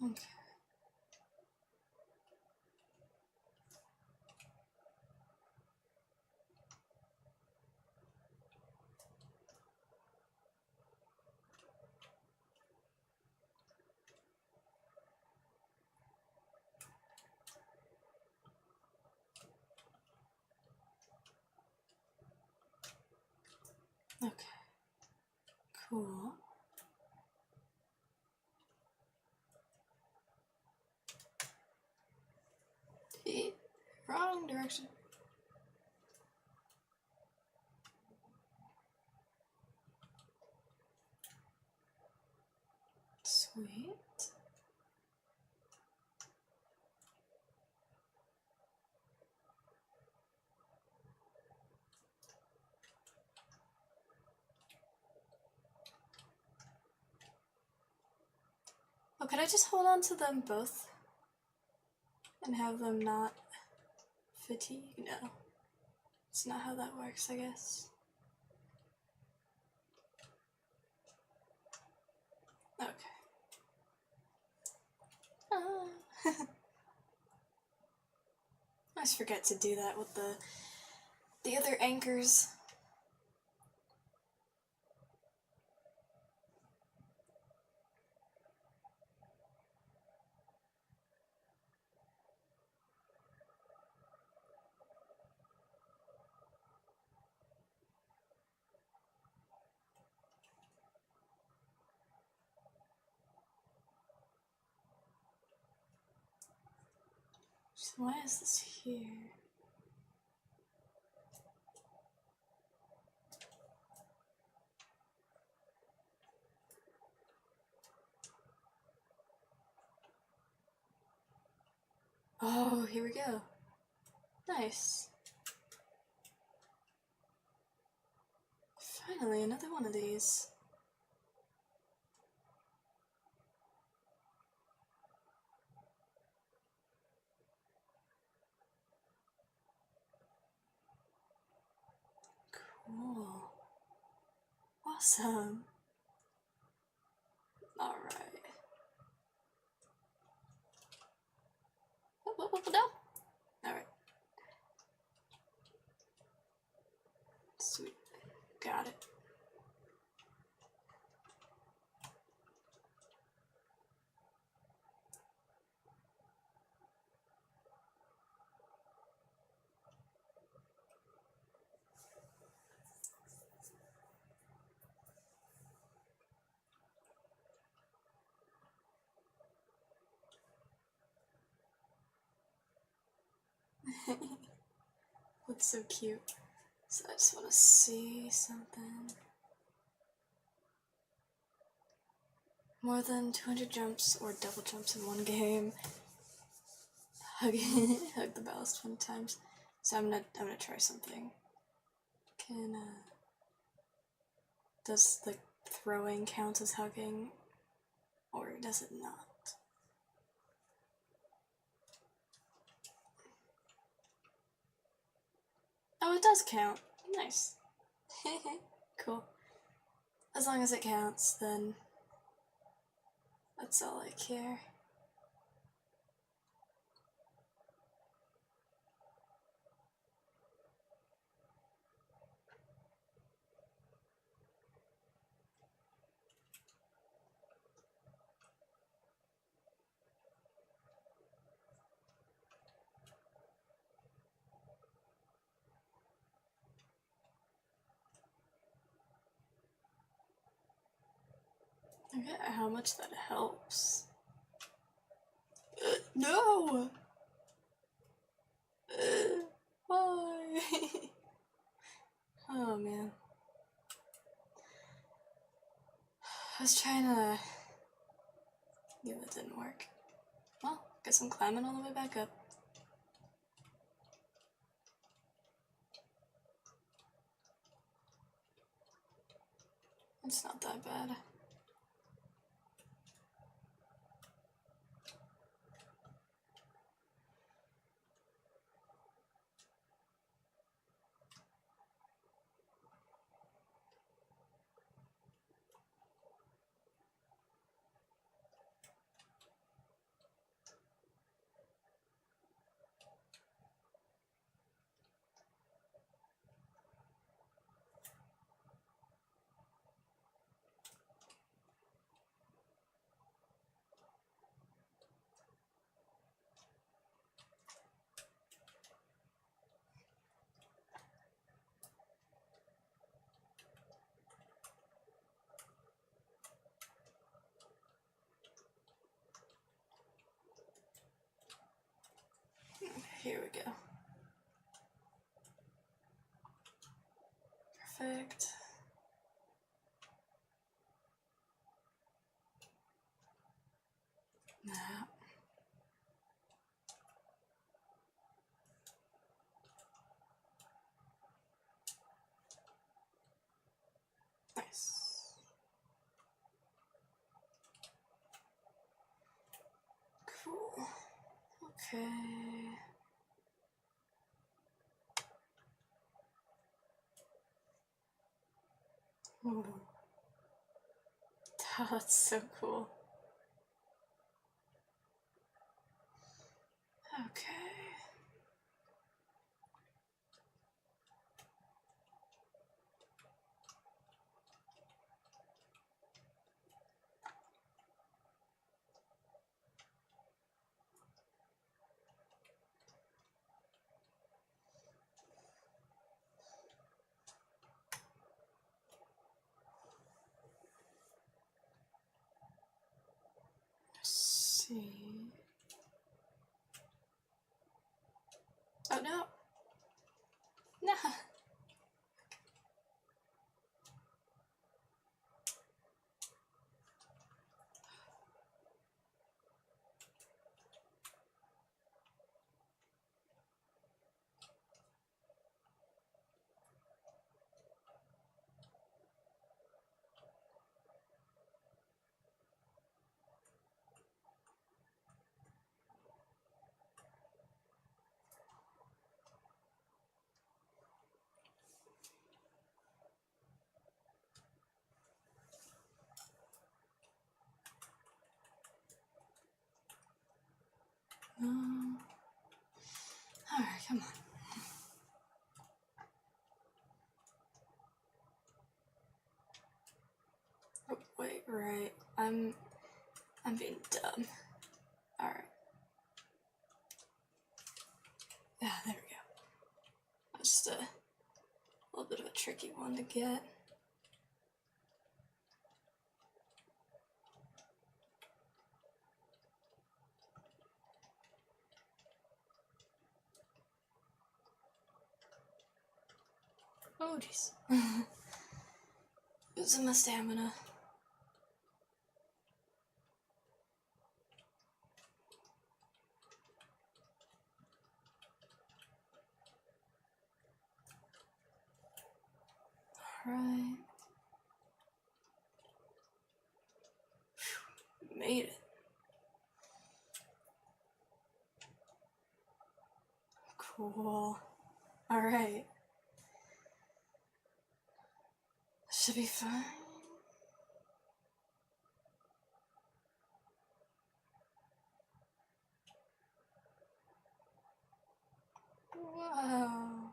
Okay. Okay. Cool. Wrong direction. Sweet. Oh, could I just hold on to them both and have them not fatigue? No. It's not how that works, I guess. Okay. I always forget to do that with the other anchors. So why is this here? Oh, here we go. Nice. Finally, another one of these. Cool. Awesome. Alright. No. Alright. Sweet. Got it. Looks so cute. So I just want to see something. More than 200 jumps or double jumps in one game. Hug the ballast 20 times. So I'm gonna try something. Does the throwing count as hugging, or does it not? Oh, it does count. Nice. Cool. As long as it counts, then that's all I care. I forget how much that helps. No! Why? Oh man. I was trying to... Yeah, that didn't work. Well, guess I'm climbing all the way back up. It's not that bad. Here we go. Perfect. That. Nice. Cool. Okay. Ooh. That's so cool. Okay. Let's see. Oh no. Nah. Alright, come on. Oh, wait, right. I'm being dumb. Alright. Yeah, there we go. Just a little bit of a tricky one to get. Oh, jeez. Losing my stamina. Alright. Made it. Cool. Alright. Should be fine. Wow.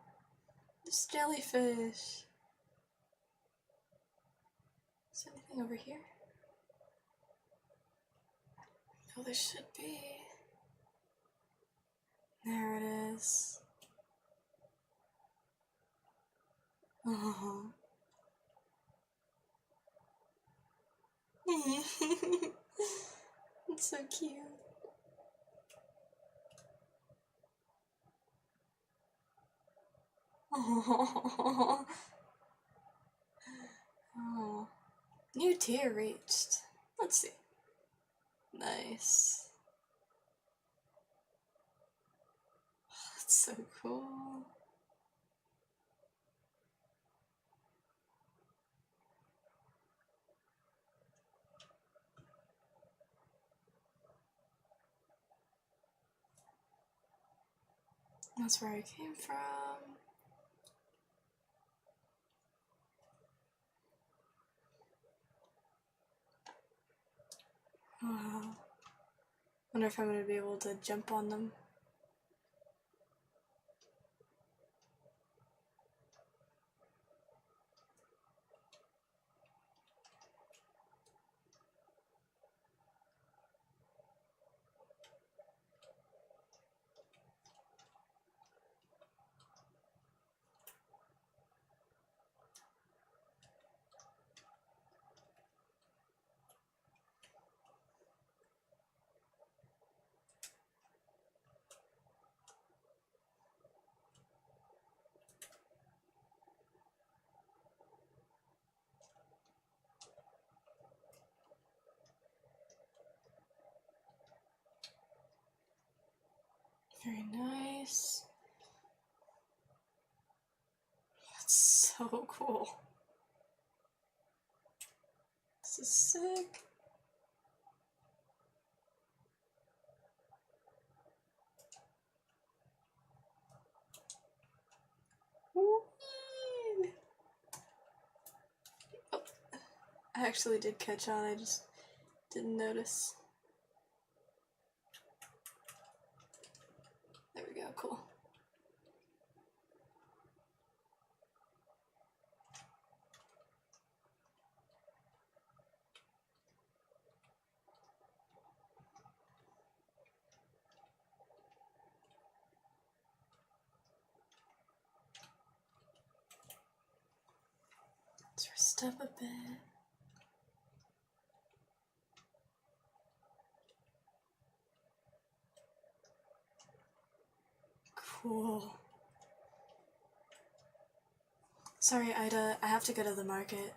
This jellyfish. Is there anything over here? Oh, there should be. There it is. Oh. It's so cute. Oh. Oh. New tier reached. Let's see. Nice. That's so cool. That's where I came from. Wow. Wonder if I'm gonna be able to jump on them. That's so cool. This is sick. Whee! Oh, I actually did catch on, I just didn't notice. There we go, cool. Let's rest up a bit. Cool. Sorry, Ida, I have to go to the market.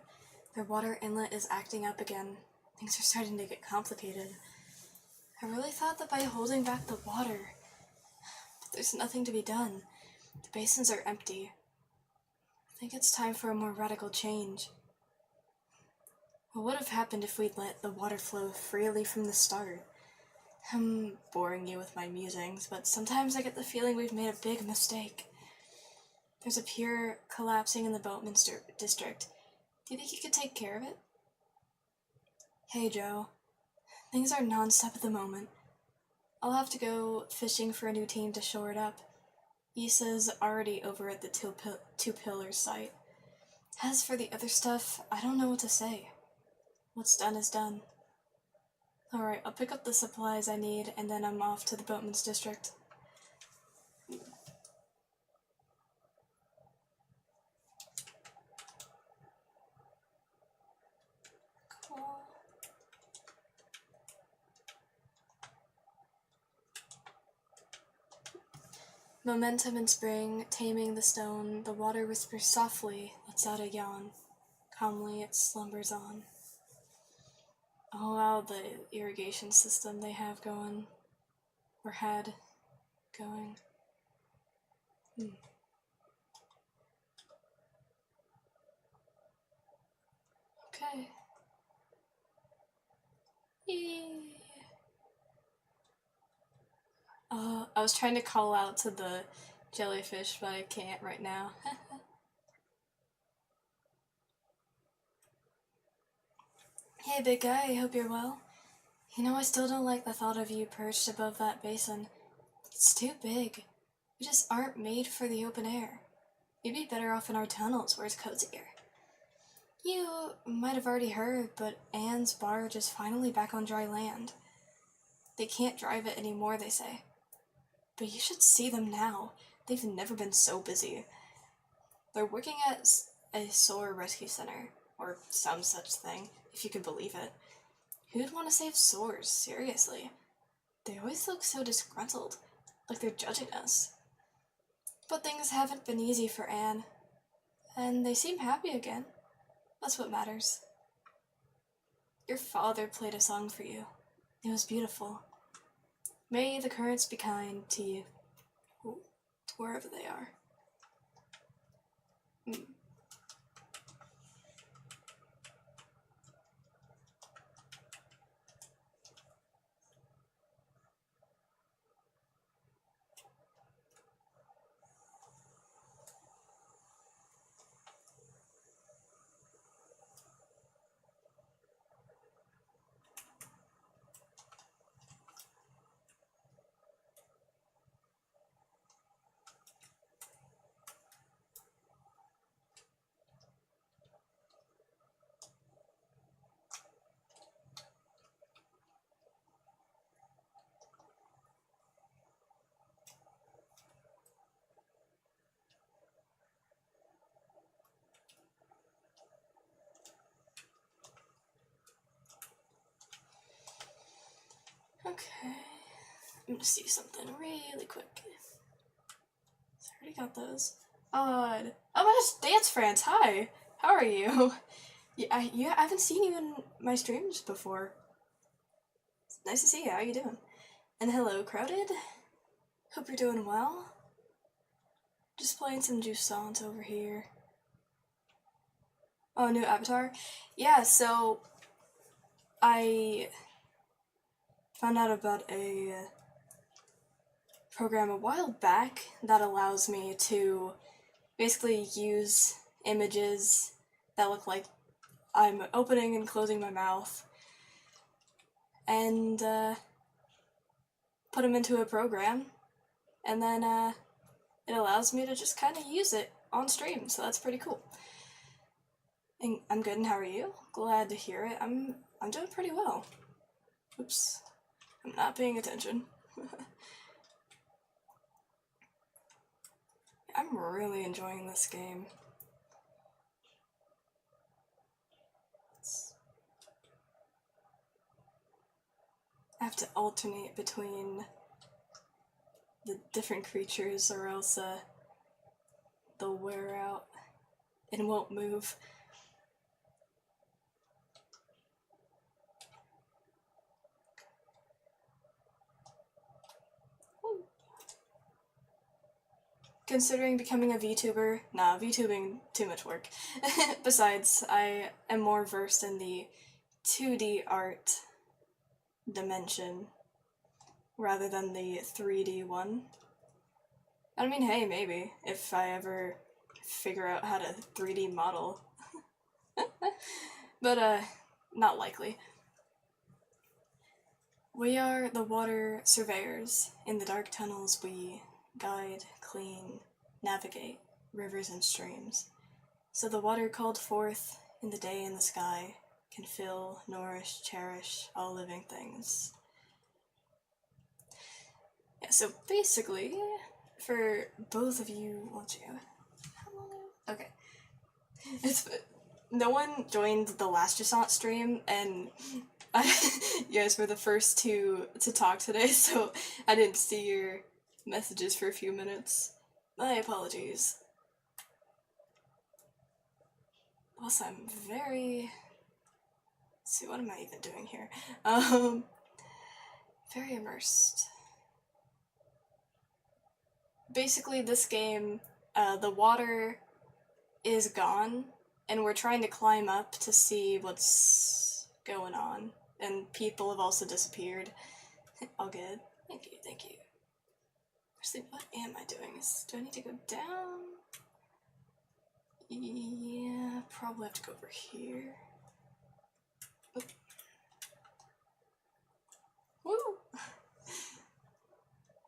Their water inlet is acting up again. Things are starting to get complicated. I really thought that by holding back the water, but there's nothing to be done. The basins are empty. I think it's time for a more radical change. What would have happened if we'd let the water flow freely from the start? I'm boring you with my musings, but sometimes I get the feeling we've made a big mistake. There's a pier collapsing in the Boatman district. Do you think you could take care of it? Hey, Joe. Things are non-stop at the moment. I'll have to go fishing for a new team to shore it up. Issa's already over at the Two Pillars site. As for the other stuff, I don't know what to say. What's done is done. Alright, I'll pick up the supplies I need, and then I'm off to the Boatman's district. Cool. Momentum in spring, taming the stone, the water whispers softly, lets out a yawn. Calmly it slumbers on. Oh wow, the irrigation system they have going, or had going. Okay. Yay. I was trying to call out to the jellyfish, but I can't right now. Hey, big guy, I hope you're well. You know, I still don't like the thought of you perched above that basin. It's too big. We just aren't made for the open air. You'd be better off in our tunnels, where it's cozier. You might have already heard, but Anne's barge is finally back on dry land. They can't drive it anymore, they say. But you should see them now. They've never been so busy. They're working at a sore rescue center, or some such thing, if you can believe it. Who'd want to save sores, seriously? They always look so disgruntled, like they're judging us. But things haven't been easy for Anne, and they seem happy again. That's what matters. Your father played a song for you. It was beautiful. May the currents be kind to you, to wherever they are. Okay, I'm gonna see something really quick. So I already got those. Odd. Oh my gosh, Dance France, hi! How are you? I haven't seen you in my streams before. It's nice to see you, how you doing? And hello, Crowded. Hope you're doing well. Just playing some JUSANT over here. Oh, new avatar? Yeah, so I found out about a program a while back that allows me to basically use images that look like I'm opening and closing my mouth and put them into a program, and then it allows me to just kind of use it on stream, so that's pretty cool. And I'm good, and how are you? Glad to hear it. I'm doing pretty well. Oops. I'm not paying attention. I'm really enjoying this game. I have to alternate between the different creatures or else they'll wear out and won't move. Considering becoming a VTuber, nah, VTubing, too much work. Besides, I am more versed in the 2D art dimension rather than the 3D one. I mean, hey, maybe, if I ever figure out how to 3D model. But, not likely. We are the water surveyors. In the dark tunnels we guide, clean, navigate rivers and streams. So the water called forth in the day in the sky can fill, nourish, cherish all living things. Yeah, so basically, for both of you, okay. No one joined the last JUSANT stream, and you guys were the first to talk today, so I didn't see your messages for a few minutes. My apologies. Plus, I'm very... Let's see, what am I even doing here? Very immersed. Basically, this game, the water is gone, and we're trying to climb up to see what's going on. And people have also disappeared. All good. Thank you, thank you. Actually, what am I doing? Do I need to go down? Yeah, probably have to go over here. Oop. Woo!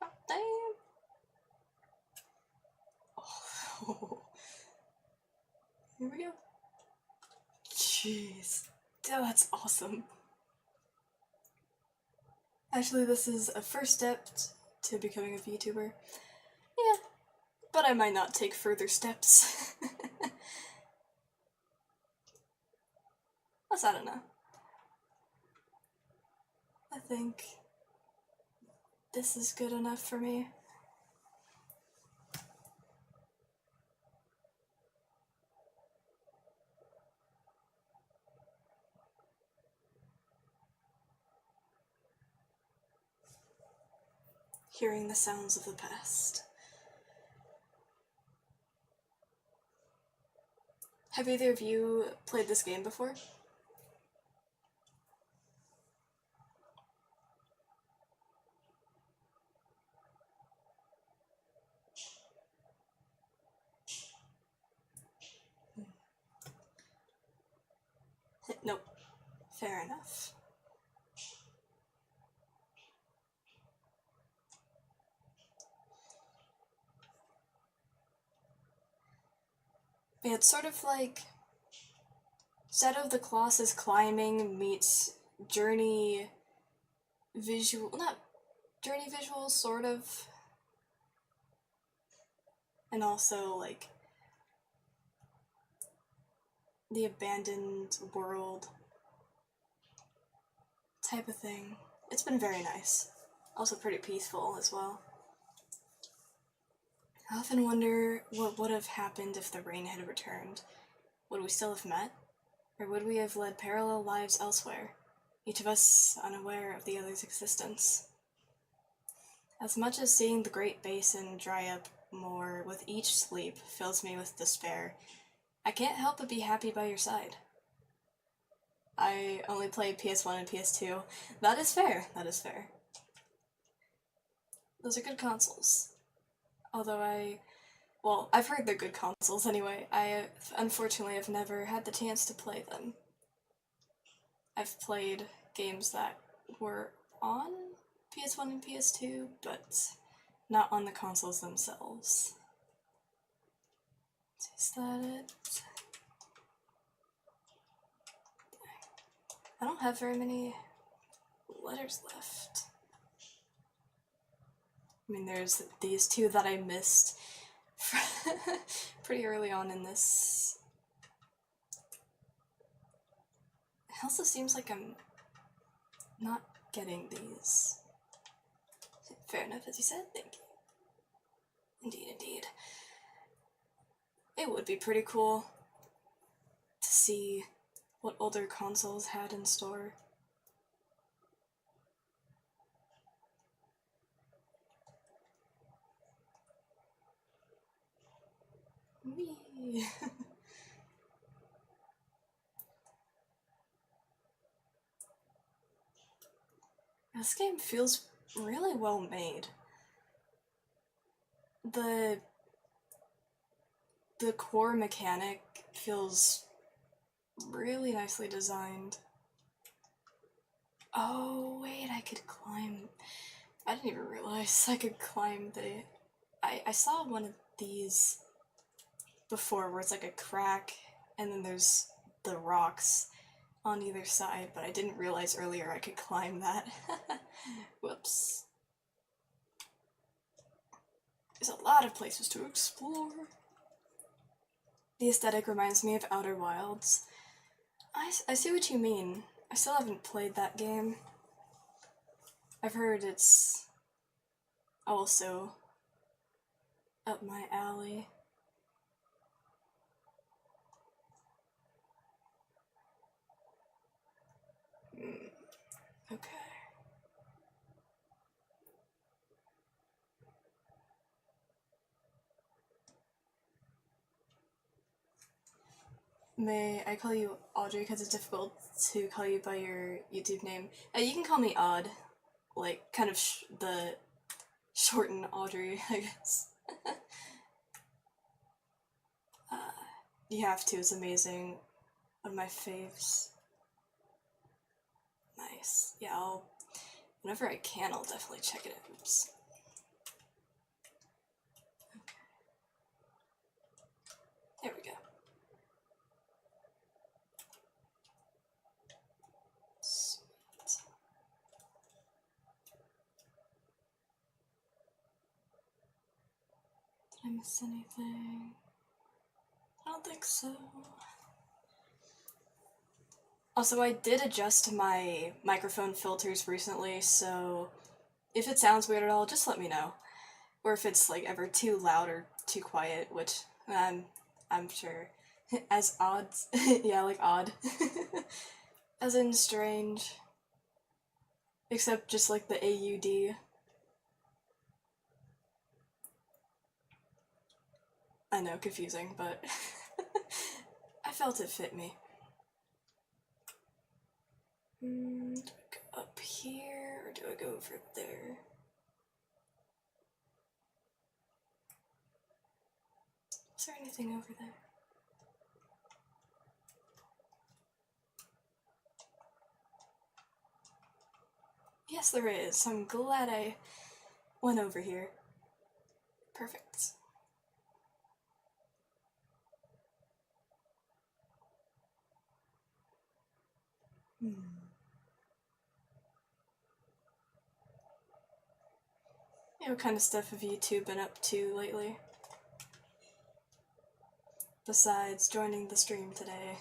Oh, damn! Oh. Here we go. Jeez. Oh, that's awesome. Actually, this is a first step to becoming a VTuber. Yeah, but I might not take further steps. Plus, I don't know. I think this is good enough for me. Hearing the sounds of the past. Have either of you played this game before? Nope. Fair enough. Yeah, it's sort of like Shadow of the Colossus climbing meets journey visual, not journey visual, sort of. And also, like, the abandoned world type of thing. It's been very nice. Also pretty peaceful as well. I often wonder what would have happened if the rain had returned. Would we still have met? Or would we have led parallel lives elsewhere, each of us unaware of the other's existence? As much as seeing the Great Basin dry up more with each sleep fills me with despair, I can't help but be happy by your side. I only play PS1 and PS2. That is fair, that is fair. Those are good consoles. Although well, I've heard they're good consoles anyway. I, unfortunately, have never had the chance to play them. I've played games that were on PS1 and PS2, but not on the consoles themselves. Is that it? I don't have very many letters left. I mean, there's these two that I missed pretty early on in this. It also seems like I'm not getting these. Fair enough, as you said, thank you. Indeed, indeed. It would be pretty cool to see what older consoles had in store. Whee! This game feels really well made. The core mechanic feels really nicely designed. Oh, wait, I could climb. I didn't even realize I could climb the... I saw one of these before where it's like a crack and then there's the rocks on either side, but I didn't realize earlier I could climb that. Whoops. There's a lot of places to explore. The aesthetic reminds me of Outer Wilds. I see what you mean. I still haven't played that game. I've heard it's also up my alley. Okay. May I call you Audrey because it's difficult to call you by your YouTube name? You can call me Odd. Like, kind of the shortened Audrey, I guess. You have to, it's amazing. One of my faves. Nice. Yeah, whenever I can, I'll definitely check it out. Oops. Okay. There we go. Sweet. Did I miss anything? I don't think so. Also, I did adjust my microphone filters recently, so if it sounds weird at all, just let me know. Or if it's like ever too loud or too quiet, which I'm sure. As odd. Yeah, like odd. As in strange. Except just like the AUD. I know, confusing, but I felt it fit me. Do I go up here, or do I go over there? Is there anything over there? Yes, there is. I'm glad I went over here. Perfect. Yeah, what kind of stuff have you two been up to lately? Besides joining the stream today.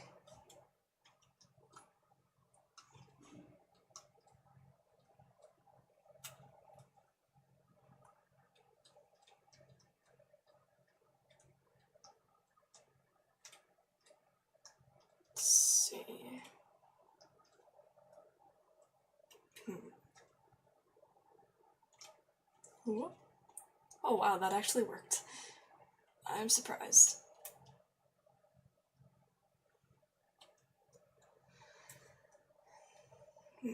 Let's see. Oh wow, that actually worked. I'm surprised. No,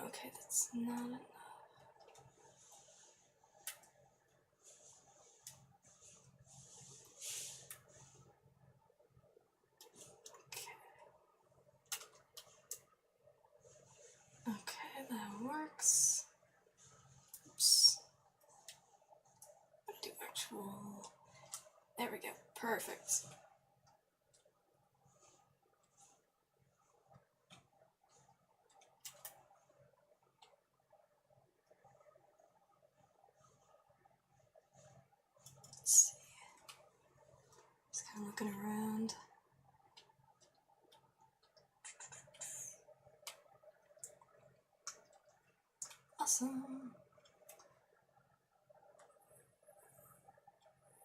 okay, that's not enough. Okay, that works. Oops. I'm gonna do actual. There we go. Perfect. Let's see. Just kind of looking around. Awesome.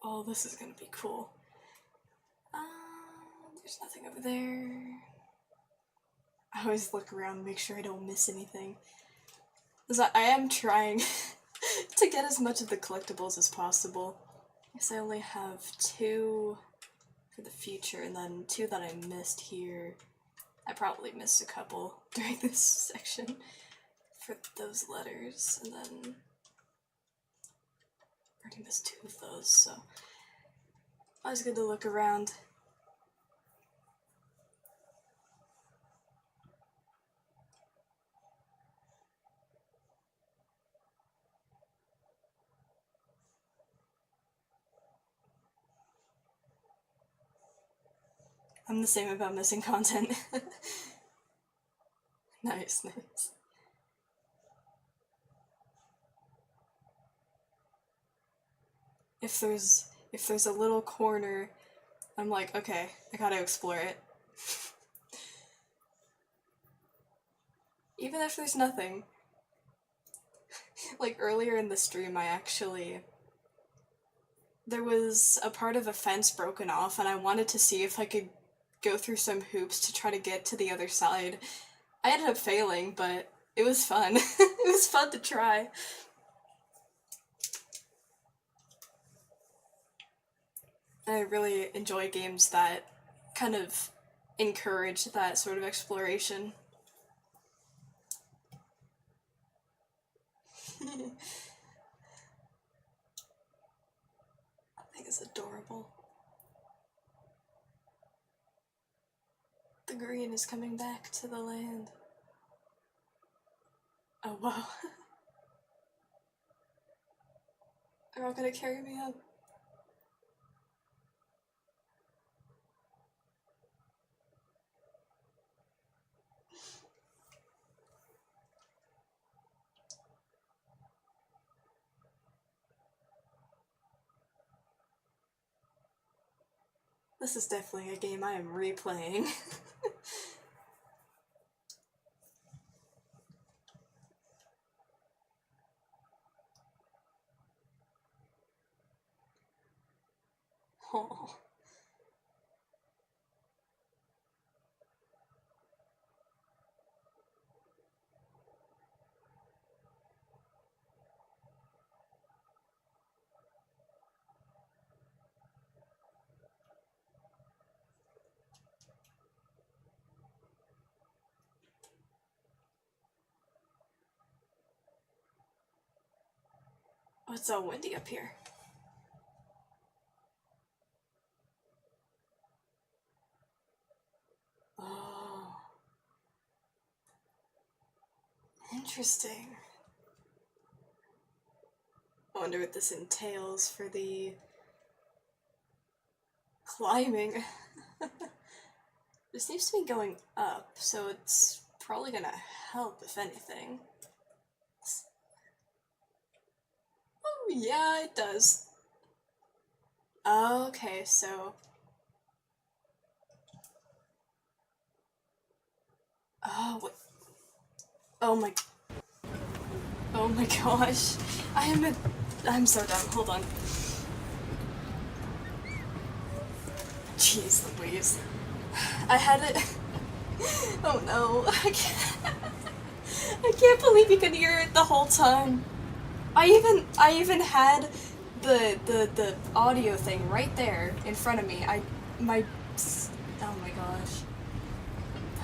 Oh, this is gonna be cool. There's nothing over there. I always look around, make sure I don't miss anything. Because I am trying to get as much of the collectibles as possible. I guess I only have 2 for the future, and then 2 that I missed here. I probably missed a couple during this section for those letters, and then I already missed 2 of those, so always good to look around. I'm the same about missing content. Nice, nice. If there's a little corner, I'm like, okay, I gotta explore it. Even if there's nothing. Like earlier in the stream, there was a part of a fence broken off, and I wanted to see if I could go through some hoops to try to get to the other side. I ended up failing, but it was fun. It was fun to try. I really enjoy games that kind of encourage that sort of exploration. I think it's adorable. The green is coming back to the land. Oh wow. They're all gonna carry me up. This is definitely a game I am replaying. Oh. Oh, it's so windy up here. Oh. Interesting. I wonder what this entails for the climbing. This seems to be going up, so it's probably gonna help if anything. Oh, yeah, it does. Okay, so... Oh, what? Oh my... Oh my gosh. I'm so dumb. Hold on. Jeez Louise. I had it... Oh no. I can't believe you could hear it the whole time. I even had the audio thing right there in front of me. Oh my gosh.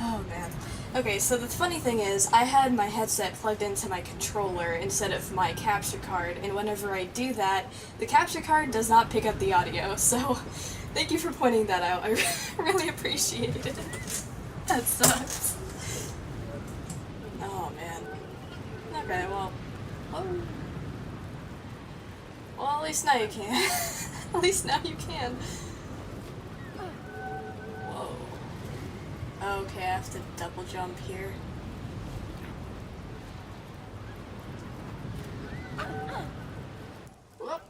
Oh man. Okay, so the funny thing is, I had my headset plugged into my controller instead of my capture card, and whenever I do that, the capture card does not pick up the audio, so thank you for pointing that out. I really appreciate it. That sucks. Oh man. Okay, well. Well, at least now you can. At least now you can. Whoa. Okay, I have to double jump here. Whoop.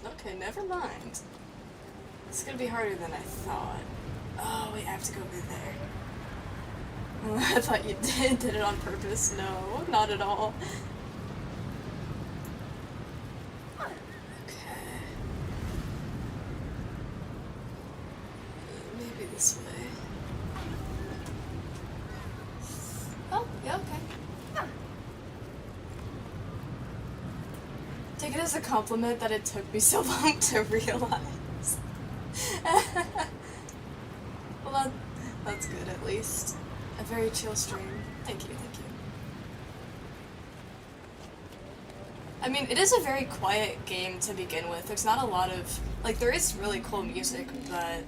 Okay, never mind. It's gonna be harder than I thought. Oh, wait, I have to go over there. I thought you did it on purpose. No, not at all. Okay. Maybe this way. Oh, yeah, okay. Take it as a compliment that it took me so long to realize. Well, that's good at least. A very chill stream. Thank you, thank you. I mean, it is a very quiet game to begin with. There's not a lot of... Like, there is really cool music, but...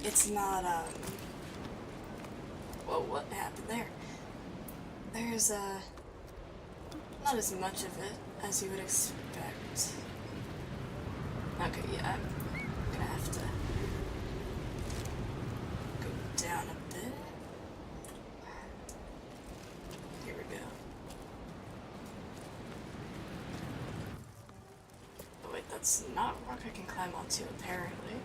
It's not, Whoa, what happened there? There's, not as much of it as you would expect. Okay, yeah, I'm gonna have to go down a bit. Here we go. Oh wait, that's not a rock I can climb onto, apparently.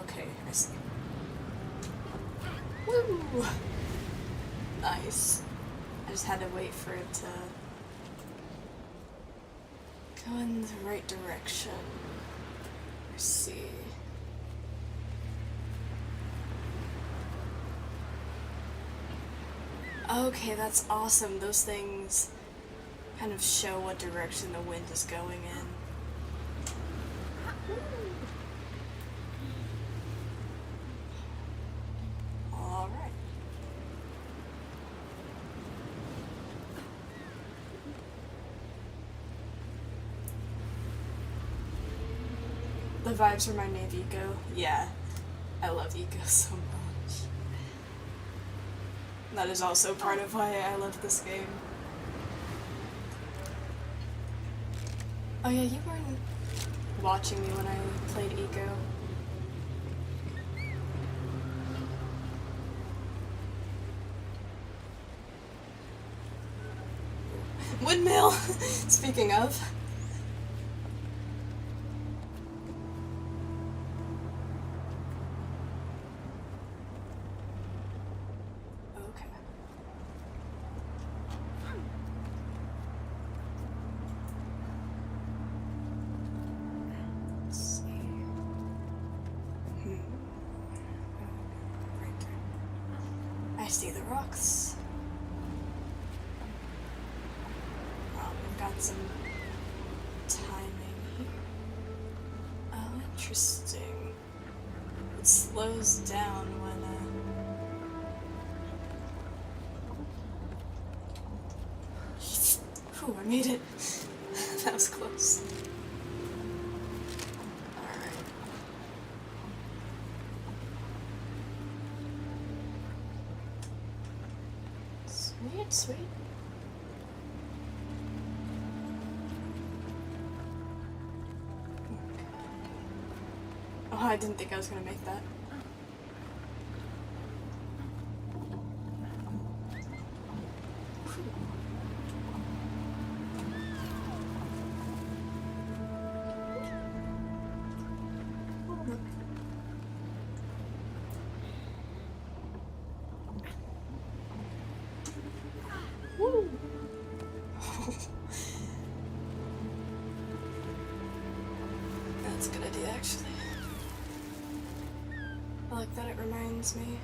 Okay, I see. Woo! Nice. I just had to wait for it to go in the right direction. Let's see. Okay, that's awesome. Those things kind of show what direction the wind is going in. Alright. The vibes remind me of Eco. Yeah, I love Eco so much. That is also part of why I love this game. Oh yeah, you weren't watching me when I played Eco. Windmill! Speaking of. Okay. Let's see. Right there. I see the rocks. We've got some timing here. Oh, interesting. It slows down when, Whew, I made it. That was close. Alright. Sweet, sweet. Oh, I didn't think I was gonna make that. Woo! That's a good idea, actually. I like that it reminds me.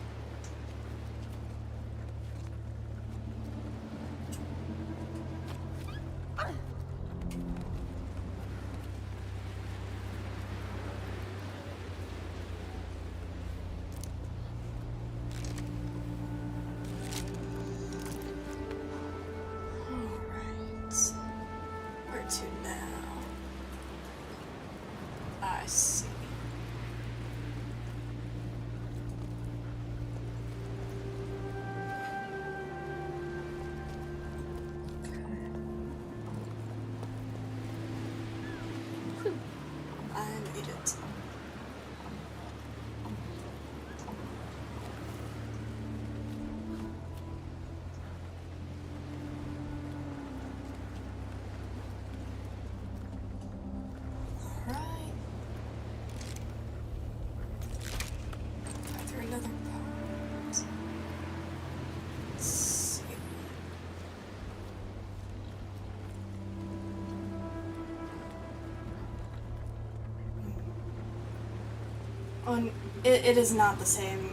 It is not the same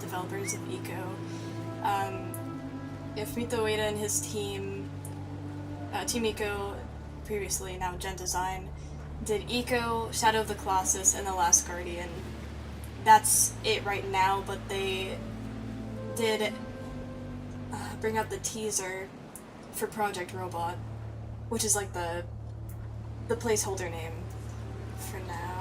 developers of Eco. Fumito Ueda and his team, Team Eco, previously now Gen Design, did Eco, Shadow of the Colossus, and The Last Guardian. That's it right now, but they did bring up the teaser for Project Robot, which is like the placeholder name for now.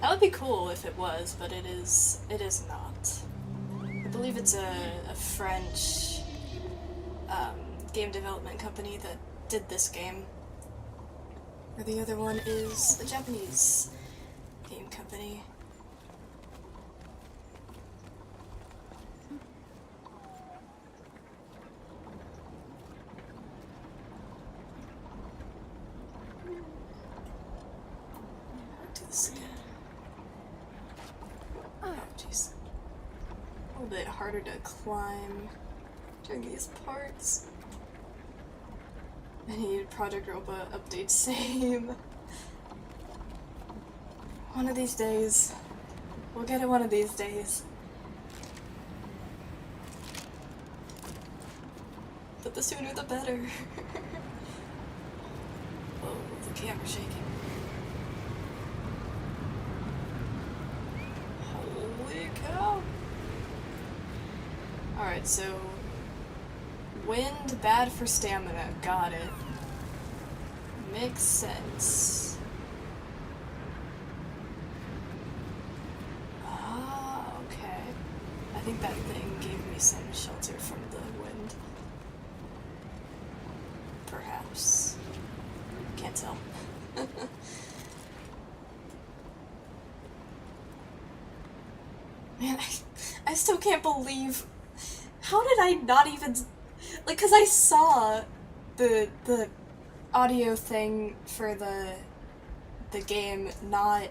That would be cool if it was, but it is not. I believe it's a French game development company that did this game. Or the other one is a Japanese game company. Do this again. Oh, jeez. A little bit harder to climb during these parts. I need Project Robot update same. One of these days. We'll get it one of these days. But the sooner the better. Whoa, the camera's shaking. Holy cow. Alright, so wind, bad for stamina. Got it. Makes sense. Ah, okay. I think that thing gave me some shelter from the wind. Perhaps. Can't tell. Man, I still can't believe... How did I not even... Like, cause I saw the audio thing for the game not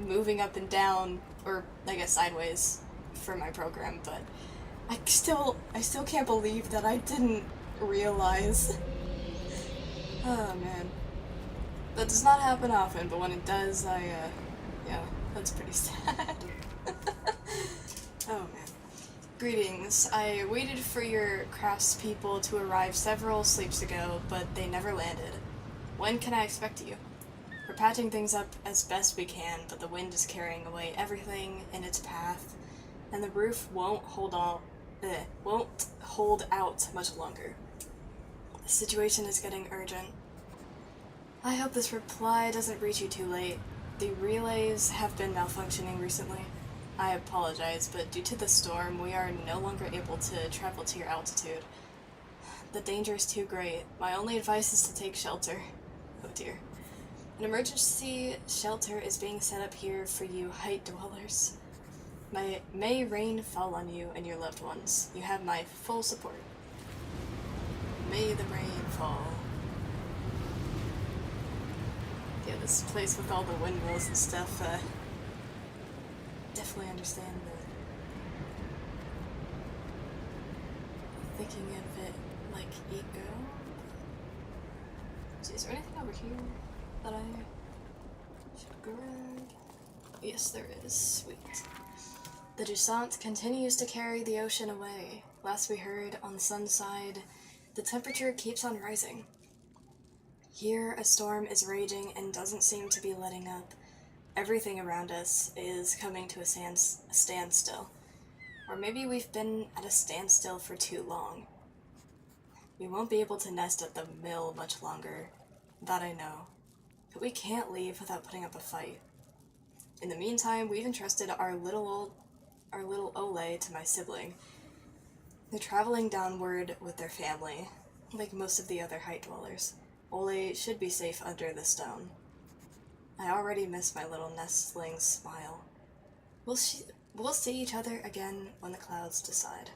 moving up and down, or I guess sideways for my program, but I still can't believe that I didn't realize. Oh man. That does not happen often, but when it does, yeah, that's pretty sad. Oh man. Greetings. I waited for your craftspeople to arrive several sleeps ago, but they never landed. When can I expect you? We're patching things up as best we can, but the wind is carrying away everything in its path, and the roof won't hold out much longer. The situation is getting urgent. I hope this reply doesn't reach you too late. The relays have been malfunctioning recently. I apologize, but due to the storm, we are no longer able to travel to your altitude. The danger is too great. My only advice is to take shelter. Oh dear. An emergency shelter is being set up here for you height dwellers. May rain fall on you and your loved ones. You have my full support. May the rain fall. Yeah, this place with all the windmills and stuff, definitely understand the thinking of it like eco. So is there anything over here that I Yes, there is. Sweet. The JUSANT continues to carry the ocean away. Last we heard, on the sun's side, the temperature keeps on rising. Here, a storm is raging and doesn't seem to be letting up. Everything around us is coming to a standstill. Or maybe we've been at a standstill for too long. We won't be able to nest at the mill much longer, that I know. But we can't leave without putting up a fight. In the meantime, we've entrusted our little Ole to my sibling. They're traveling downward with their family, like most of the other height dwellers. Ole should be safe under the stone. I already miss my little nestling's smile. We'll see each other again when the clouds decide.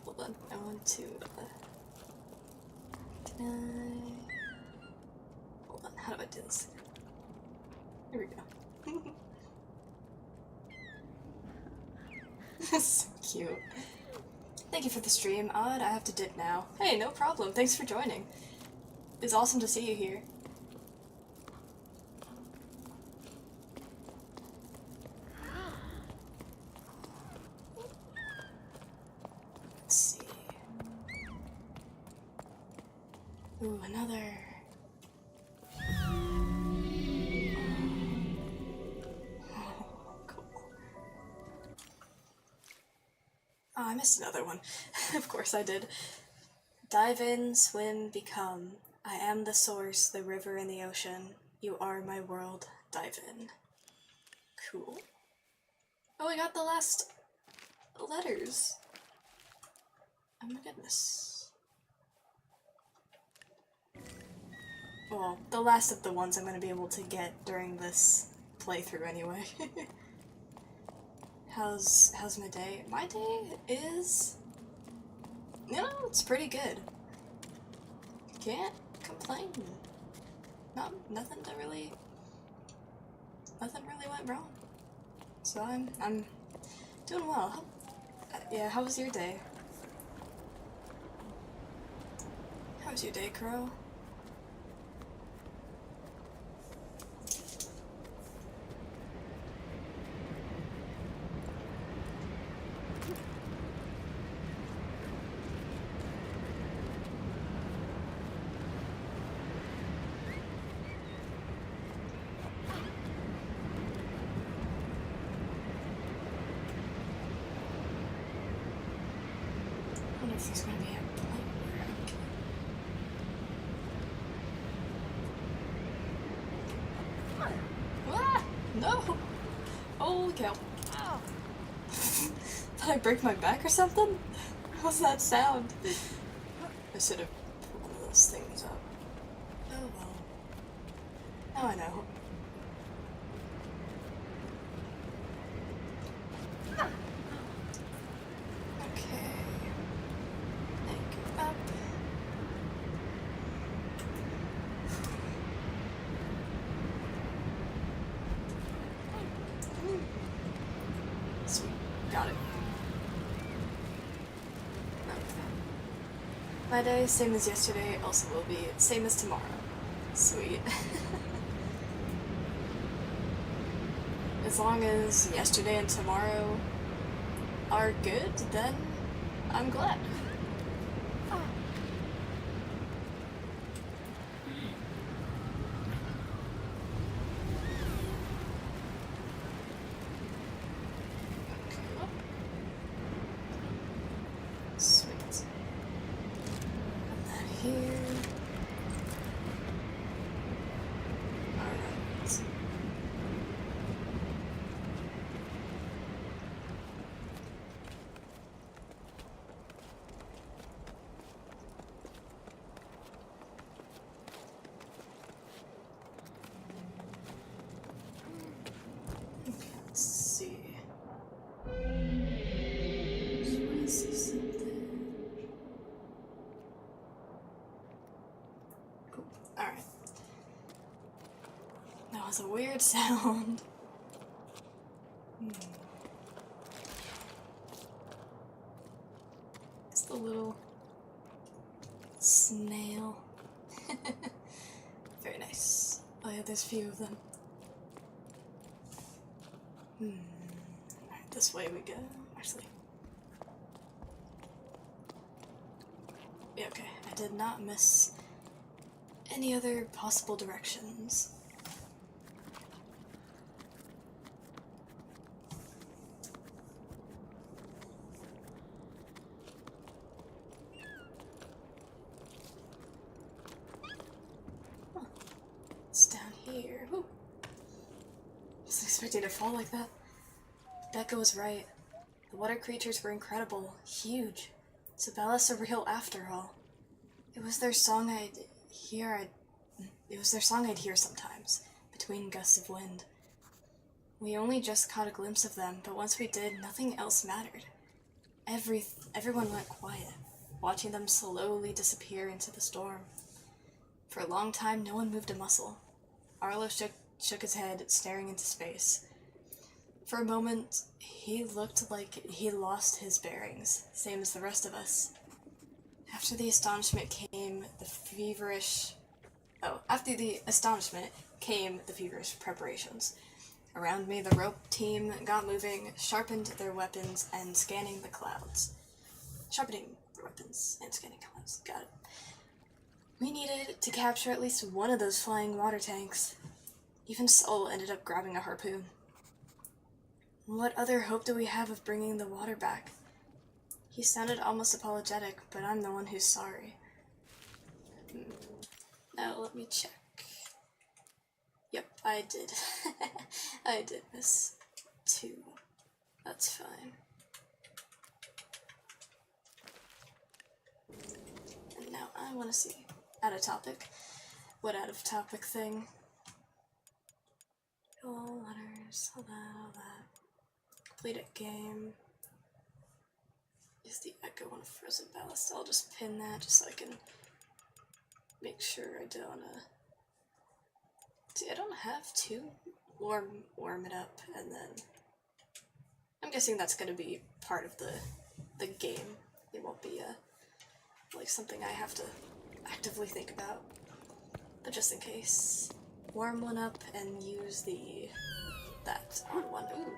Hold on, I want to... Hold on, how do I do this? Here we go. So cute. Thank you for the stream, Odd. I have to dip now. Hey, no problem. Thanks for joining. It's awesome to see you here. Let's see. Ooh, another. Oh, I missed another one. Of course I did. Dive in, swim, become. I am the source, the river and the ocean. You are my world. Dive in. Cool. Oh, I got the last letters. Oh my goodness. Well, the last of the ones I'm going to be able to get during this playthrough anyway. How's my day? My day is, you know, it's pretty good. Can't complain. Nothing really went wrong. So I'm doing well. Yeah, how was your day? How was your day, Crow? I wonder if there's gonna be a point where Ah! No! Holy cow. Did I break my back or something? What's that sound? I should have put one of those things up. Oh well. Now I know. Okay. Leg up. Sweet. Got it. Okay. My day, same as yesterday, also will be same as tomorrow. Sweet. As long as yesterday and tomorrow are good, then I'm glad. Sweet. Put that here. Alright. Let's see. Just wanna see something. Cool. Alright. That was a weird sound. It's the little snail. there's a few of them. Alright, this way we go. Actually. Yeah, okay. I did not miss any other possible directions. It's down here. Ooh. I wasn't expecting to fall like that. Becca was right. The water creatures were incredible, huge. Sabella's surreal after all. It was their song I'd hear sometimes, between gusts of wind. We only just caught a glimpse of them, but once we did, nothing else mattered. Everyone went quiet, watching them slowly disappear into the storm. For a long time, no one moved a muscle. Arlo shook his head, staring into space. For a moment, he looked like he lost his bearings, same as the rest of us. After the astonishment came the feverish preparations. Around me, the rope team got moving, sharpening their weapons and scanning the clouds. Got it. We needed to capture at least one of those flying water tanks. Even Sol ended up grabbing a harpoon. What other hope do we have of bringing the water back? He sounded almost apologetic, but I'm the one who's sorry. Now let me check. Yep, I did. I did miss 2. That's fine. And now I want to see, out of topic, what out of topic thing? All letters, all that. Complete a game. Is the echo on a frozen ballast? I'll just pin that just so I can make sure I don't, see, I don't have to warm it up, and then I'm guessing that's gonna be part of the game. It won't be, like something I have to actively think about. But just in case, warm one up and use that on one. Ooh.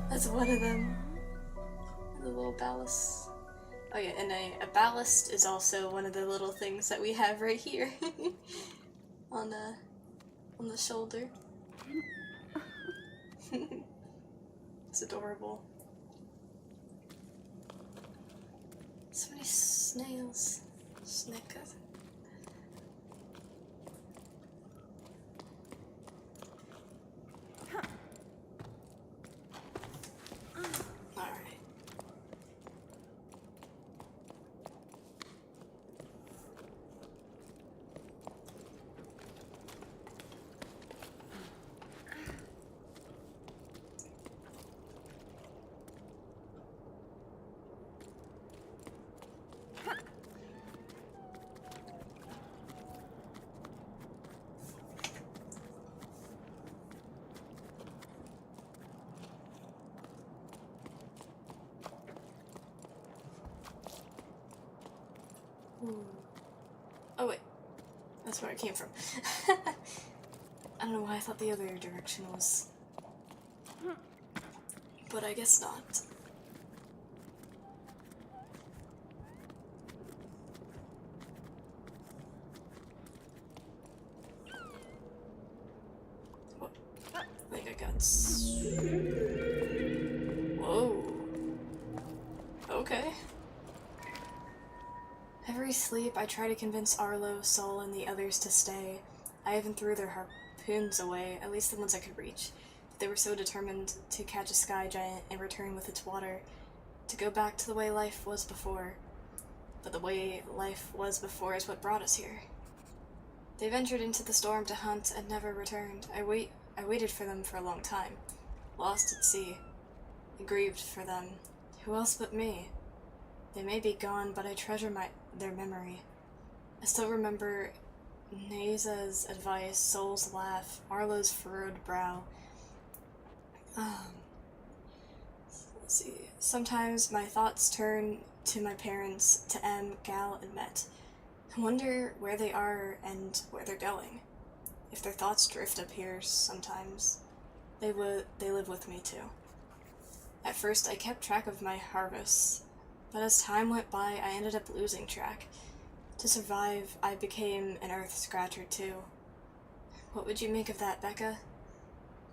That's one of them. The little ballast. Oh yeah, and a ballast is also one of the little things that we have right here. on the shoulder. It's adorable. So many snails. Snickers. Ooh. Oh wait, that's where it came from. I don't know why I thought the other direction was, but I guess not. What? I think I got whoa. Okay. Every sleep, I try to convince Arlo, Sol, and the others to stay. I even threw their harpoons away, at least the ones I could reach. But they were so determined to catch a sky giant and return with its water, to go back to the way life was before. But the way life was before is what brought us here. They ventured into the storm to hunt and never returned. I waited for them for a long time, lost at sea. I grieved for them. Who else but me? They may be gone, but I treasure their memory. I still remember Neza's advice, Sol's laugh, Arlo's furrowed brow. Let's see. Sometimes my thoughts turn to my parents, to Em, Gal, and Met. I wonder where they are and where they're going. If their thoughts drift up here sometimes, they live with me too. At first, I kept track of my harvests, but as time went by, I ended up losing track. To survive, I became an earth scratcher too. What would you make of that, Becca?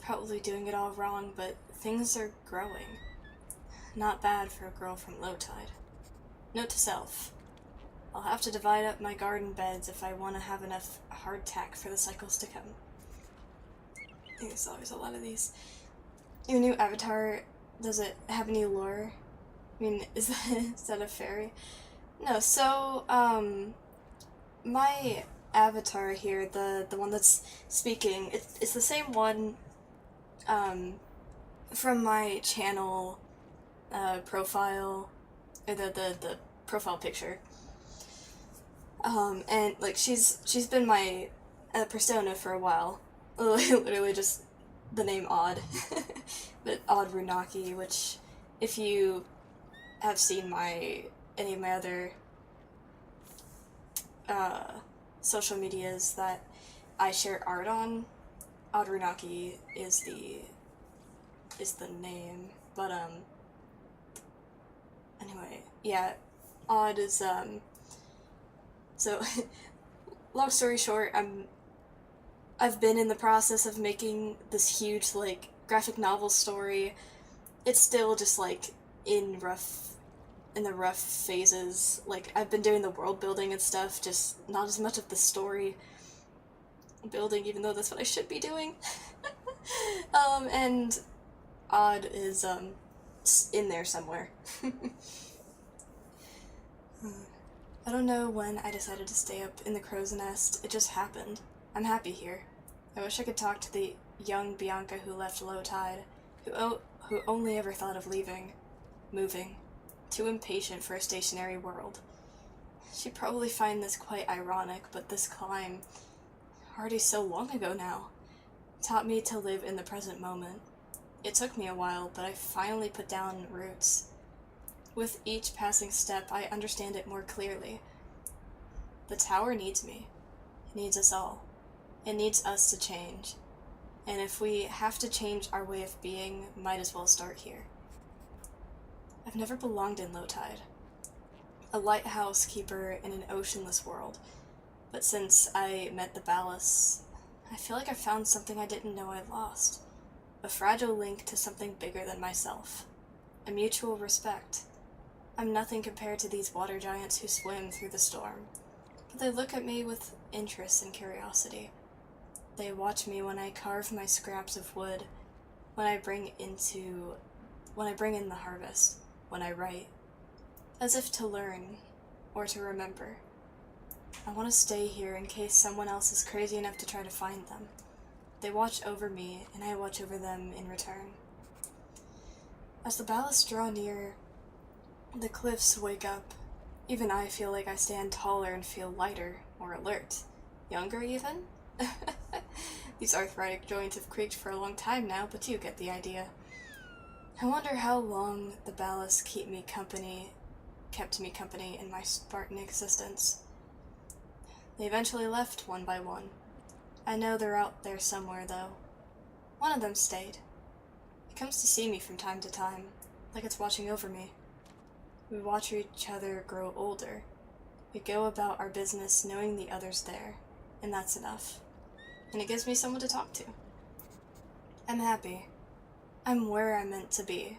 Probably doing it all wrong, but things are growing. Not bad for a girl from low tide. Note to self. I'll have to divide up my garden beds if I want to have enough hardtack for the cycles to come. I think there's always a lot of these. Your new avatar, does it have any lore? I mean, is that a fairy? No, so, my avatar here, the one that's speaking, it's the same one, from my channel, profile, or the profile picture. And, like, she's been my persona for a while. Literally just the name Odd. But Odd Runaki, which, if you have seen any of my other social medias that I share art on, Odd Runaki is the name. But anyway, yeah, Odd is so long story short, I've been in the process of making this huge, like, graphic novel story. It's still just, like, in the rough phases. Like, I've been doing the world building and stuff, just not as much of the story building, even though that's what I should be doing. And Odd is, in there somewhere. I don't know when I decided to stay up in the crow's nest. It just happened. I'm happy here. I wish I could talk to the young Bianca who left low tide, who only ever thought of leaving, moving, too impatient for a stationary world. She'd probably find this quite ironic, but this climb, already so long ago now, taught me to live in the present moment. It took me a while, but I finally put down roots. With each passing step, I understand it more clearly. The tower needs me. It needs us all. It needs us to change. And if we have to change our way of being, might as well start here. I've never belonged in low tide. A lighthouse keeper in an oceanless world. But since I met the Ballast, I feel like I found something I didn't know I lost. A fragile link to something bigger than myself. A mutual respect. I'm nothing compared to these water giants who swim through the storm, but they look at me with interest and curiosity. They watch me when I carve my scraps of wood, when I bring in the harvest, when I write, as if to learn, or to remember. I want to stay here in case someone else is crazy enough to try to find them. They watch over me, and I watch over them in return. As the Ballast draw near, the cliffs wake up. Even I feel like I stand taller and feel lighter, more alert. Younger, even? These arthritic joints have creaked for a long time now, but you get the idea. I wonder how long the Ballast kept me company in my Spartan existence. They eventually left one by one. I know they're out there somewhere, though. One of them stayed. It comes to see me from time to time, like it's watching over me. We watch each other grow older. We go about our business knowing the other's there, and that's enough. And it gives me someone to talk to. I'm happy. I'm where I'm meant to be,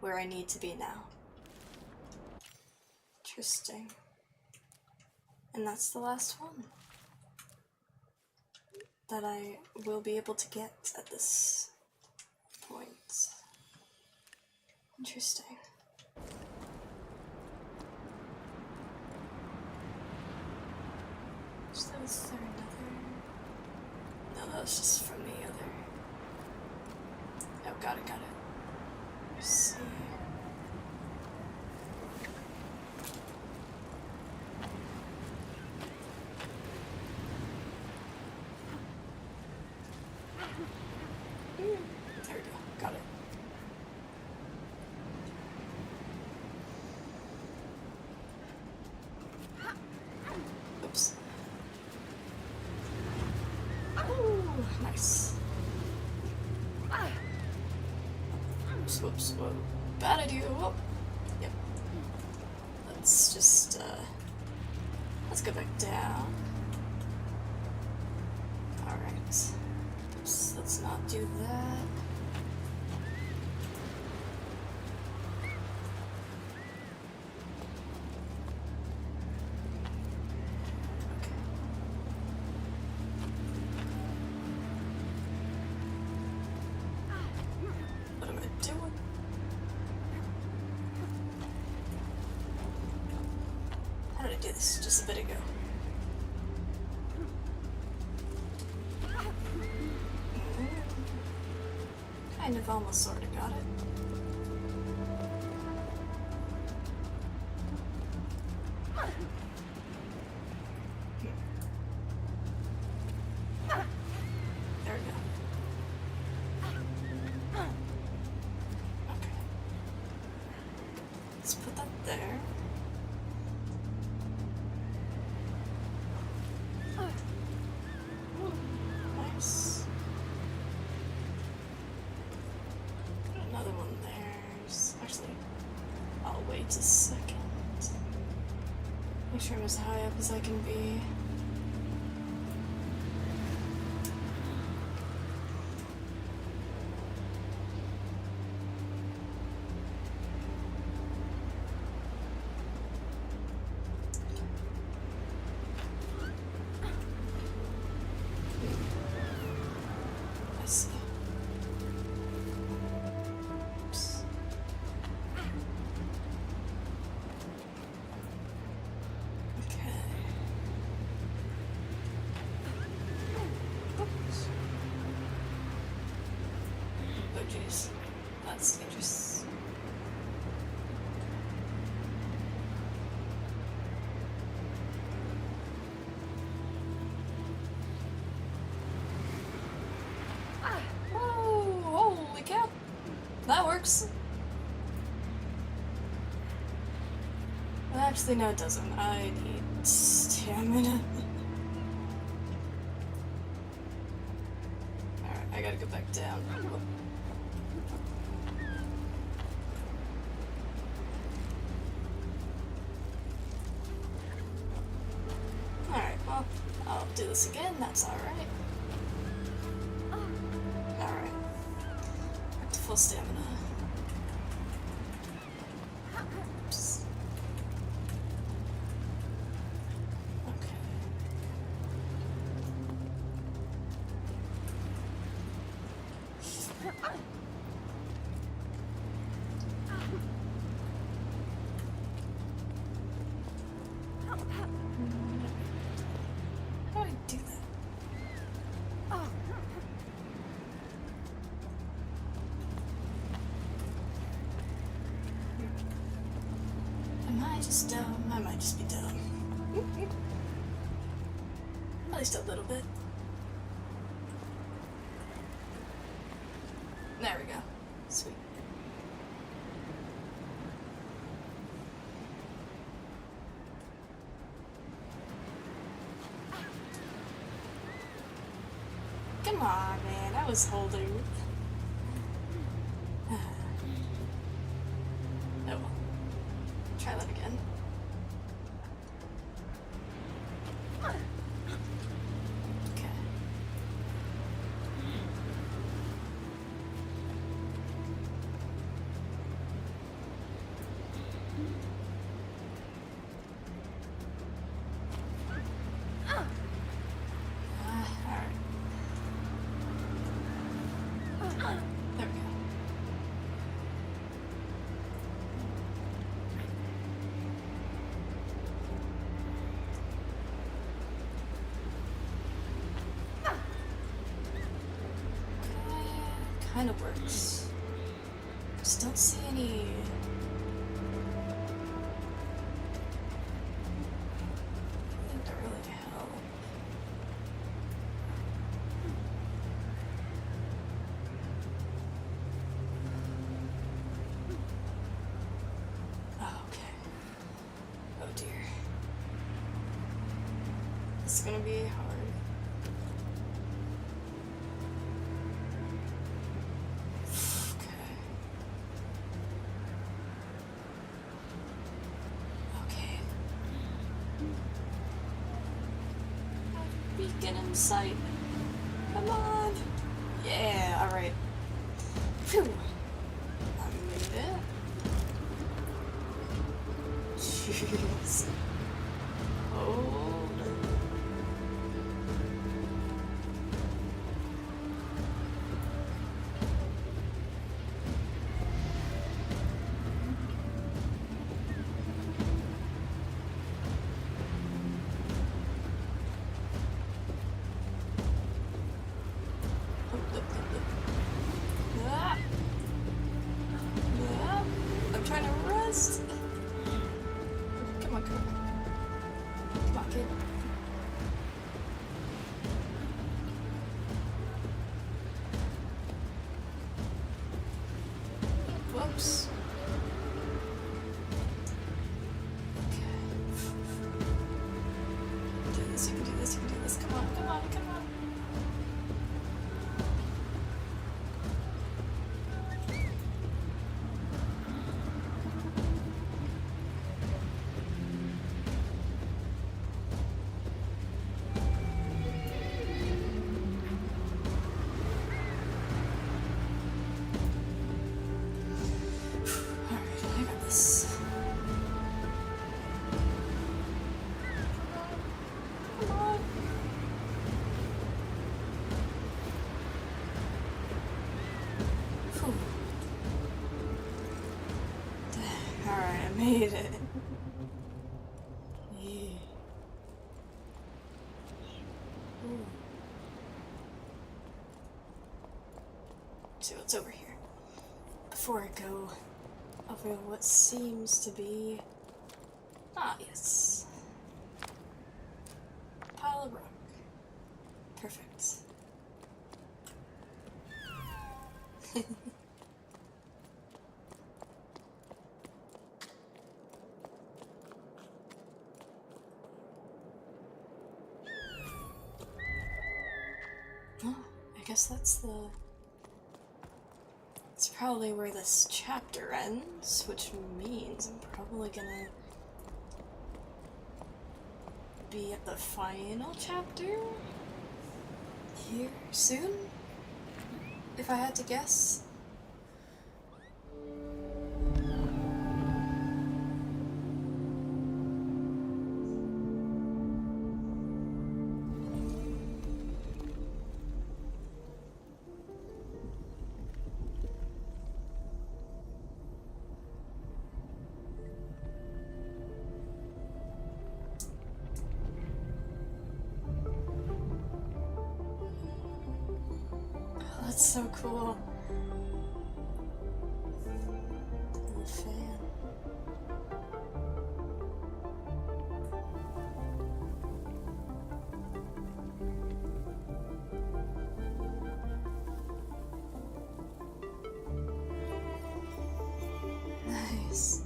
where I need to be now. Interesting. And that's the last one that I will be able to get at this point. Interesting. Was there another? No, that was just from the other. Oh, got it. Let's see. There we go, got it. Oops. whoops, whoa. Bad idea, whoop. Yep. Let's just, let's go back down. Alright. Oops, let's not do that. How did I do this just a bit ago? Kind of almost sorta got it. There we go. Okay. Let's put that there. Nice. Put another one there. Actually, I'll wait a second. Make sure I'm as high up as I can be. I see. Oops. Okay. Oops. Oh jeez, that's dangerous. Oh, holy cow. That works. Actually, no, it doesn't. I need stamina. Alright, I gotta go back down. Alright, well, I'll do this again, that's alright. Alright. Back to full stamina. Oops. Okay. How do I do that? Am I just dumb? I might just be dumb. At least a little bit. There we go. Sweet. Come on, man. I was holding. Oh well. Try that again. Okay. Alright. There we go. Kind of works. Just don't see any. Nothing to really help. Oh, okay. Oh dear. This is gonna be hard. Okay. get in sight. Come on! Yeah, alright. Phew! I made it. Jeez. Oh. I'm trying to rest. Come on, come on. Come on, kid. Whoops. Okay. You can do this, you can do this, you can do this. Come on, come on, come on. Alright, I made it. Yeah. See what's over here. Before I go over what seems to be... Ah, yes. Pile of rock. Perfect. Oh, I guess that's probably where this chapter ends, which means I'm probably gonna be at the final chapter here soon, if I had to guess. That's so cool. The fan. Nice.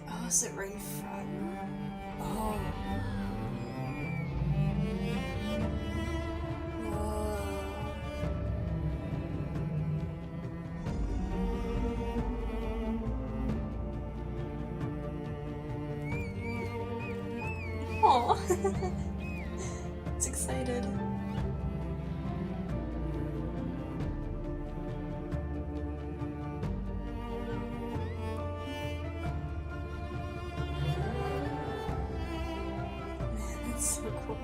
Oh, is it rain from? Oh. Whoa. Oh. It's excited. So cool.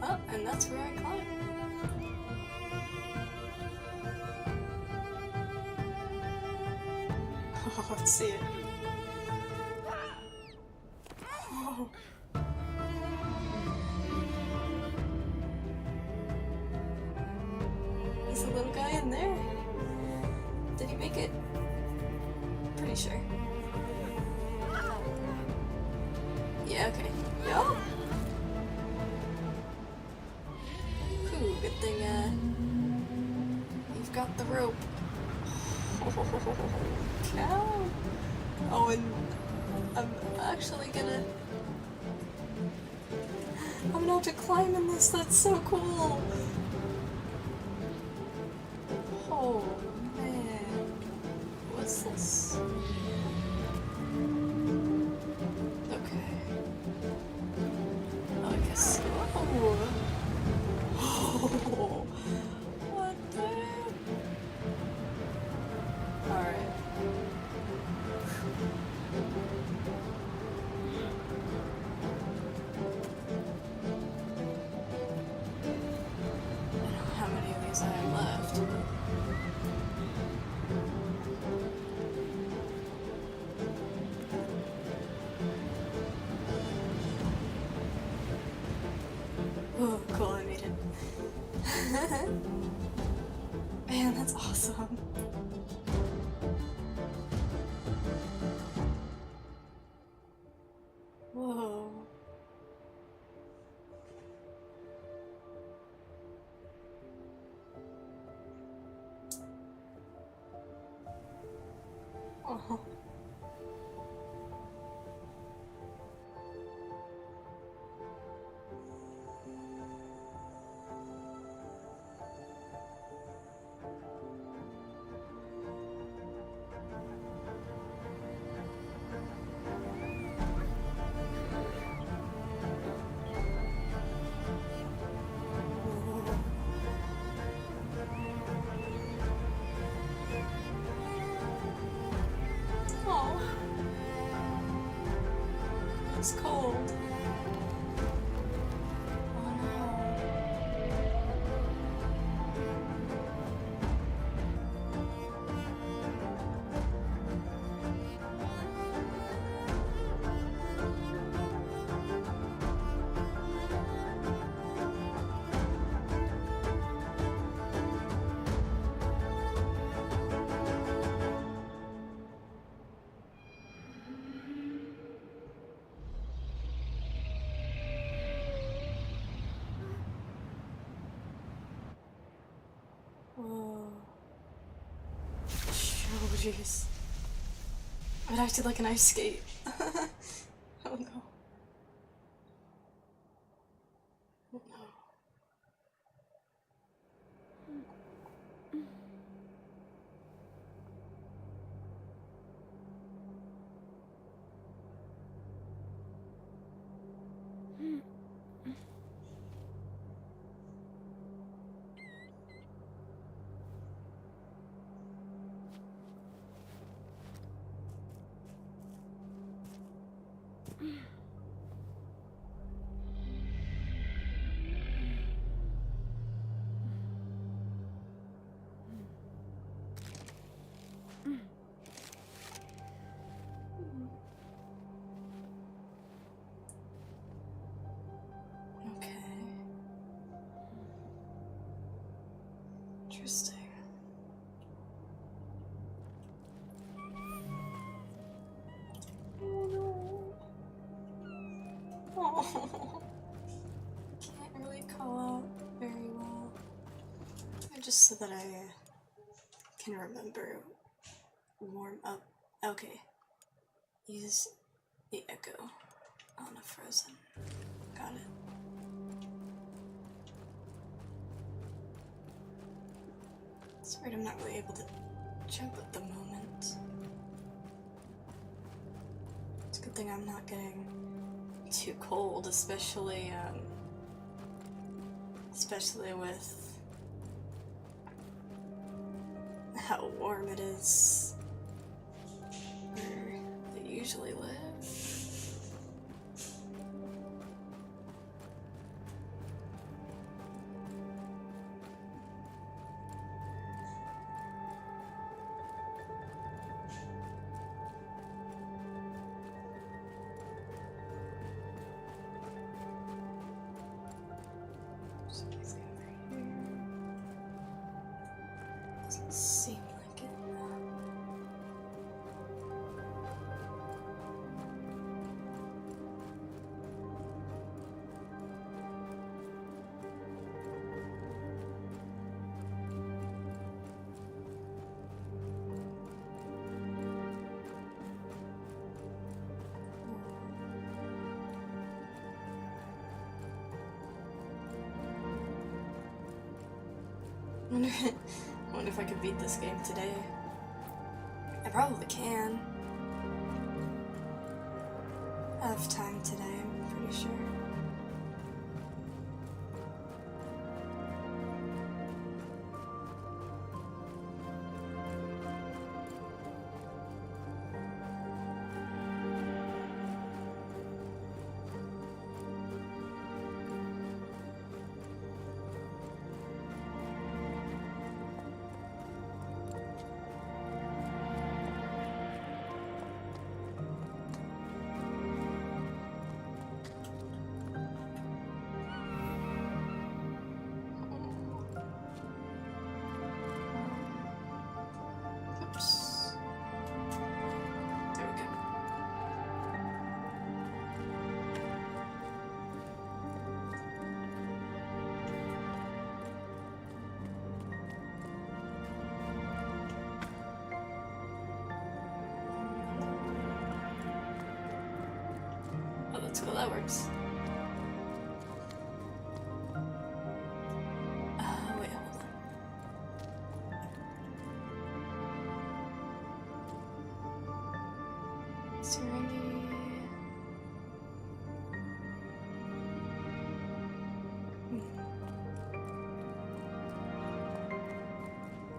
Oh, and that's where I climb. Oh, let's see it. Oh. There's a little guy in there. Did he make it? Pretty sure. Yeah, okay. Yo! Ooh, good thing, got the rope. Oh, cow. Oh, and I'm actually gonna have to climb in this. That's so cool. Oh man, what's this? Okay. Oh, I guess. Oh. What the? Alright. I don't know how many of these I have left. Oh, cool, I made it. Man, that's awesome. Whoa. Oh. Oh. It's cold. Oh no. Whoa. Oh jeez. It acted like an ice skate. Oh no. Oh no. Okay. Interesting. Oh no. Oh. Can't really call out very well. Just so that I can remember. Warm up. Okay. Use the echo on a frozen. Got it. It's weird I'm not really able to jump at the moment. It's a good thing I'm not getting too cold, especially with how warm it is where they usually live. Doesn't seem like it. I wonder if I could beat this game today. I probably can. I have time today, I'm pretty sure. That's cool, that works. Wait, hold on. Is there any...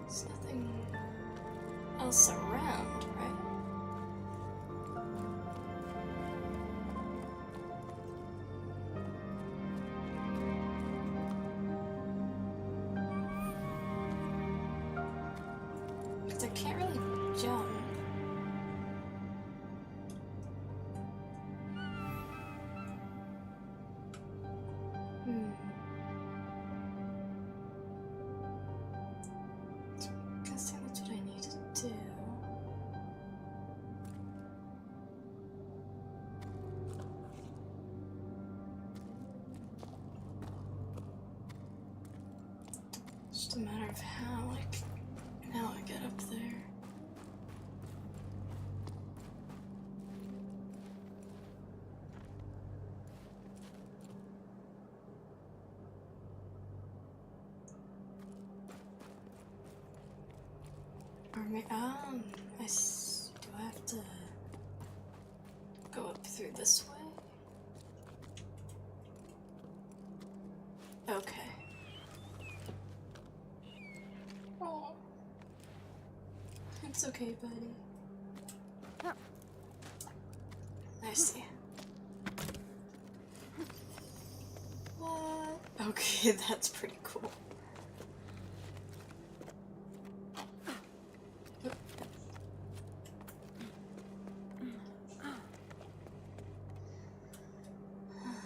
There's nothing else around, right? I can't really jump. Guessing that's what I need to do. It's just a matter of how I get up there. Or do I have to go up through this way? Okay. Oh. It's okay, buddy. I see. What? Okay, that's pretty cool.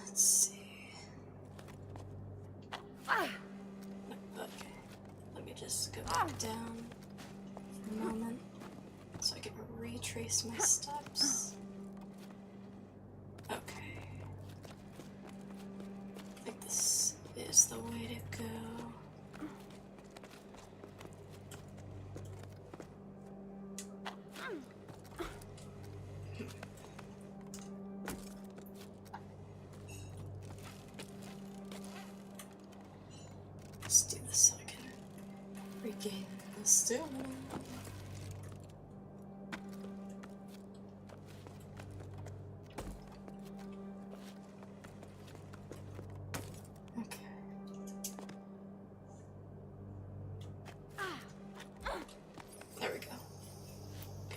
Let's see. Okay. Let me just go back down for a moment so I can retrace my steps. Okay. I think this is the way to go. Let's do this so I can regain the stamina. There we go.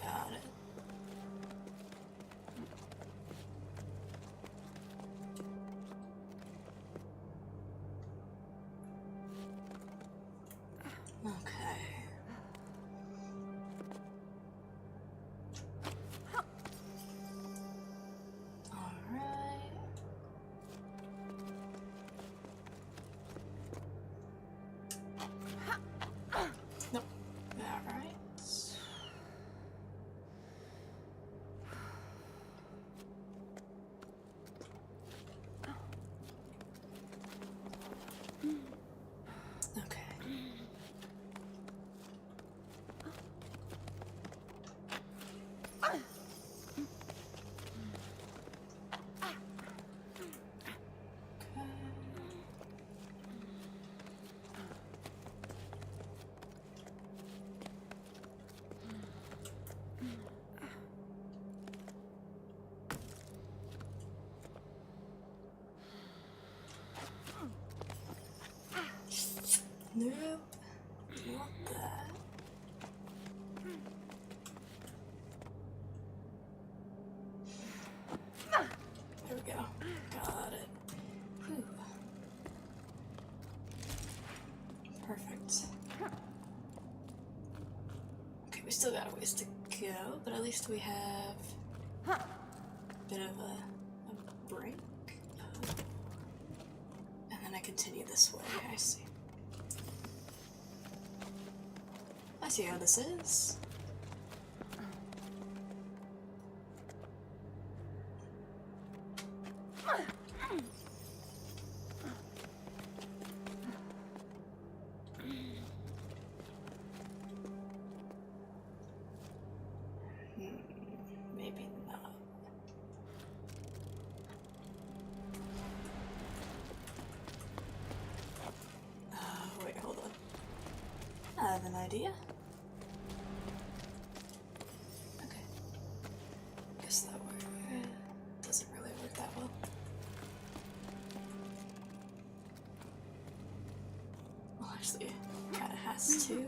Got it. Okay. Nope. Not that. There we go. Got it. Whew. Perfect. Okay, we still got a ways to go, but at least we have a bit of a break. And then I continue this way, I see. I see how this is. Maybe not. Wait, hold on. I have an idea. Okay. Guess that doesn't really work that well. Well, actually, it kinda has to.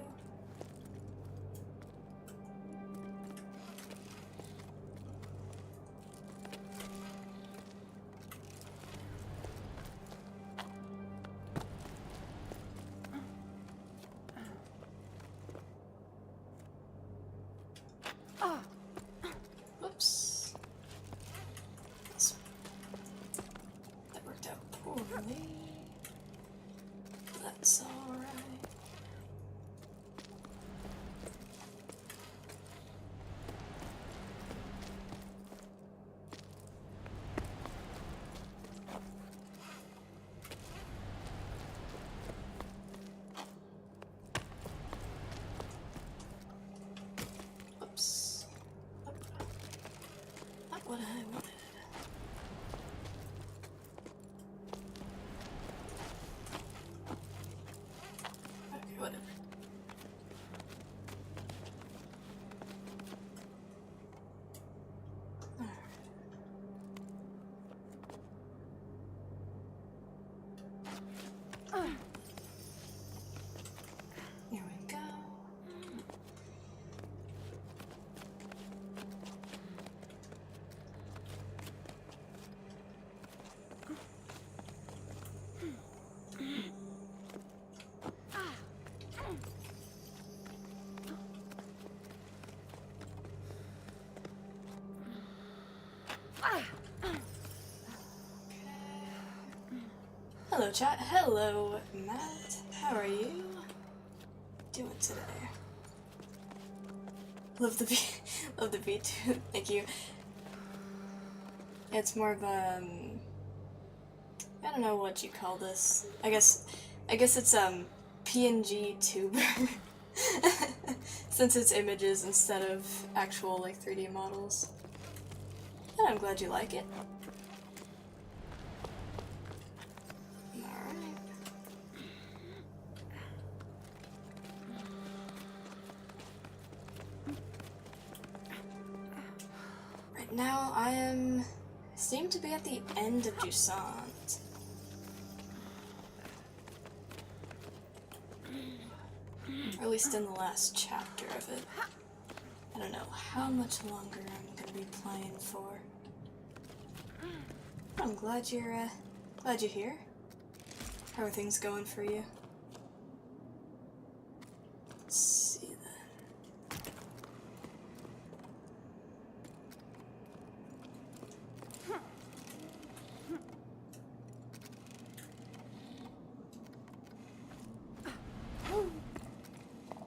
Whoops. That worked out poorly. That's alright. Oops. Not what I wanted. Okay, whatever. Alright. Here we go. Hello chat, hello Matt, how are you doing today? Love the beat, love the beat too, thank you. It's more of a, I don't know what you call this, I guess it's PNG tuber, since it's images instead of actual like 3D models. And I'm glad you like it. Now I seem to be at the end of JUSANT. Or at least in the last chapter of it. I don't know how much longer I'm gonna be playing for. I'm glad you're here. How are things going for you? Let's see then.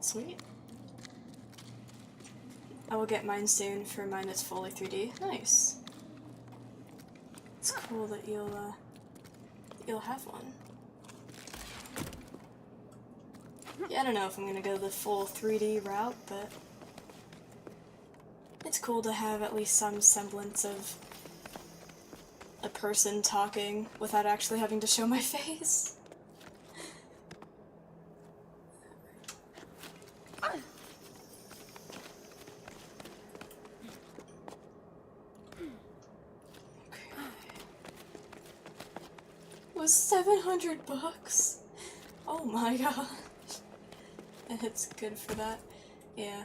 Sweet. I will get mine soon, for mine is fully 3D. Nice. It's cool that you'll have one. Yeah, I don't know if I'm gonna go the full 3D route, but it's cool to have at least some semblance of a person talking without actually having to show my face. It was $700. Oh my god. and it's good for that. Yeah.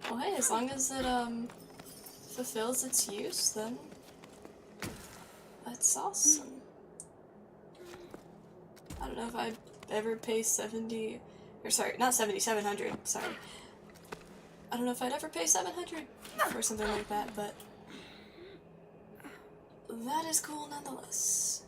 Well, hey, as long as it, fulfills its use, then that's awesome. I don't know if I'd ever pay 70, or sorry, not 70, 700, sorry. I don't know if I'd ever pay 700 for something like that, but that is cool nonetheless.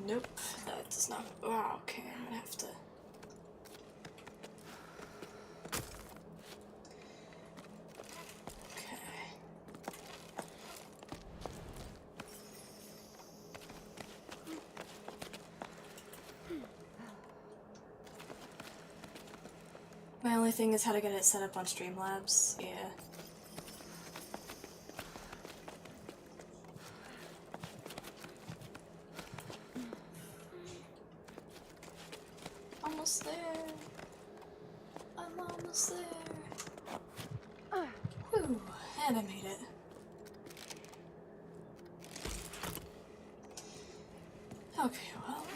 Nope, that does not. Oh, okay, I'm gonna have to. Okay. My only thing is how to get it set up on Streamlabs, yeah. Almost there. I'm almost there. Whew, and I made it. Okay, well.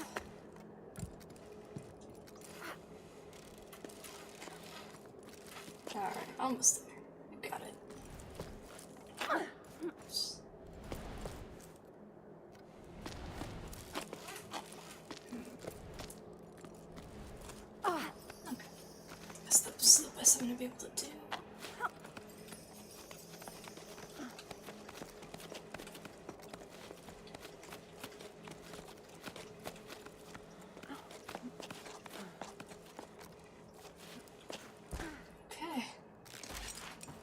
Alright, almost there. Got it. That's the best I'm gonna be able to do. Okay.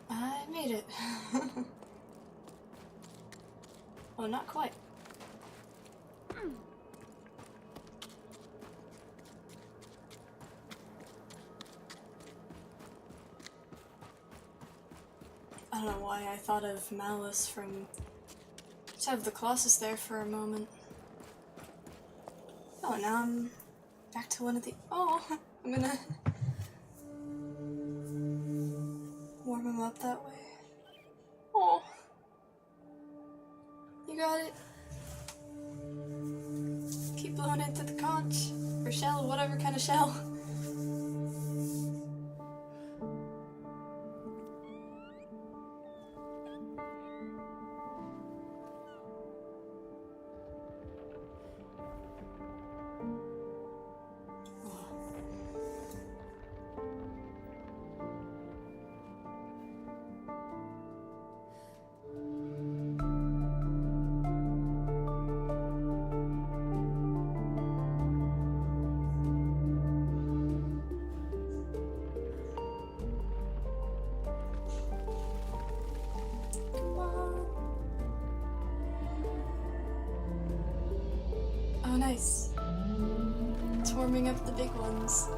I made it. Well, not quite. I don't know why I thought of Malice from to have the Colossus there for a moment. Oh, now I'm back to one of the. Oh, I'm gonna warm him up that way. Oh, you got it. Keep blowing into the conch or shell, whatever kind of shell. Oh, nice. It's warming up the big ones.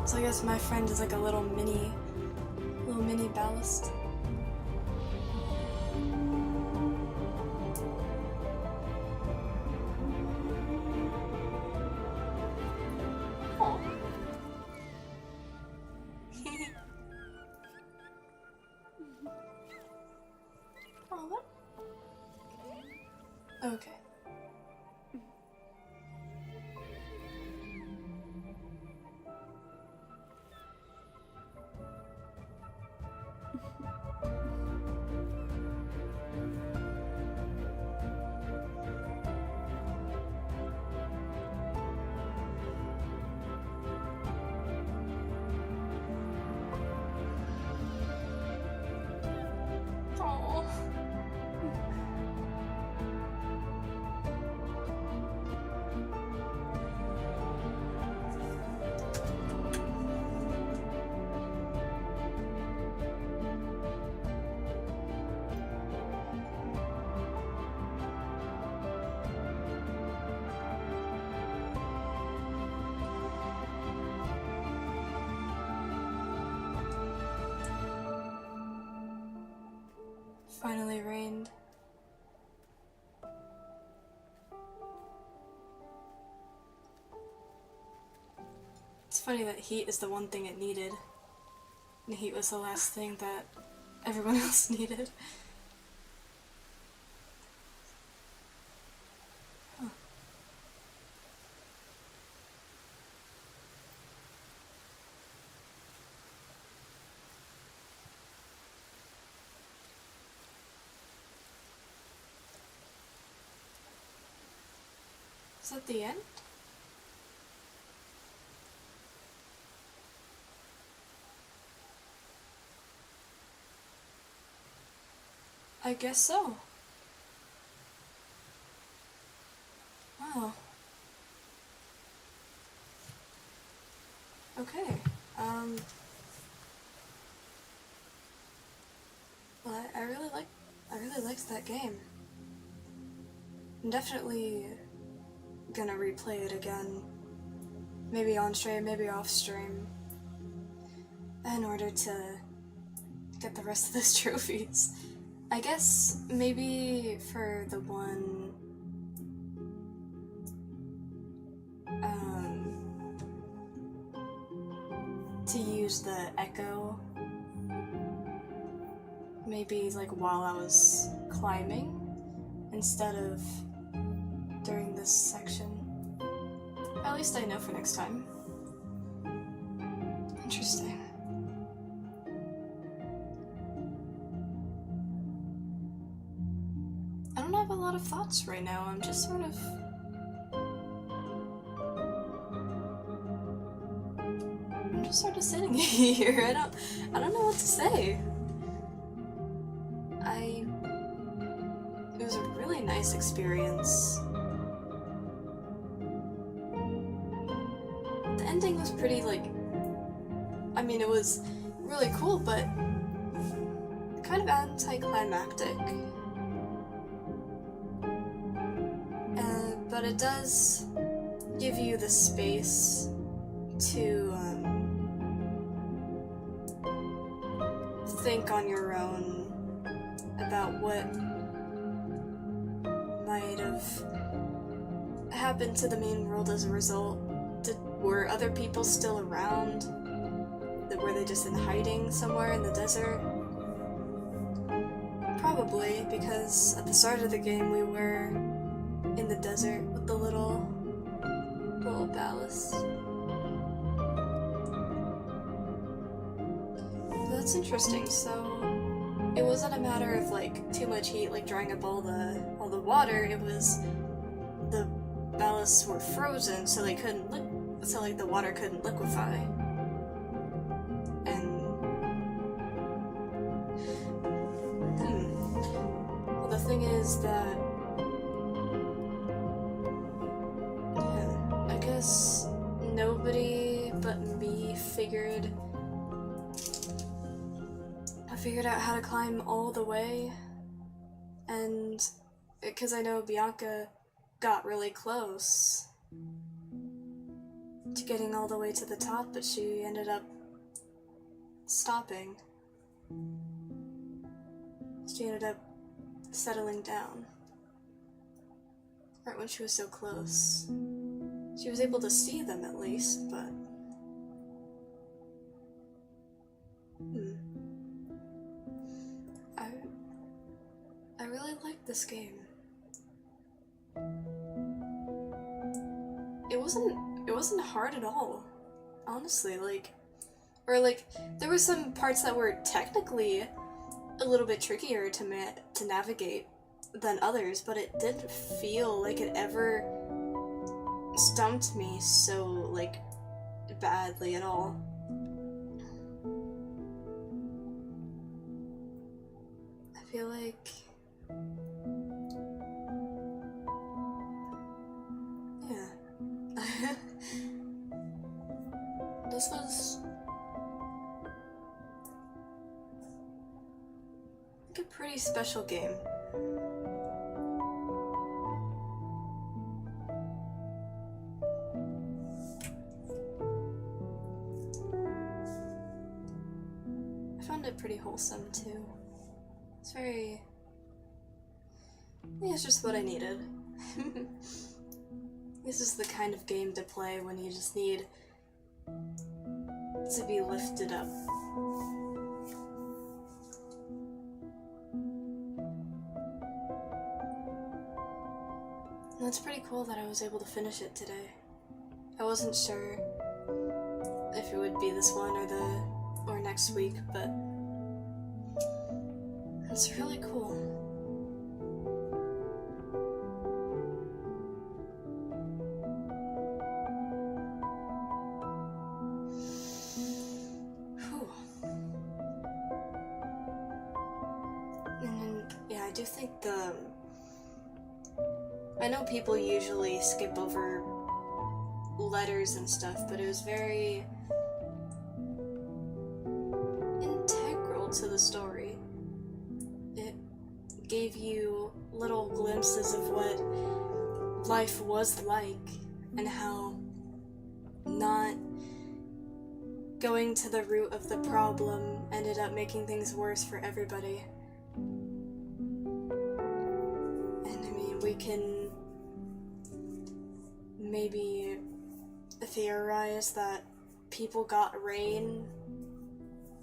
So I guess my friend is like a little mini ballast. Oh. Oh, what? Okay. Finally rained. It's funny that heat is the one thing it needed. And heat was the last thing that everyone else needed. Huh. Is that the end? I guess so. Wow. Okay. Well, I really liked that game. I'm definitely gonna replay it again. Maybe on stream, maybe off stream. In order to get the rest of those trophies. I guess maybe for the one to use the echo, maybe like while I was climbing instead of during this section. At least I know for next time. Interesting. I don't have a lot of thoughts right now. I'm just sort of sitting here. I don't know what to say. It was a really nice experience. The ending was pretty, like, I mean, it was really cool, but kind of anticlimactic. But it does give you the space to think on your own about what might have happened to the main world as a result. Were other people still around? Were they just in hiding somewhere in the desert? Probably, because at the start of the game we were in the desert with the little ballast. That's interesting. So it wasn't a matter of like too much heat, like drying up all the water. It was the ballasts were frozen, so they couldn't so like the water couldn't liquefy. And well, the thing is that I guess nobody but me figured out how to climb all the way, and because I know Bianca got really close to getting all the way to the top, but she ended up stopping. She ended up settling down right when she was so close. She was able to see them at least, but I really liked this game. It wasn't hard at all, honestly. There were some parts that were technically a little bit trickier to navigate than others, but it didn't feel like it ever stumped me so like badly at all. I feel like this was like a pretty special game. I found it pretty wholesome too. It's very think it's just what I needed. This is the kind of game to play when you just need to be lifted up. And it's pretty cool that I was able to finish it today. I wasn't sure if it would be this one or next week, but it's really cool. I do think I know people usually skip over letters and stuff, but it was very integral to the story. It gave you little glimpses of what life was like and how not going to the root of the problem ended up making things worse for everybody. We can maybe theorize that people got rain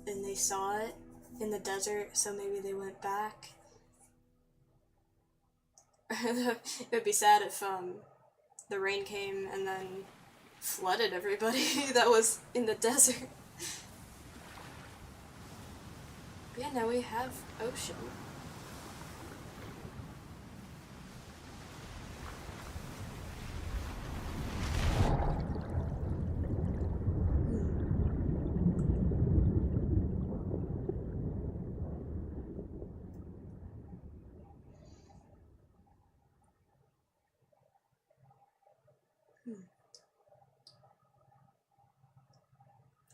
and they saw it in the desert, so maybe they went back. It would be sad if the rain came and then flooded everybody that was in the desert. But yeah, now we have ocean.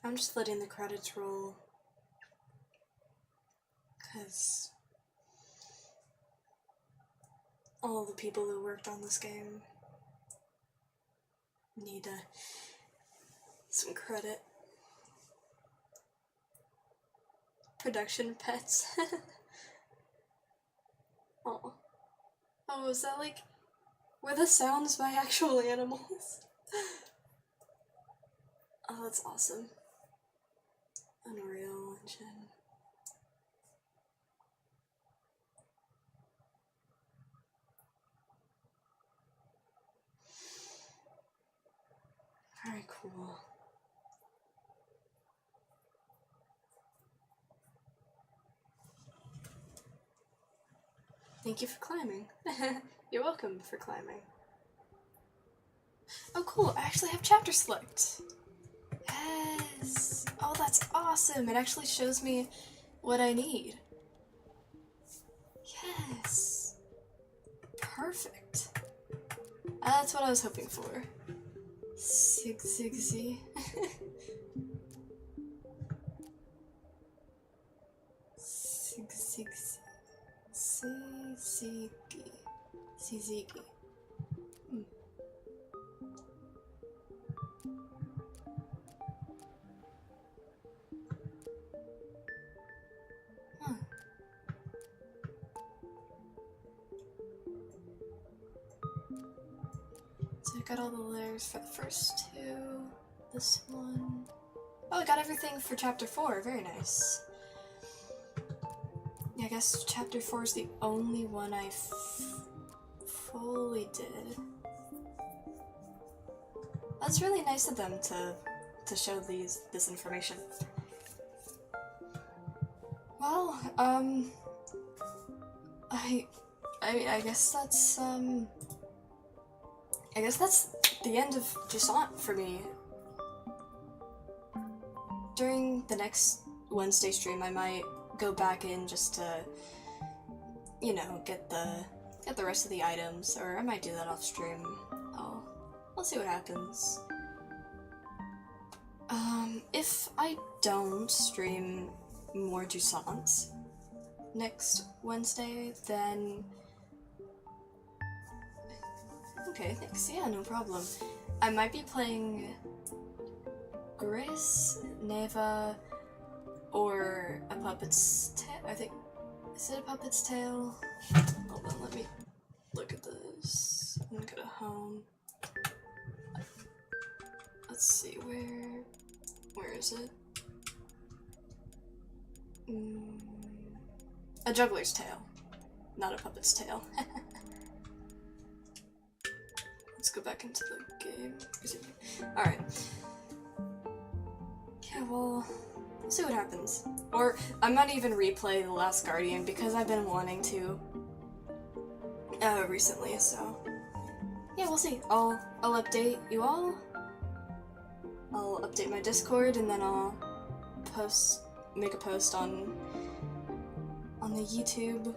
I'm just letting the credits roll, because all the people who worked on this game need some credit. Production pets. Oh, is that were the sounds by actual animals? Oh, that's awesome. Unreal Engine. Very cool. Thank you for climbing. You're welcome for climbing. Oh cool, I actually have chapter select. Yes! Oh, that's awesome! It actually shows me what I need. Yes! Perfect. That's what I was hoping for. Sig. Sig. Huh. So I got all the layers for the first two. This one. Oh, I got everything for chapter 4. Very nice. I guess chapter 4 is the only one I fully did. That's really nice of them to show this information. Well, I guess that's the end of JUSANT for me. During the next Wednesday stream, I might go back in just to, you know, get the rest of the items, or I might do that off stream. I'll see what happens. If I don't stream more JUSANT next Wednesday, then okay, thanks. Yeah, no problem. I might be playing Grace, Neva, or A Puppet's Tale. I think, is it A Puppet's Tale? Hold on, let me look at this. I'm gonna go to home. Let's see, where is it? A juggler's tail, not a puppet's tail. Let's go back into the game. Alright. Yeah, well, we'll see what happens. Or I might even replay The Last Guardian because I've been wanting to recently, so yeah, we'll see. I'll update you all. I'll update my Discord, and then I'll make a post on the YouTube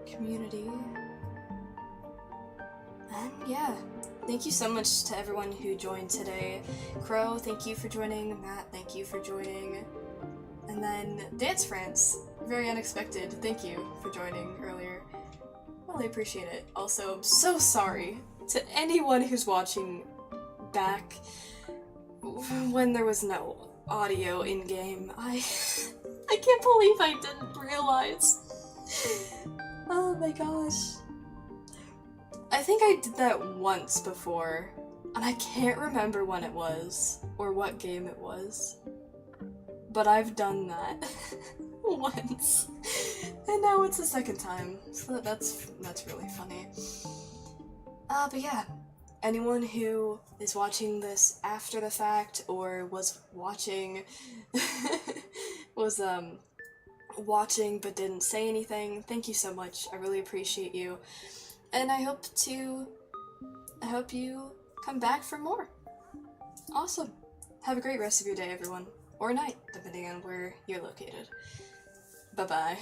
community. And yeah, thank you so much to everyone who joined today. Crow, thank you for joining. Matt, thank you for joining. And then Dance France, very unexpected. Thank you for joining earlier. Really appreciate it. Also, I'm so sorry to anyone who's watching back when there was no audio in-game. I can't believe I didn't realize. Oh my gosh. I think I did that once before, and I can't remember when it was, or what game it was. But I've done that once, and now it's the second time, so that's really funny. But yeah, anyone who is watching this after the fact, or was watching, watching but didn't say anything, thank you so much. I really appreciate you, and I hope you come back for more. Awesome. Have a great rest of your day, everyone. Or night, depending on where you're located. Bye-bye.